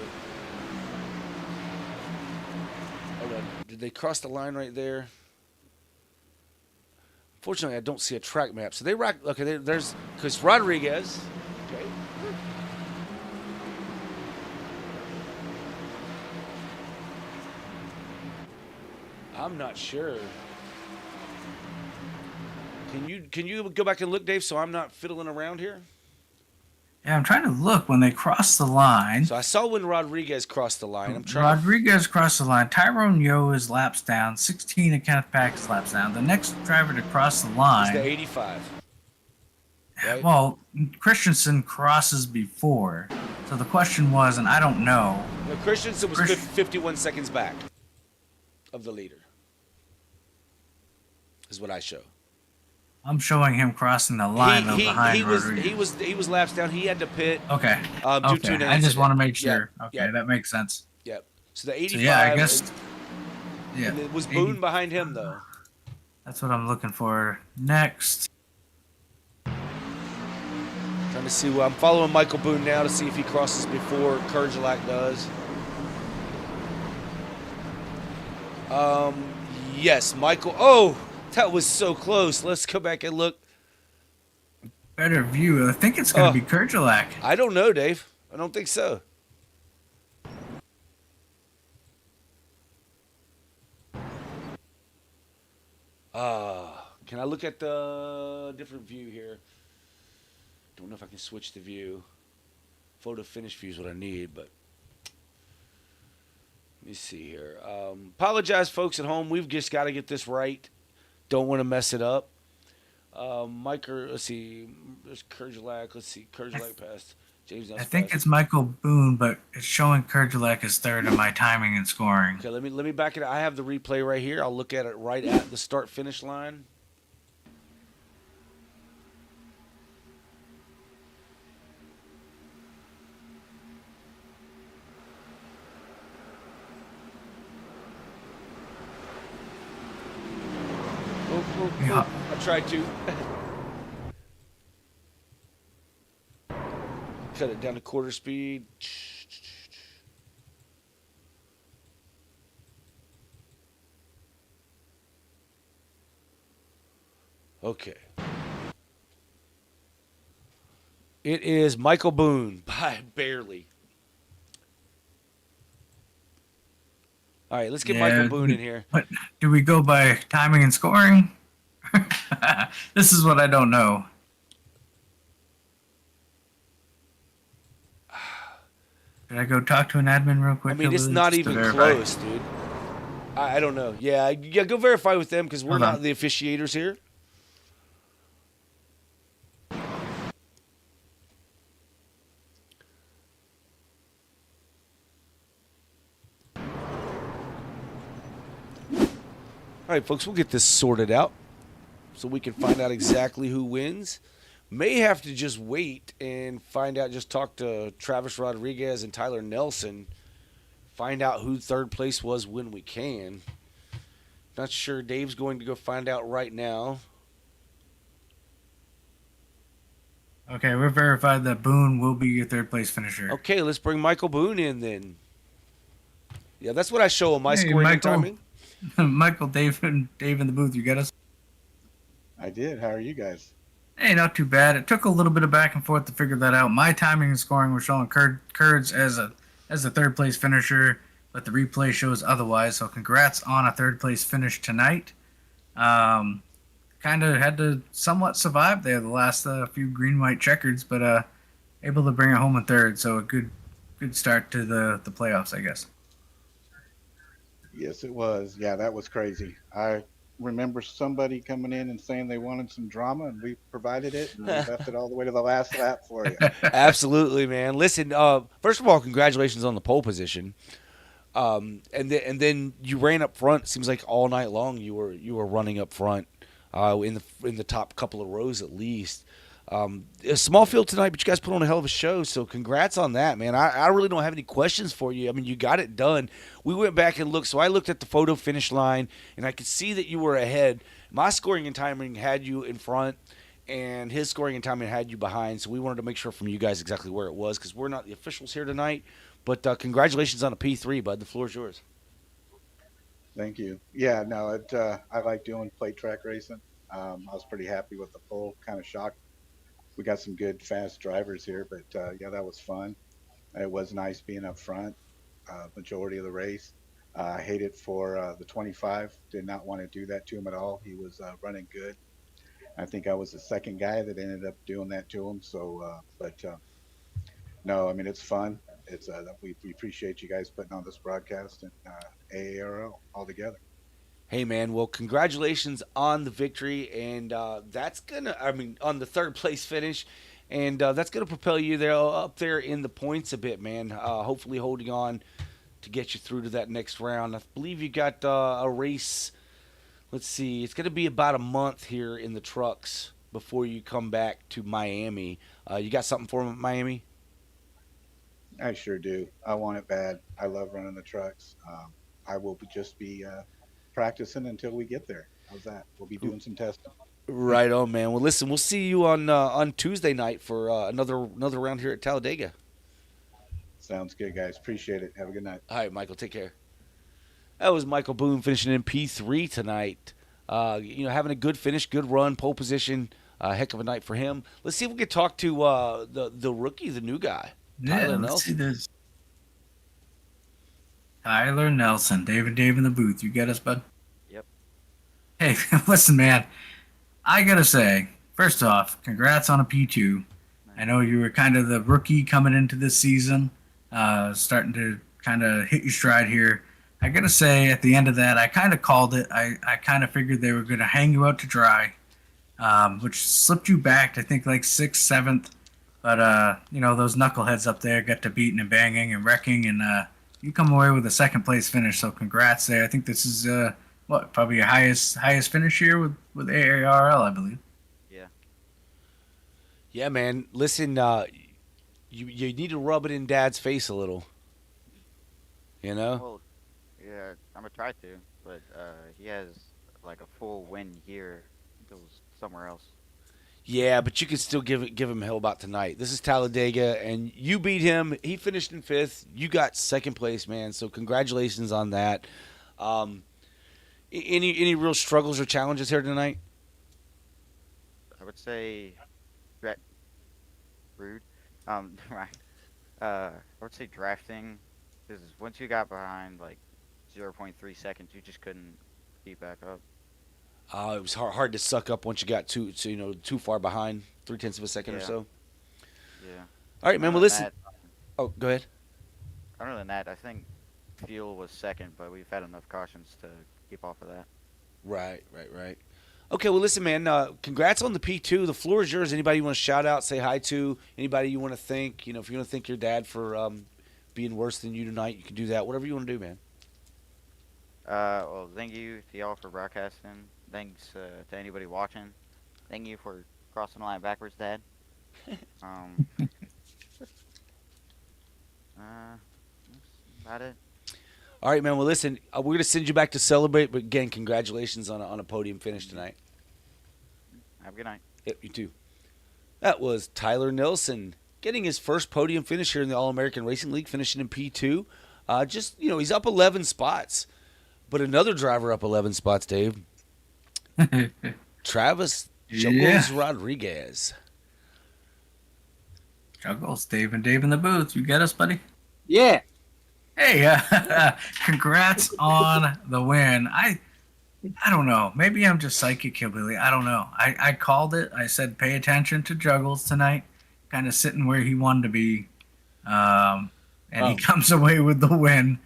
Hold on. Did they cross the line right there? Fortunately, I don't see a track map. So they rock. Okay, there's because Rodriguez. Okay. I'm not sure. Can you go back and look, Dave? So I'm not fiddling around here. Yeah, I'm trying to look when they cross the line. So I saw when Rodriguez crossed the line. I'm trying. Rodriguez crossed the line. Tyrone Yo is laps down. 16 and Kenneth Pack is laps down. The next driver to cross the line. It's the 85. Right? Well, Christensen crosses before. So the question was, and I don't know. No, Christensen was 51 seconds back of the leader. Is what I show. I'm showing him crossing the line behind Rodriguez. He was laps down. He had to pit. Okay. Due to an I just incident. want to make sure. Yep, Okay, yep. that makes sense. Yep. So the 85. So yeah, I guess. Yeah. And it was Boone behind him though. That's what I'm looking for next. Trying to see. Well, I'm following Michael Boone now to see if he crosses before Kurgelak does. Yes, Michael. Oh, that was so close. Let's go back and look. Better view. I think it's going to be Kurgelak. I don't know, Dave. I don't think so. Can I look at the different view here? Don't know if I can switch the view. Photo finish view is what I need, but let me see here. Apologize, folks at home. We've just got to get this right. Don't want to mess it up. Let's see. There's Kurgelak. Let's see. Kurgelak passed. James. I think it's Michael Boone, but it's showing Kurgelak as third in my timing and scoring. Okay, let me back it up. I have the replay right here. I'll look at it right at the start-finish line. Yeah. I tried to. Cut it down to quarter speed. Okay. It is Michael Boone by barely. All right, let's get Michael Boone in here. But do we go by timing and scoring? This is what I don't know. Did I go talk to an admin real quick? I mean, it's not even close, dude. I don't know. Yeah, go verify with them because we're not the officiators here. All right, folks, we'll get this sorted out so we can find out exactly who wins. May have to just wait and find out, just talk to Travis Rodriguez and Tyler Nelson, find out who third place was when we can. Not sure. Dave's going to go find out right now. Okay, we're verified that Boone will be your third place finisher. Okay, let's bring Michael Boone in then. Yeah, that's what I show on my scoring and timing. Michael, Dave in the booth, you got us? I did. How are you guys? Hey, not too bad. It took a little bit of back and forth to figure that out. My timing and scoring was showing Kurds as the third place finisher, but the replay shows otherwise. So congrats on a third place finish tonight. Kind of had to somewhat survive there the last few green-white checkers, but able to bring it home in third. So a good start to the playoffs, I guess. Yes, it was. Yeah, that was crazy. I remember somebody coming in and saying they wanted some drama, and we provided it, and we left it all the way to the last lap for you. Absolutely, man. Listen, first of all, congratulations on the pole position. And then you ran up front. It seems like all night long you were running up front in the top couple of rows at least. A small field tonight, but you guys put on a hell of a show, so congrats on that, man. I really don't have any questions for you. I mean, you got it done. We went back and looked, so I looked at the photo finish line, and I could see that you were ahead. My scoring and timing had you in front, and his scoring and timing had you behind, so we wanted to make sure from you guys exactly where it was, because we're not the officials here tonight. But congratulations on a P3, bud. The floor is yours. Thank you. Yeah, no, I like doing plate track racing. I was pretty happy with the poll. Kind of shocked. We got some good, fast drivers here, but yeah, that was fun. It was nice being up front majority of the race. I hated for the 25. Did not want to do that to him at all. He was running good. I think I was the second guy that ended up doing that to him. So, no, I mean, it's fun. It's we appreciate you guys putting on this broadcast and AARL all together. Hey, man, well, congratulations on the victory, and that's on the third place finish, and that's going to propel you there up there in the points a bit, man, hopefully holding on to get you through to that next round. I believe you got a race, let's see, it's going to be about a month here in the trucks before you come back to Miami. You got something for Miami? I sure do. I want it bad. I love running the trucks. I will just be practicing until we get there. How's that? We'll be doing some testing. Right on, man. Well, listen, we'll see you on Tuesday night for another round here at Talladega. Sounds good, guys. Appreciate it. Have a good night. All right, Michael, take care. That was Michael Boone finishing in P3 tonight. Having a good finish, good run, pole position. Heck of a night for him. Let's see if we can talk to the rookie, the new guy. Yeah, let's see this. Tyler Nelson, Dave in the booth. You get us, bud? Yep. Hey, listen, man. I gotta say, first off, congrats on a P2. I know you were kind of the rookie coming into this season, starting to kind of hit your stride here. I gotta say, at the end of that, I kind of called it. I kind of figured they were gonna hang you out to dry, which slipped you back to, I think, like 6th, 7th. But, those knuckleheads up there got to beating and banging and wrecking, and you come away with a second place finish, so congrats there. I think this is, probably your highest finish here with AARL, I believe. Yeah. Yeah, man. Listen, you need to rub it in Dad's face a little. You know? Well, yeah, I'm gonna try to, but he has like a full win here. It was somewhere else. Yeah, but you can still give him hell about tonight. This is Talladega, and you beat him. He finished in 5th. You got second place, man. So congratulations on that. Any real struggles or challenges here tonight? I would say, rude. Right. I would say drafting, because once you got behind like 0.3 seconds, you just couldn't keep back up. It was hard to suck up once you got too far behind, 0.3 of a second or so. Yeah. All right, man. Well, listen. Oh, go ahead. Other than that, I think fuel was second, but we've had enough cautions to keep off of that. Right. Okay, well, listen, man. Congrats on the P2. The floor is yours. Anybody you want to shout out, say hi to? Anybody you want to thank? If you want to thank your dad for being worse than you tonight, you can do that. Whatever you want to do, man. Well, thank you to y'all for broadcasting. Thanks to anybody watching. Thank you for crossing the line backwards, Dad. That's about it. All right, man. Well, listen, we're going to send you back to celebrate, but again, congratulations on a podium finish tonight. Have a good night. Yep, you too. That was Tyler Nelson getting his first podium finish here in the All-American Racing League, finishing in P2. He's up 11 spots, but another driver up 11 spots, Dave. Travis Juggles Rodriguez. Juggles, Dave in the booth. You get us, buddy? Yeah. Hey, congrats on the win. I don't know. Maybe I'm just psychic hillbilly. I don't know. I called it. I said pay attention to Juggles tonight. Kind of sitting where he wanted to be. He comes away with the win.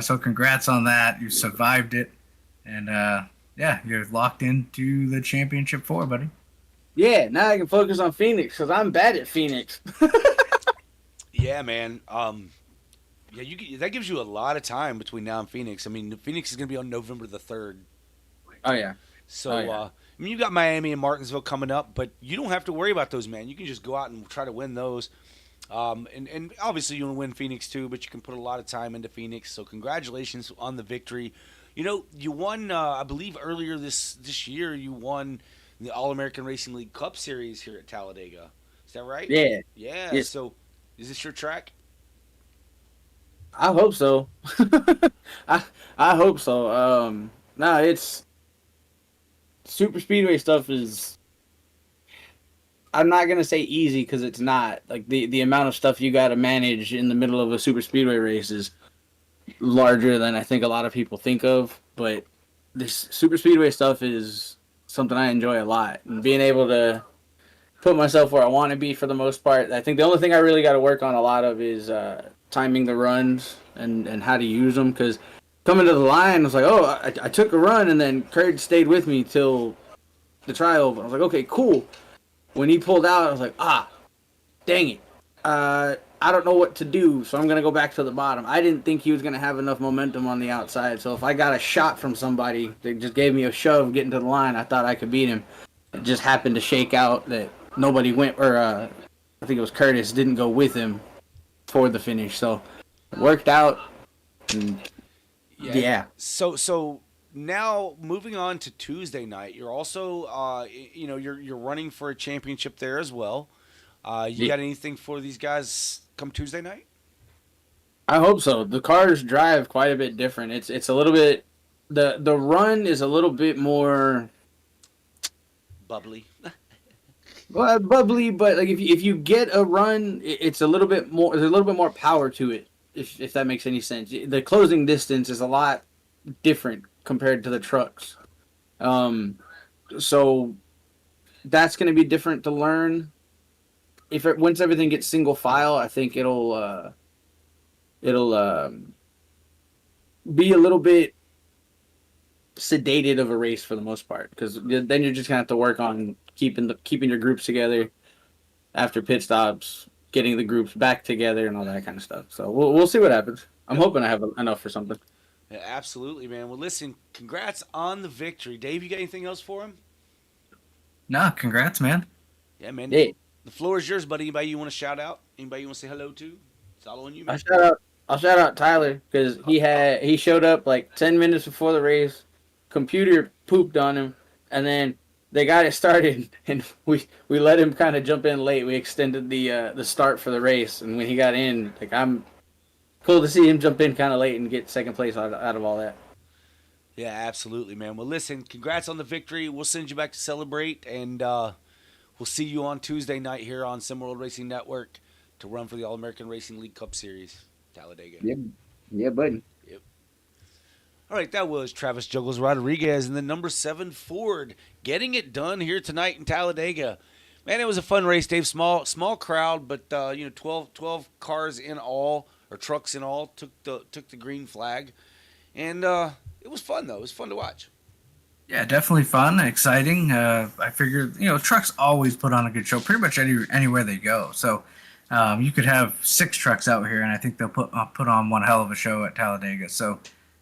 So congrats on that. You survived it. And, you're locked into the championship 4, buddy. Yeah, now I can focus on Phoenix because I'm bad at Phoenix. Yeah, man. That gives you a lot of time between now and Phoenix. I mean, Phoenix is going to be on November the 3rd. Oh, yeah. So, Oh, yeah. I mean, you got Miami and Martinsville coming up, but you don't have to worry about those, man. You can just go out and try to win those. And obviously you want to win Phoenix too, but you can put a lot of time into Phoenix. So congratulations on the victory. You know, you won, I believe earlier this year, you won the All American Racing League Cup Series here at Talladega. Is that right? Yeah. Yeah. Yes. So, is this your track? I hope so. I I hope so. Nah, it's super speedway stuff is. I'm not gonna say easy because it's not. Like the amount of stuff you got to manage in the middle of a super speedway race is larger than I think a lot of people think of. But this super speedway stuff is something I enjoy a lot, and being able to put myself where I want to be for the most part. I think the only thing I really got to work on a lot of is timing the runs and how to use them. Because coming to the line, I was like, oh, I took a run, and then Kurt stayed with me till the trial. I was like, okay, cool. When he pulled out, I was like, dang it. I don't know what to do, so I'm going to go back to the bottom. I didn't think he was going to have enough momentum on the outside, so if I got a shot from somebody that just gave me a shove getting to the line, I thought I could beat him. It just happened to shake out that nobody went, or I think it was Curtis, didn't go with him for the finish, so it worked out. And yeah. So now moving on to Tuesday night, you're also, you're running for a championship there as well. You Yeah. got anything for these guys come Tuesday night? I hope so. The cars drive quite a bit different. It's a little bit the run is a little bit more Bubbly. bubbly, but like if you get a run, it's a little bit more. There's a little bit more power to it. If that makes any sense. The closing distance is a lot different compared to the trucks. So that's going to be different to learn. Once everything gets single file, I think it'll be a little bit sedated of a race for the most part, because then you're just gonna have to work on keeping your groups together after pit stops, getting the groups back together, and all that kind of stuff. So we'll see what happens. I'm hoping I have enough for something. Yeah, absolutely, man. Well, listen, congrats on the victory. Dave, you got anything else for him? No, congrats, man. Yeah, man. Hey, The floor is yours, buddy. Anybody you want to shout out? Anybody you want to say hello to? It's all on you, man. I'll shout out Tyler because he showed up like 10 minutes before the race. Computer pooped on him, and then they got it started, and we let him kind of jump in late. We extended the start for the race, and when he got in, like, I'm cool to see him jump in kind of late and get second place out of all that. Yeah, absolutely, man. Well, listen, congrats on the victory. We'll send you back to celebrate, and we'll see you on Tuesday night here on SimWorld Racing Network to run for the All American Racing League Cup Series, Talladega. Yeah, buddy. Yep. All right, that was Travis Juggles Rodriguez and the number 7 Ford getting it done here tonight in Talladega. Man, it was a fun race, Dave. Small crowd, but 12 cars in all, or trucks in all, took the green flag, and it was fun though. It was fun to watch. Yeah, definitely fun, exciting. I figured, trucks always put on a good show, pretty much anywhere they go. So you could have 6 trucks out here, and I think they'll put on one hell of a show at Talladega. So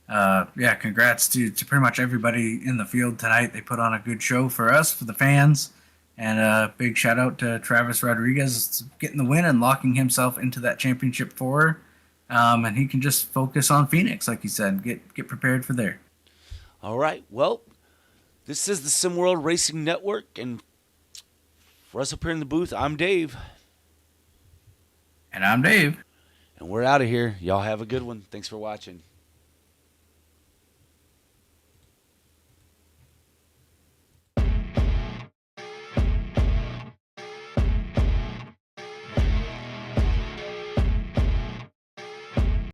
yeah, congrats to pretty much everybody in the field tonight. They put on a good show for us, for the fans, and big shout out to Travis Rodriguez getting the win and locking himself into that championship for. And he can just focus on Phoenix, like you said, get prepared for there. All right, well, this is the SimWorld Racing Network, and for us up here in the booth, I'm Dave. And I'm Dave. And we're out of here. Y'all have a good one. Thanks for watching.